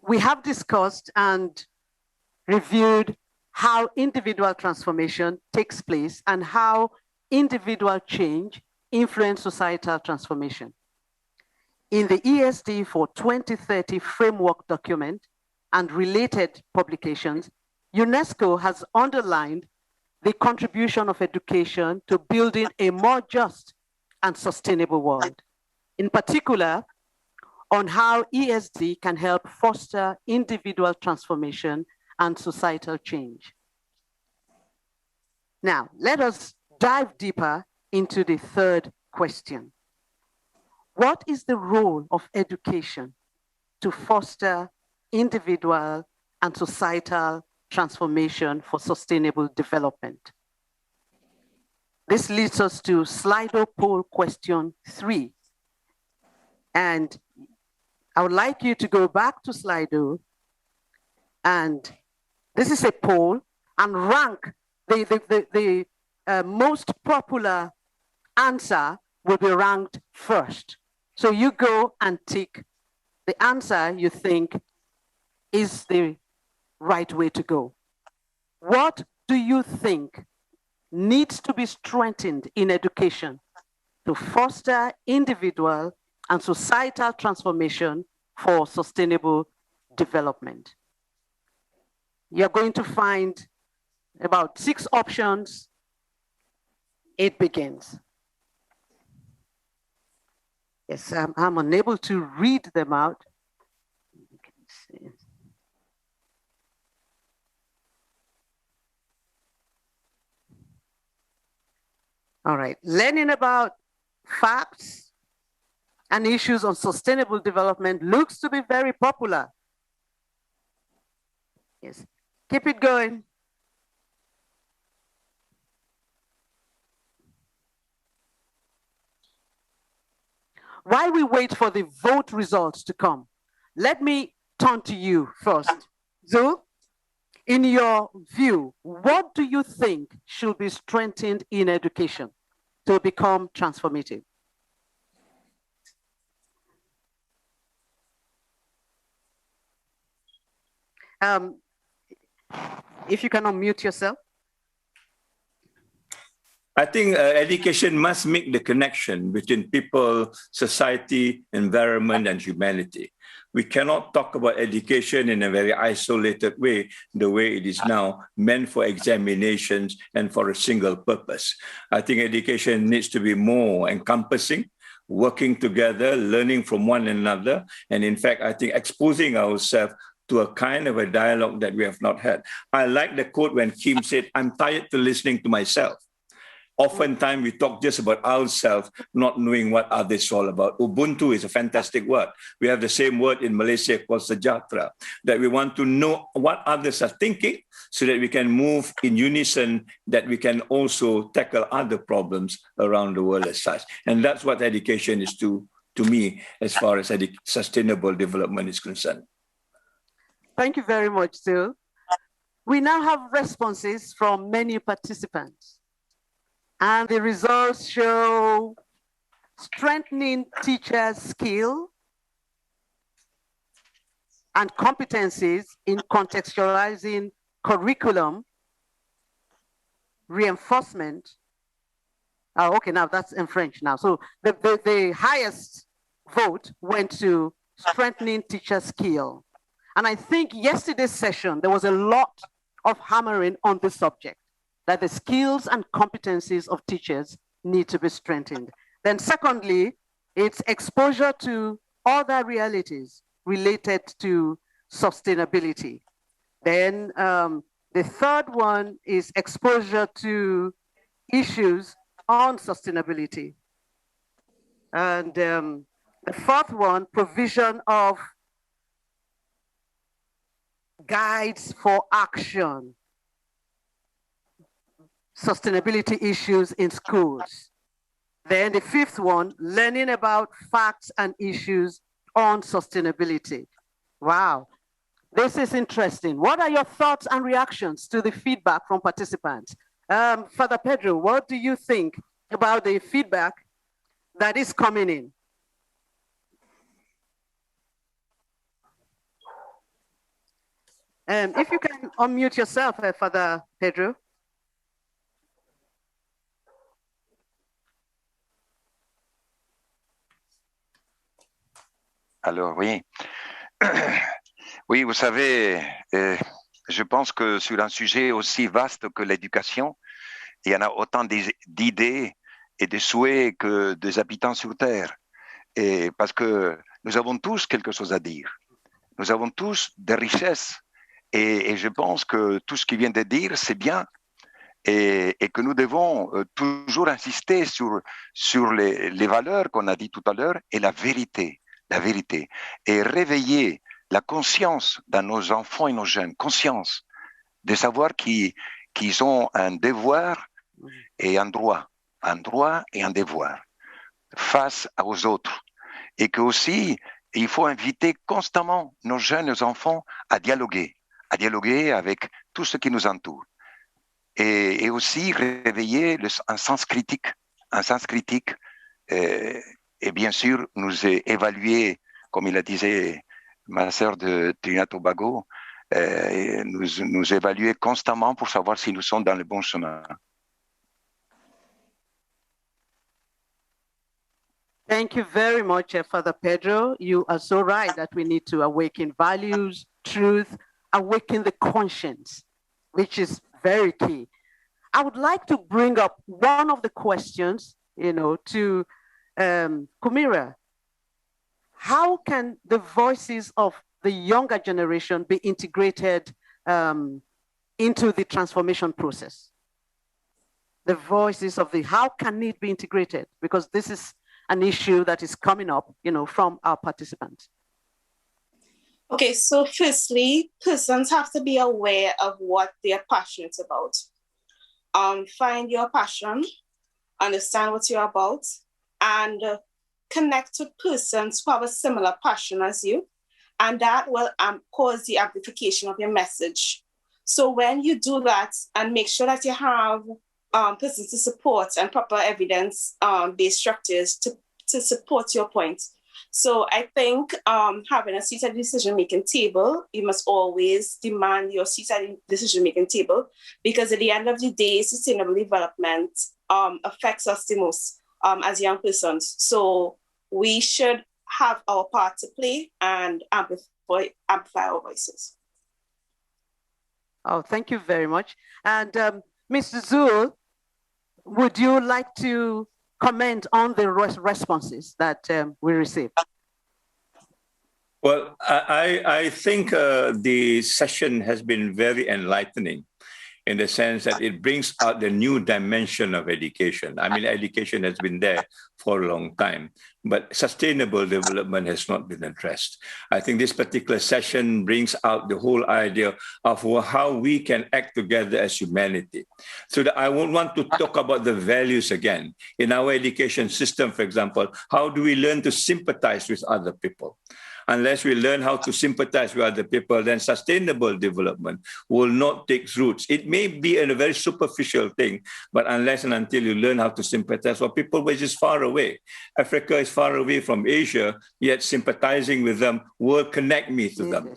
We have discussed and reviewed how individual transformation takes place and how individual change influences societal transformation. In the ESD for 2030 framework document and related publications, UNESCO has underlined the contribution of education to building a more just and sustainable world. In particular, on how ESD can help foster individual transformation and societal change. Now, let us dive deeper into the third question. What is the role of education to foster individual and societal transformation for sustainable development? This leads us to Slido poll question 3. And I would like you to go back to Slido, and this is a poll, and rank the most popular answer will be ranked first. So you go and tick the answer you think is the right way to go. What do you think needs to be strengthened in education to foster individual and societal transformation for sustainable development? You're going to find about 6 options. It begins. Yes, I'm unable to read them out. You can see. All right, learning about facts and issues on sustainable development looks to be very popular. Yes, keep it going. While we wait for the vote results to come, let me turn to you first. Zul, in your view, what do you think should be strengthened in education to become transformative? If you can unmute yourself. I think education must make the connection between people, society, environment, and humanity. We cannot talk about education in a very isolated way, the way it is now, meant for examinations and for a single purpose. I think education needs to be more encompassing, working together, learning from one another, and in fact, I think exposing ourselves to a kind of a dialogue that we have not had. I like the quote when Kim said, "I'm tired to listening to myself." Oftentimes we talk just about ourselves, not knowing what others are all about. Ubuntu is a fantastic word. We have the same word in Malaysia called sejahtera, that we want to know what others are thinking so that we can move in unison, that we can also tackle other problems around the world as such. And that's what education is to me, as far as sustainable development is concerned. Thank you very much, Sil. We now have responses from many participants. And the results show strengthening teachers' skill and competencies in contextualizing curriculum, reinforcement. Oh, okay, now that's in French now. So the highest vote went to strengthening teacher skill. And I think yesterday's session, there was a lot of hammering on this subject, that the skills and competencies of teachers need to be strengthened. Then secondly, it's exposure to other realities related to sustainability. Then the third one is exposure to issues on sustainability. And the fourth one, provision of guides for action, sustainability issues in schools. Then the fifth one, learning about facts and issues on sustainability. Wow, this is interesting. What are your thoughts and reactions to the feedback from participants? Father Pedro, what do you think about the feedback that is coming in? If you can unmute yourself, Father Pedro. Alors oui, oui, vous savez, je pense que sur un sujet aussi vaste que l'éducation, il y en a autant d'idées et de souhaits que des habitants sur Terre. Et parce que nous avons tous quelque chose à dire. Nous avons tous des richesses. Et je pense que tout ce qui vient de dire, c'est bien. Et que nous devons toujours insister sur les valeurs qu'on a dit tout à l'heure et la vérité. Et réveiller la conscience dans nos enfants et nos jeunes, conscience de savoir qu'ils ont un devoir et un droit et un devoir face aux autres. Et que aussi, il faut inviter constamment nos jeunes, nos enfants à dialoguer avec tout ce qui nous entoure. Et aussi réveiller un sens critique, et bien sûr nous évaluer, comme il a disait ma sœur de Trinidad et Tobago, nous évaluer constamment pour savoir si nous sommes dans le bon chemin. Thank you very much, Father Pedro. You are so right that we need to awaken values, truth, awaken the conscience, which is very key. I would like to bring up one of the questions, to Kumira. How can the voices of the younger generation be integrated into the transformation process? The voices of how can it be integrated? Because this is an issue that is coming up, from our participants. Okay, so firstly, persons have to be aware of what they're passionate about. Find your passion, understand what you're about, and connect with persons who have a similar passion as you, and that will cause the amplification of your message. So when you do that, and make sure that you have persons to support and proper evidence-based structures to support your point. So I think having a seat at the decision-making table, you must always demand your seat at the decision-making table, because at the end of the day, sustainable development affects us the most as young persons. So we should have our part to play and amplify our voices. Oh, thank you very much. And Mr. Zul, would you like to comment on the responses that we received? Well, I think the session has been very enlightening. in the sense that it brings out the new dimension of education. I mean, education has been there for a long time, but sustainable development has not been addressed. I think this particular session brings out the whole idea of how we can act together as humanity. So that I won't want to talk about the values again. In our education system, for example, how do we learn to sympathize with other people? Unless we learn how to sympathize with other people, then sustainable development will not take roots. It may be a very superficial thing, but unless and until you learn how to sympathize with people which is far away. Africa is far away from Asia, yet sympathizing with them will connect me to them.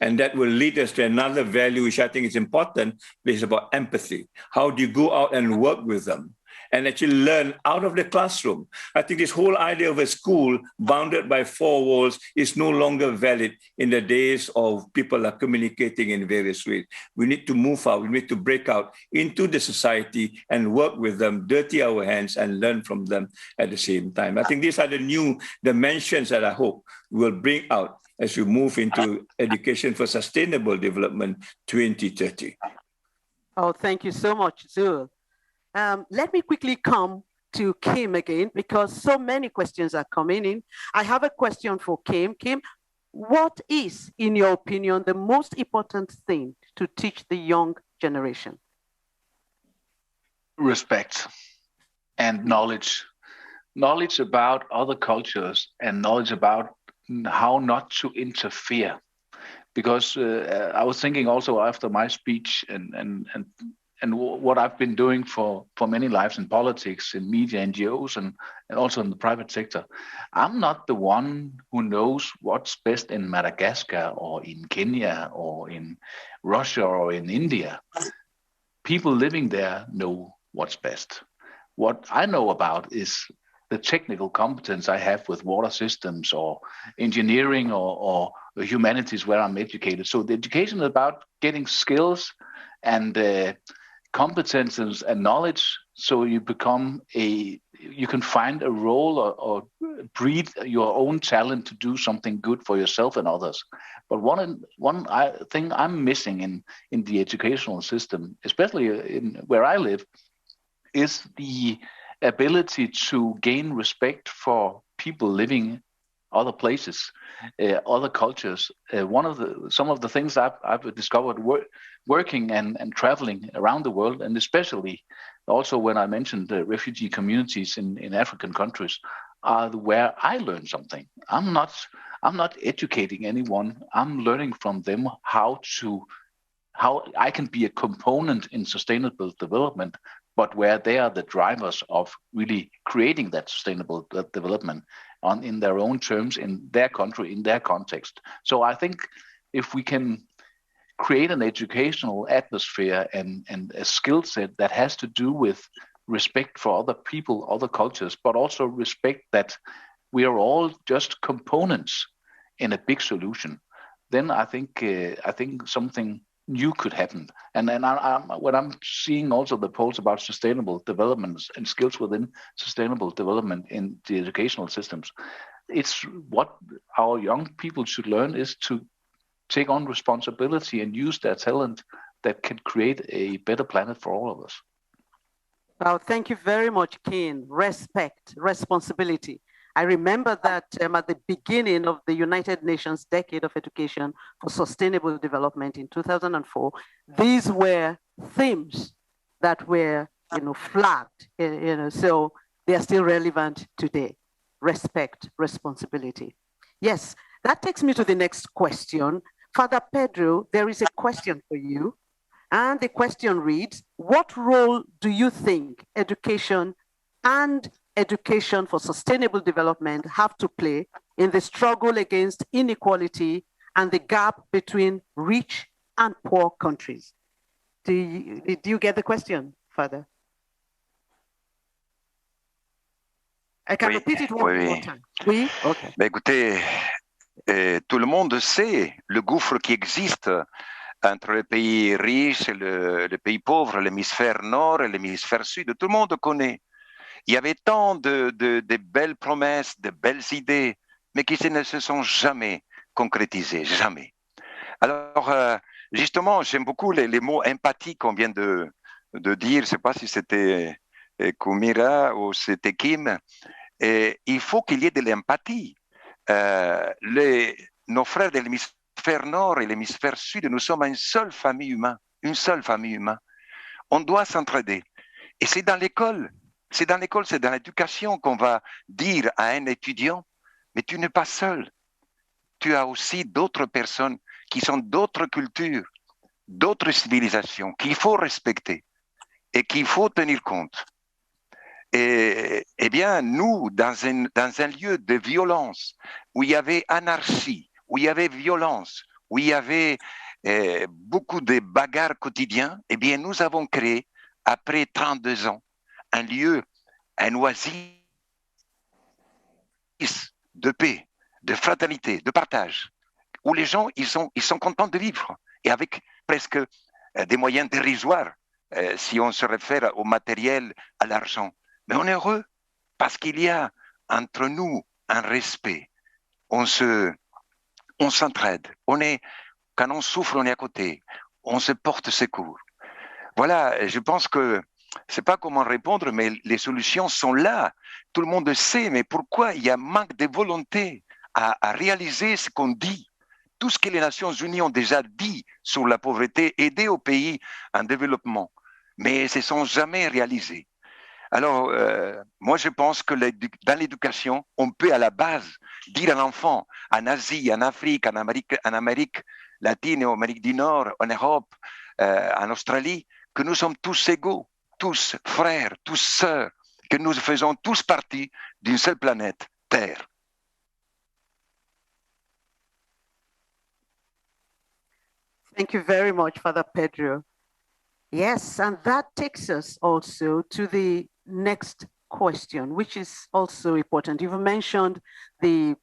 And that will lead us to another value, which I think is important, which is about empathy. How do you go out and work with them? And actually learn out of the classroom. I think this whole idea of a school bounded by four walls is no longer valid in the days of people are communicating in various ways. We need to move out, we need to break out into the society and work with them, dirty our hands and learn from them at the same time. I think these are the new dimensions that I hope will bring out as we move into education for sustainable development 2030. Oh, thank you so much, Zul. Let me quickly come to Kim again, because so many questions are coming in. I have a question for Kim. Kim, what is, in your opinion, the most important thing to teach the young generation? Respect and knowledge. Knowledge about other cultures and knowledge about how not to interfere. Because I was thinking also after my speech and what I've been doing for many lives in politics, in media, NGOs, and also in the private sector. I'm not the one who knows what's best in Madagascar or in Kenya or in Russia or in India. People living there know what's best. What I know about is the technical competence I have with water systems or engineering or humanities where I'm educated. So the education is about getting skills and competences and knowledge, so you can find a role or breed your own talent to do something good for yourself and others. But one thing I'm missing in the educational system, especially in where I live, is the ability to gain respect for people living other places, other cultures. Some of the things I've discovered working and traveling around the world, and especially also when I mentioned the refugee communities in African countries, are where I learned something. I'm not educating anyone. I'm learning from them how I can be a component in sustainable development, but where they are the drivers of really creating that sustainable development in their own terms, in their country, in their context. So I think if we can create an educational atmosphere and a skill set that has to do with respect for other people, other cultures, but also respect that we are all just components in a big solution, then I think something new could happen. And when I'm seeing also the polls about sustainable development and skills within sustainable development in the educational systems, it's what our young people should learn is to take on responsibility and use their talent that can create a better planet for all of us. Well, thank you very much, Keen. Respect, responsibility. I remember that at the beginning of the United Nations Decade of Education for Sustainable Development in 2004, these were themes that were, flagged, so they are still relevant today. Respect, responsibility. Yes, that takes me to the next question. Father Pedro, there is a question for you. And the question reads, what role do you think education and education for sustainable development have to play in the struggle against inequality and the gap between rich and poor countries? Did you get the question, Father? I can repeat it one more time. Oui? Okay. Écoutez, tout le monde sait le gouffre qui existe entre les pays riches et les pays pauvres, l'hémisphère nord et l'hémisphère sud. Tout le monde connaît. Il y avait tant de belles promesses, de belles idées, mais qui ne se sont jamais concrétisées, jamais. Alors, justement, j'aime beaucoup les mots empathie qu'on vient de dire. Je ne sais pas si c'était Kumira ou c'était Kim. Et il faut qu'il y ait de l'empathie. Nos frères de l'hémisphère nord et l'hémisphère sud, nous sommes une seule famille humaine. Une seule famille humaine. On doit s'entraider. Et c'est dans l'école, c'est dans l'éducation qu'on va dire à un étudiant, mais tu n'es pas seul. Tu as aussi d'autres personnes qui sont d'autres cultures, d'autres civilisations qu'il faut respecter et qu'il faut tenir compte. Et eh bien, nous, dans un lieu de violence, où il y avait anarchie, où il y avait violence, où il y avait beaucoup de bagarres quotidiennes, eh bien, nous avons créé, après 32 ans, un lieu, un oasis de paix, de fraternité, de partage, où les gens, ils sont contents de vivre, et avec presque des moyens dérisoires, si on se réfère au matériel, à l'argent. Mais on est heureux, parce qu'il y a entre nous un respect. On s'entraide. Quand on souffre, on est à côté. On se porte secours. Voilà, je pense que je ne sais pas comment répondre, mais les solutions sont là. Tout le monde sait, mais pourquoi il y a manque de volonté à réaliser ce qu'on dit? Tout ce que les Nations Unies ont déjà dit sur la pauvreté, aider aux pays en développement, mais ce ne sont jamais réalisés. Alors, moi, je pense que dans l'éducation, on peut à la base dire à l'enfant, en Asie, en Afrique, en Amérique latine, en Amérique du Nord, en Europe, en Australie, que nous sommes tous égaux, tous frères, tous sœurs, que nous faisons tous partie d'une seule planète, Terre. Thank you very much, Father Pedro. Yes, and that takes us also to the next question, which is also important. You've mentioned the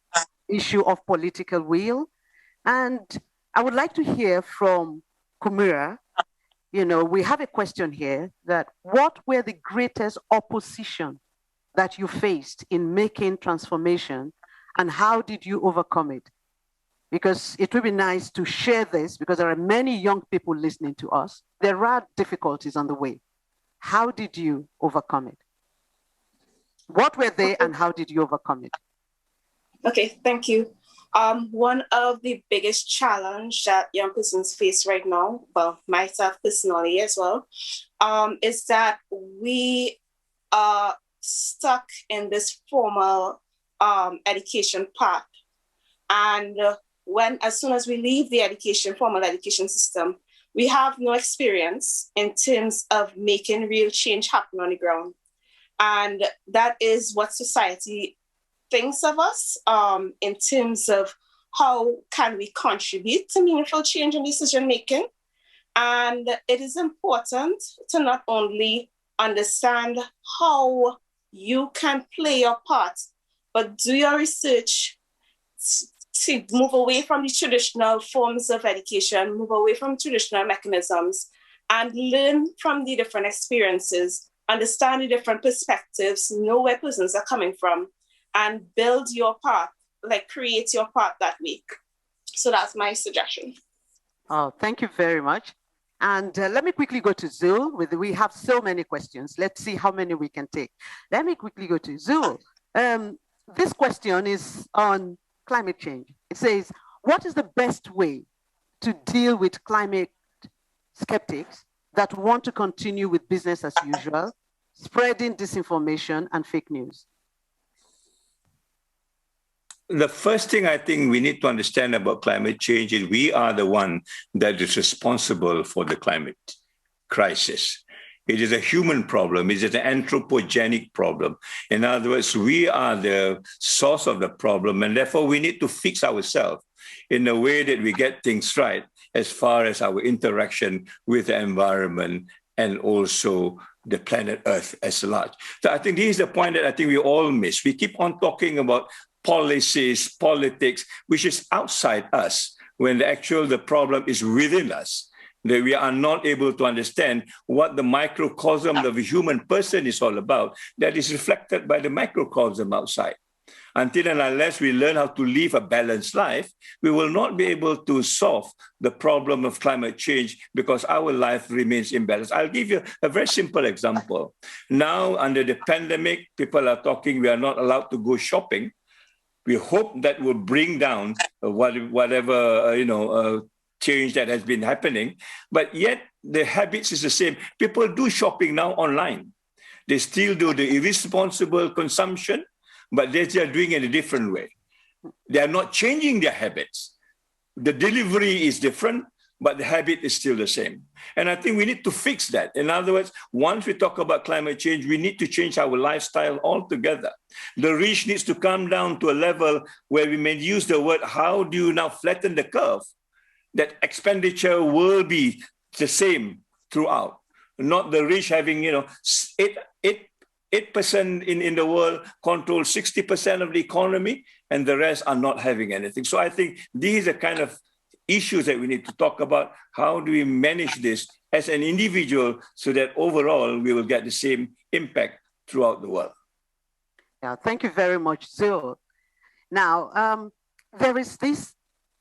issue of political will, and I would like to hear from Kumira. You know, we have a question here that what were the greatest opposition that you faced in making transformation, and how did you overcome it? Because it would be nice to share this, because there are many young people listening to us. There are difficulties on the way. How did you overcome it? What were they, and how did you overcome it? Okay, thank you. One of the biggest challenge that young persons face right now, well, myself personally as well, is that we are stuck in this formal education path. And as soon as we leave the formal education system, we have no experience in terms of making real change happen on the ground. And that is what society thinks of us in terms of how can we contribute to meaningful change in decision making. And it is important to not only understand how you can play your part, but do your research to move away from the traditional forms of education, move away from traditional mechanisms, and learn from the different experiences, understand the different perspectives, know where persons are coming from, and build your path, like create your path that week. So that's my suggestion. Oh, thank you very much. And let me quickly go to Zul. We have so many questions. Let's see how many we can take. Let me quickly go to Zul. This question is on climate change. It says, what is the best way to deal with climate skeptics that want to continue with business as usual, spreading disinformation and fake news? The first thing I think we need to understand about climate change is we are the one that is responsible for the climate crisis. It is a human problem. It is an anthropogenic problem. In other words, we are the source of the problem, and therefore we need to fix ourselves in a way that we get things right as far as our interaction with the environment and also the planet Earth as large. So I think this is the point that I think we all miss. We keep on talking about policies, politics, which is outside us, when the problem is within us. That we are not able to understand what the microcosm of a human person is all about, that is reflected by the microcosm outside. Until and unless we learn how to live a balanced life, we will not be able to solve the problem of climate change because our life remains imbalanced. I'll give you a very simple example. Now, under the pandemic, people are talking we are not allowed to go shopping. We hope that will bring down whatever change that has been happening. But yet, the habits is the same. People do shopping now online. They still do the irresponsible consumption, but they are doing it in a different way. They are not changing their habits. The delivery is different, but the habit is still the same. And I think we need to fix that. In other words, once we talk about climate change, we need to change our lifestyle altogether. The rich needs to come down to a level where we may use the word, how do you now flatten the curve? That expenditure will be the same throughout. Not the rich having, 8% in the world control 60% of the economy, and the rest are not having anything. So I think these are kind of issues that we need to talk about. How do we manage this as an individual so that overall we will get the same impact throughout the world? Yeah, thank you very much, Zil. Now, there is this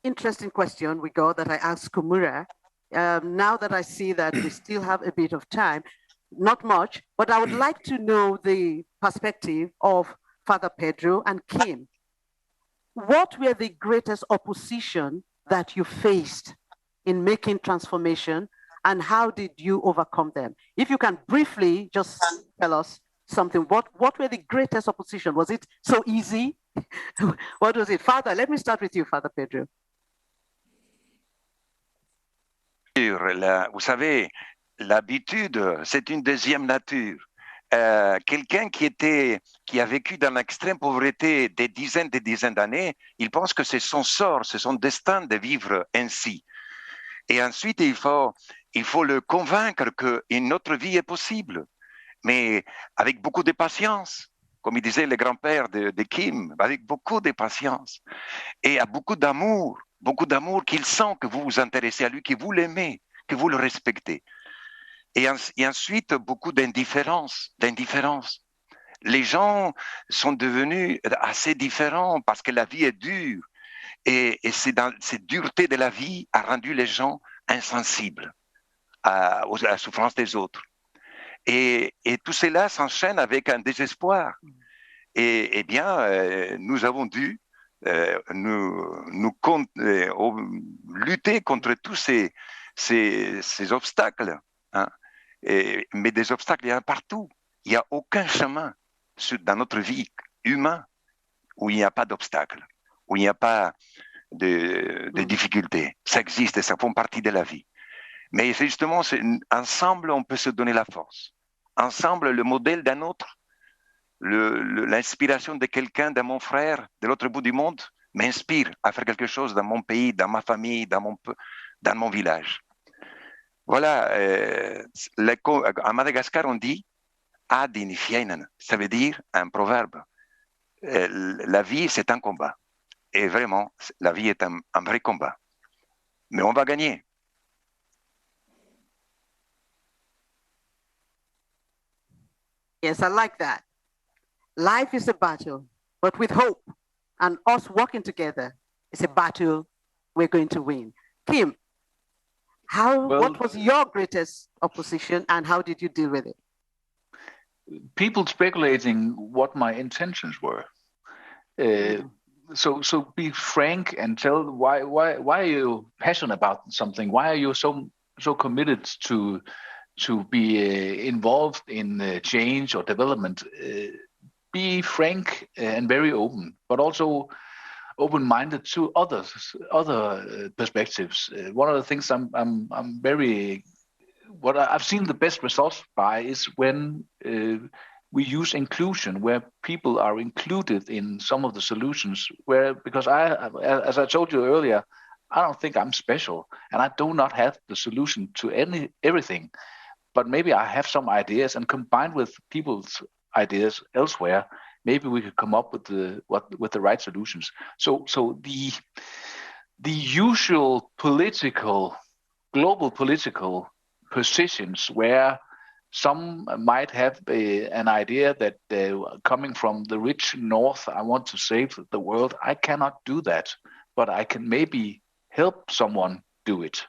interesting question we got that I asked Kumura. Now that I see that we still have a bit of time, not much, but I would like to know the perspective of Father Pedro and Kim. What were the greatest opposition that you faced in making transformation, and how did you overcome them? If you can briefly just tell us something, what were the greatest opposition? Was it so easy? What was it? Father, let me start with you, Father Pedro. Vous savez, l'habitude, c'est une deuxième nature. Quelqu'un qui a vécu dans l'extrême pauvreté des dizaines d'années, il pense que c'est son sort, c'est son destin de vivre ainsi. Et ensuite, il faut le convaincre qu'une autre vie est possible, mais avec beaucoup de patience, comme il disait le grand-père de Kim, avec beaucoup de patience et beaucoup d'amour qu'il sent que vous vous intéressez à lui, que vous l'aimez, que vous le respectez. Et ensuite, beaucoup d'indifférence. Les gens sont devenus assez différents parce que la vie est dure. Et cette dureté de la vie a rendu les gens insensibles à la souffrance des autres. Et tout cela s'enchaîne avec un désespoir. Et bien, nous avons dû lutter contre tous ces obstacles. Hein. Mais des obstacles, il y en a partout. Il n'y a aucun chemin dans notre vie humaine où il n'y a pas d'obstacles, où il n'y a pas de difficultés. Ça existe et ça fait partie de la vie. Mais justement, ensemble, on peut se donner la force. Ensemble, le modèle d'un autre, l'inspiration de quelqu'un, de mon frère, de l'autre bout du monde, m'inspire à faire quelque chose dans mon pays, dans ma famille, dans mon village. Voilà, à Madagascar, on dit « Adin fienen », ça veut dire un proverbe. La vie, c'est un combat. Et vraiment, la vie est un vrai combat. Mais on va gagner. Yes, I like that. Life is a battle, but with hope and us working together, it's a battle we're going to win. Kim, what was your greatest opposition and how did you deal with it? People speculating what my intentions were. So be frank and tell why are you passionate about something? Why are you so committed to be involved in change or development? Be frank and very open, but also open-minded to other perspectives. One of the things what I've seen the best results by is when we use inclusion, where people are included in some of the solutions. Because as I told you earlier, I don't think I'm special, and I do not have the solution to everything. But maybe I have some ideas, and combined with people's ideas elsewhere, maybe we could come up with the right solutions. So the usual global political positions where some might have an idea that coming from the rich north, I want to save the world. I cannot do that, but I can maybe help someone do it.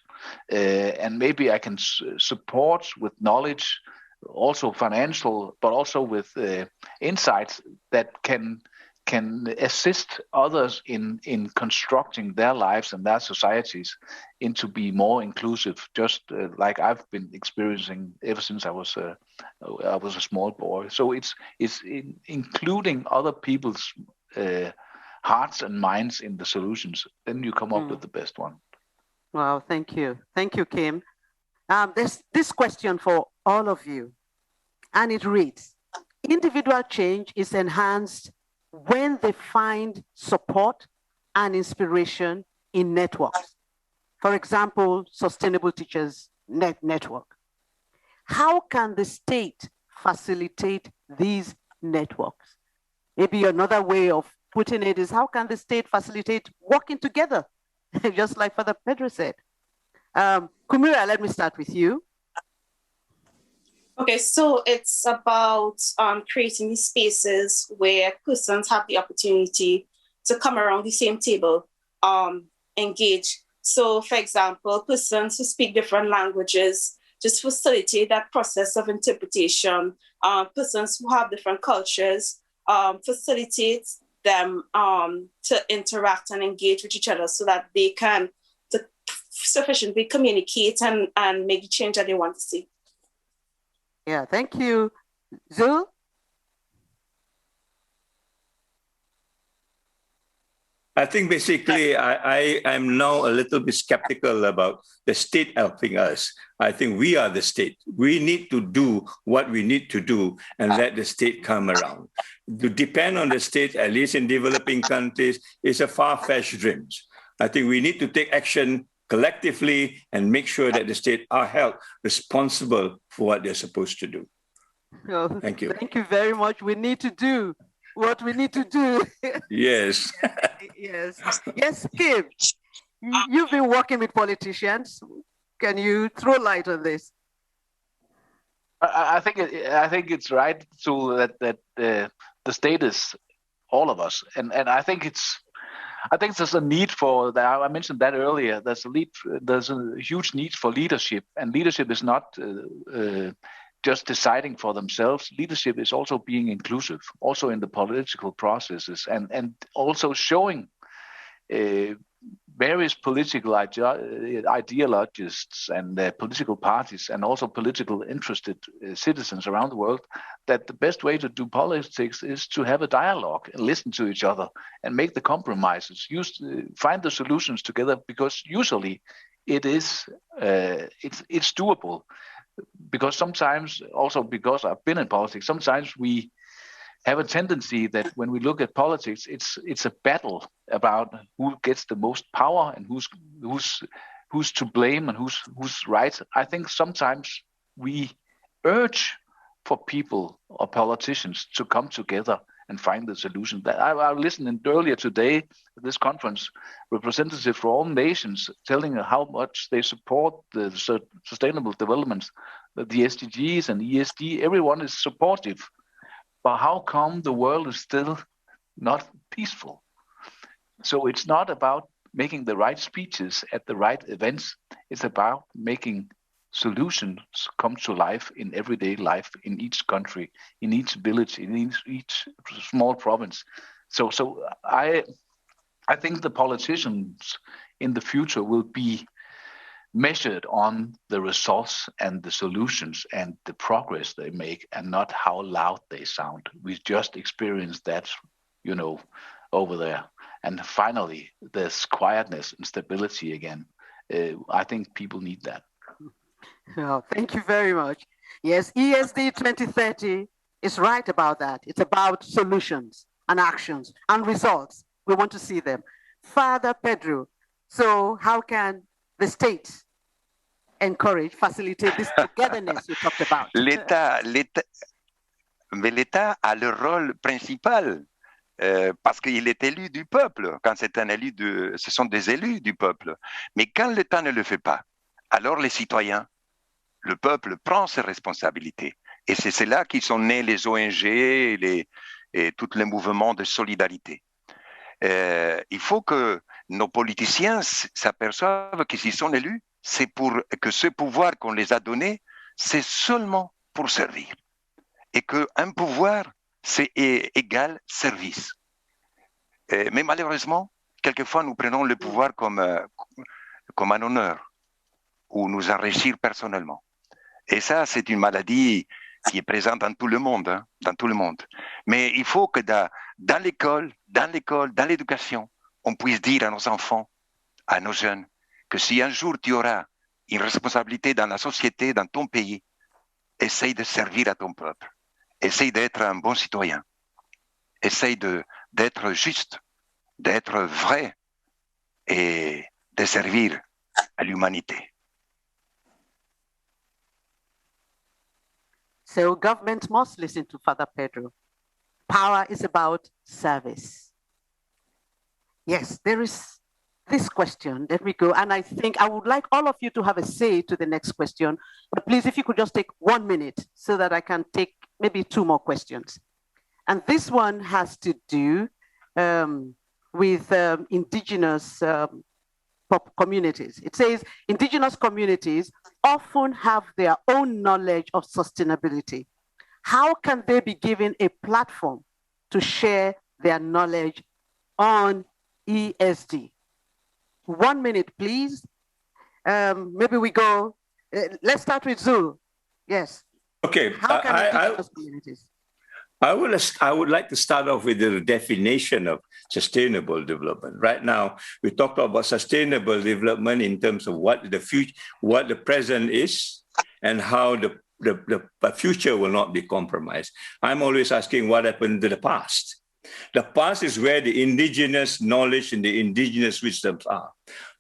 And maybe I can support with knowledge, also financial, but also with insights that can assist others in constructing their lives and their societies into be more inclusive, just like I've been experiencing ever since I was a small boy. So it's including other people's hearts and minds in the solutions. Then you come up with the best one. Wow, thank you. Thank you, Kim. There's this question for all of you, and it reads, individual change is enhanced when they find support and inspiration in networks. For example, Sustainable Teachers Network. How can the state facilitate these networks? Maybe another way of putting it is, how can the state facilitate working together? Just like Father Pedro said. Kumira, let me start with you. Okay, so it's about creating these spaces where persons have the opportunity to come around the same table, engage. So, for example, persons who speak different languages, just facilitate that process of interpretation. Persons who have different cultures, facilitate them to interact and engage with each other so that they can sufficiently communicate and make the change that they want to see. Yeah, thank you. Zul? I think basically I am now a little bit skeptical about the state helping us. I think we are the state. We need to do what we need to do and let the state come around. To depend on the state, at least in developing countries, is a far-fetched dream. I think we need to take action collectively and make sure that the state are held responsible for what they're supposed to do. Oh, thank you. Thank you very much. We need to do what we need to do. Yes. Yes. Yes, Kim. You've been working with politicians. Can you throw light on this? I think it's right to that the state is all of us, and I think there's a need for that. I mentioned that earlier. There's a huge need for leadership, and leadership is not just deciding for themselves. Leadership is also being inclusive, also in the political processes, and also showing various political ideologists and political parties, and also political interested citizens around the world, that the best way to do politics is to have a dialogue and listen to each other and make the compromises, find the solutions together, because usually it's doable. Because sometimes, also because I've been in politics, sometimes we have a tendency that when we look at politics, it's a battle about who gets the most power and who's to blame and who's right. I think sometimes we urge for people or politicians to come together and find the solution. I listened earlier today at this conference, representatives from all nations telling how much they support the sustainable development, the SDGs and ESG. Everyone is supportive. But how come the world is still not peaceful? So it's not about making the right speeches at the right events. It's about making solutions come to life in everyday life, in each country, in each village, in each small province. So I think the politicians in the future will be measured on the results and the solutions and the progress they make, and not how loud they sound. We just experienced that, over there. And finally, there's quietness and stability again. I think people need that. Oh, thank you very much. Yes, ESD 2030 is right about that. It's about solutions and actions and results. We want to see them. Father Pedro, so how can the state encourage, facilitate this togetherness you talked about? Mais l'État a le rôle principal parce qu'il est élu du peuple. Quand ce sont des élus du peuple. Mais quand l'État ne le fait pas, alors les citoyens le peuple prend ses responsabilités. Et c'est là qu'ils sont nés les ONG et tous les mouvements de solidarité. Il faut que nos politiciens s'aperçoivent que s'ils sont élus, c'est pour que ce pouvoir qu'on les a donné, c'est seulement pour servir. Et qu'un pouvoir, c'est égal service. Mais malheureusement, quelquefois, nous prenons le pouvoir comme un honneur ou nous enrichir personnellement. Et ça, c'est une maladie qui est présente dans tout le monde, hein, dans tout le monde. Mais il faut que dans l'école, dans l'éducation, on puisse dire à nos enfants, à nos jeunes, que si un jour tu auras une responsabilité dans la société, dans ton pays, essaye de servir à ton peuple. Essaye d'être un bon citoyen. Essaye d'être juste, d'être vrai et de servir à l'humanité. So government must listen to Father Pedro. Power is about service. Yes, there is this question. Let me go. And I think I would like all of you to have a say to the next question. But please, if you could just take 1 minute so that I can take maybe 2 more questions. And this one has to do with indigenous communities. It says indigenous communities often have their own knowledge of sustainability. How can they be given a platform to share their knowledge on ESG? 1 minute, please. Maybe we go, let's start with Zul. Yes. Okay. How can indigenous communities? I would like to start off with the definition of sustainable development. Right now, we talk about sustainable development in terms of what the future, what the present is, and how the future will not be compromised. I'm always asking what happened to the past. The past is where the indigenous knowledge and the indigenous wisdoms are.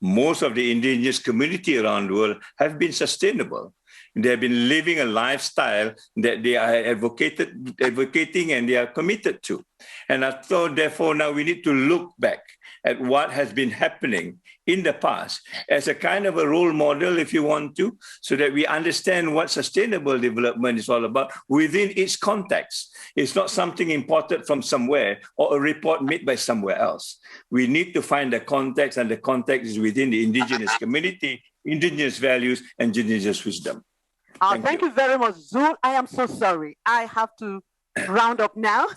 Most of the indigenous community around the world have been sustainable. They have been living a lifestyle that they are advocating and they are committed to. And I thought, therefore, now we need to look back at what has been happening in the past as a kind of a role model, if you want to, so that we understand what sustainable development is all about within its context. It's not something imported from somewhere or a report made by somewhere else. We need to find the context, and the context is within the indigenous community, indigenous values, and indigenous wisdom. Thank you very much, Zul. I am so sorry. I have to round up now.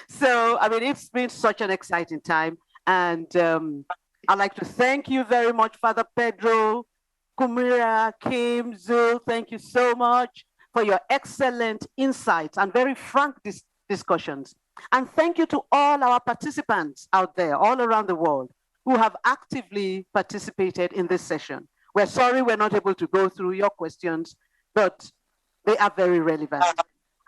So, I mean, it's been such an exciting time. And I'd like to thank you very much, Father Pedro, Kumira, Kim, Zul. Thank you so much for your excellent insights and very frank discussions. And thank you to all our participants out there, all around the world, who have actively participated in this session. We're sorry we're not able to go through your questions, but they are very relevant.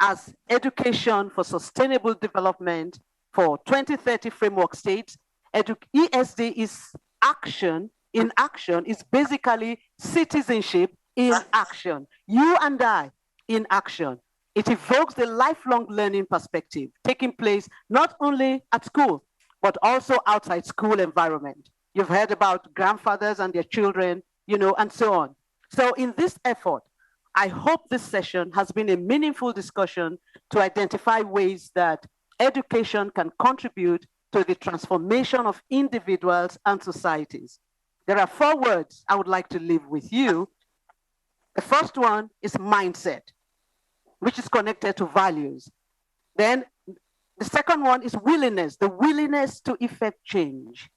As education for sustainable development for 2030 framework states, ESD is action in action, is basically citizenship in action. You and I in action. It evokes the lifelong learning perspective taking place not only at school, but also outside school environment. You've heard about grandfathers and their children, you know, and so on. So in this effort, I hope this session has been a meaningful discussion to identify ways that education can contribute to the transformation of individuals and societies. There are 4 words I would like to leave with you. The first one is mindset, which is connected to values. Then the second one is willingness, the willingness to effect change.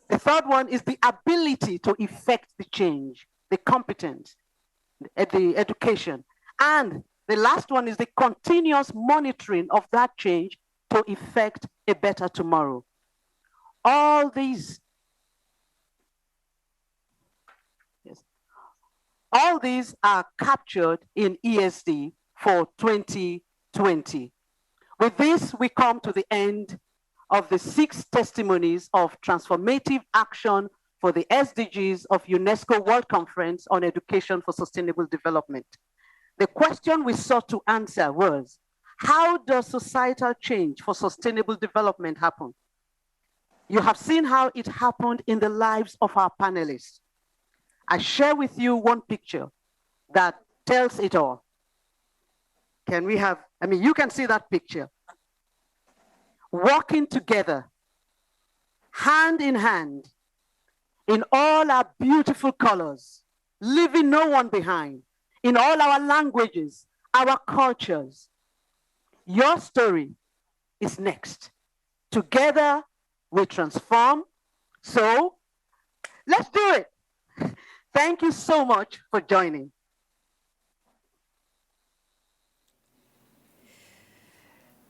The third one is the ability to effect the change, the competence, the education. And the last one is the continuous monitoring of that change to effect a better tomorrow. All these are captured in ESD for 2020. With this, we come to the end of the 6 testimonies of transformative action for the SDGs of UNESCO World Conference on Education for Sustainable Development. The question we sought to answer was, how does societal change for sustainable development happen? You have seen how it happened in the lives of our panelists. I share with you one picture that tells it all. Can we have, I mean, you can see that picture. Walking together, hand in hand, in all our beautiful colors, leaving no one behind, in all our languages, our cultures. Your story is next. Together, we transform. So, let's do it. Thank you so much for joining.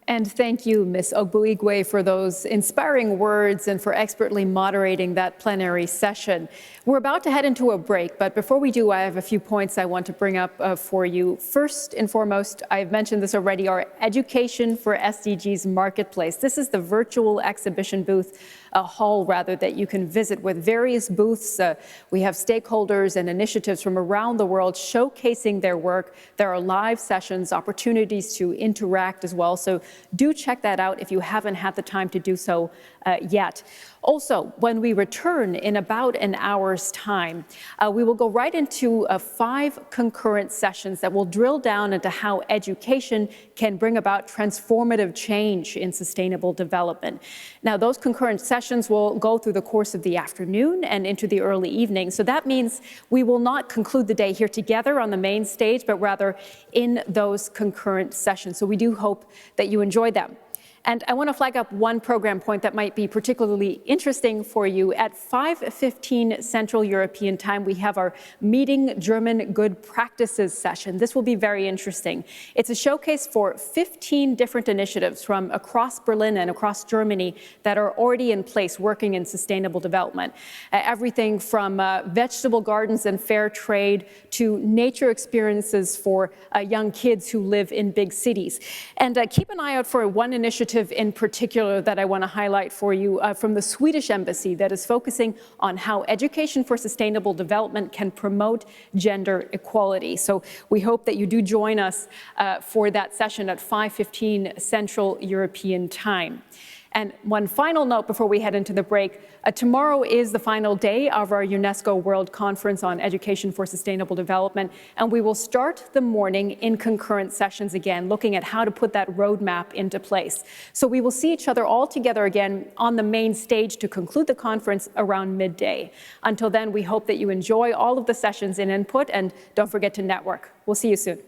And thank you, Ms. Ogbuigwe, for those inspiring words and for expertly moderating that plenary session. We're about to head into a break, but before we do, I have a few points I want to bring up for you. First and foremost, I've mentioned this already, our Education for SDGs Marketplace. This is the virtual exhibition booth, hall rather, that you can visit with various booths. We have stakeholders and initiatives from around the world showcasing their work. There are live sessions, opportunities to interact as well. So do check that out if you haven't had the time to do so yet. Also, when we return in about an hour's time, we will go right into 5 concurrent sessions that will drill down into how education can bring about transformative change in sustainable development. Now, those concurrent sessions will go through the course of the afternoon and into the early evening. So that means we will not conclude the day here together on the main stage, but rather in those concurrent sessions. So we do hope that you enjoy them. And I want to flag up one program point that might be particularly interesting for you. At 5:15 Central European Time, we have our Meeting German Good Practices session. This will be very interesting. It's a showcase for 15 different initiatives from across Berlin and across Germany that are already in place working in sustainable development. Everything from vegetable gardens and fair trade to nature experiences for young kids who live in big cities. And keep an eye out for one initiative in particular that I want to highlight for you from the Swedish Embassy that is focusing on how education for sustainable development can promote gender equality. So we hope that you do join us for that session at 5:15 Central European Time. And one final note before we head into the break, tomorrow is the final day of our UNESCO World Conference on Education for Sustainable Development, and we will start the morning in concurrent sessions again, looking at how to put that roadmap into place. So we will see each other all together again on the main stage to conclude the conference around midday. Until then, we hope that you enjoy all of the sessions and input, and don't forget to network. We'll see you soon.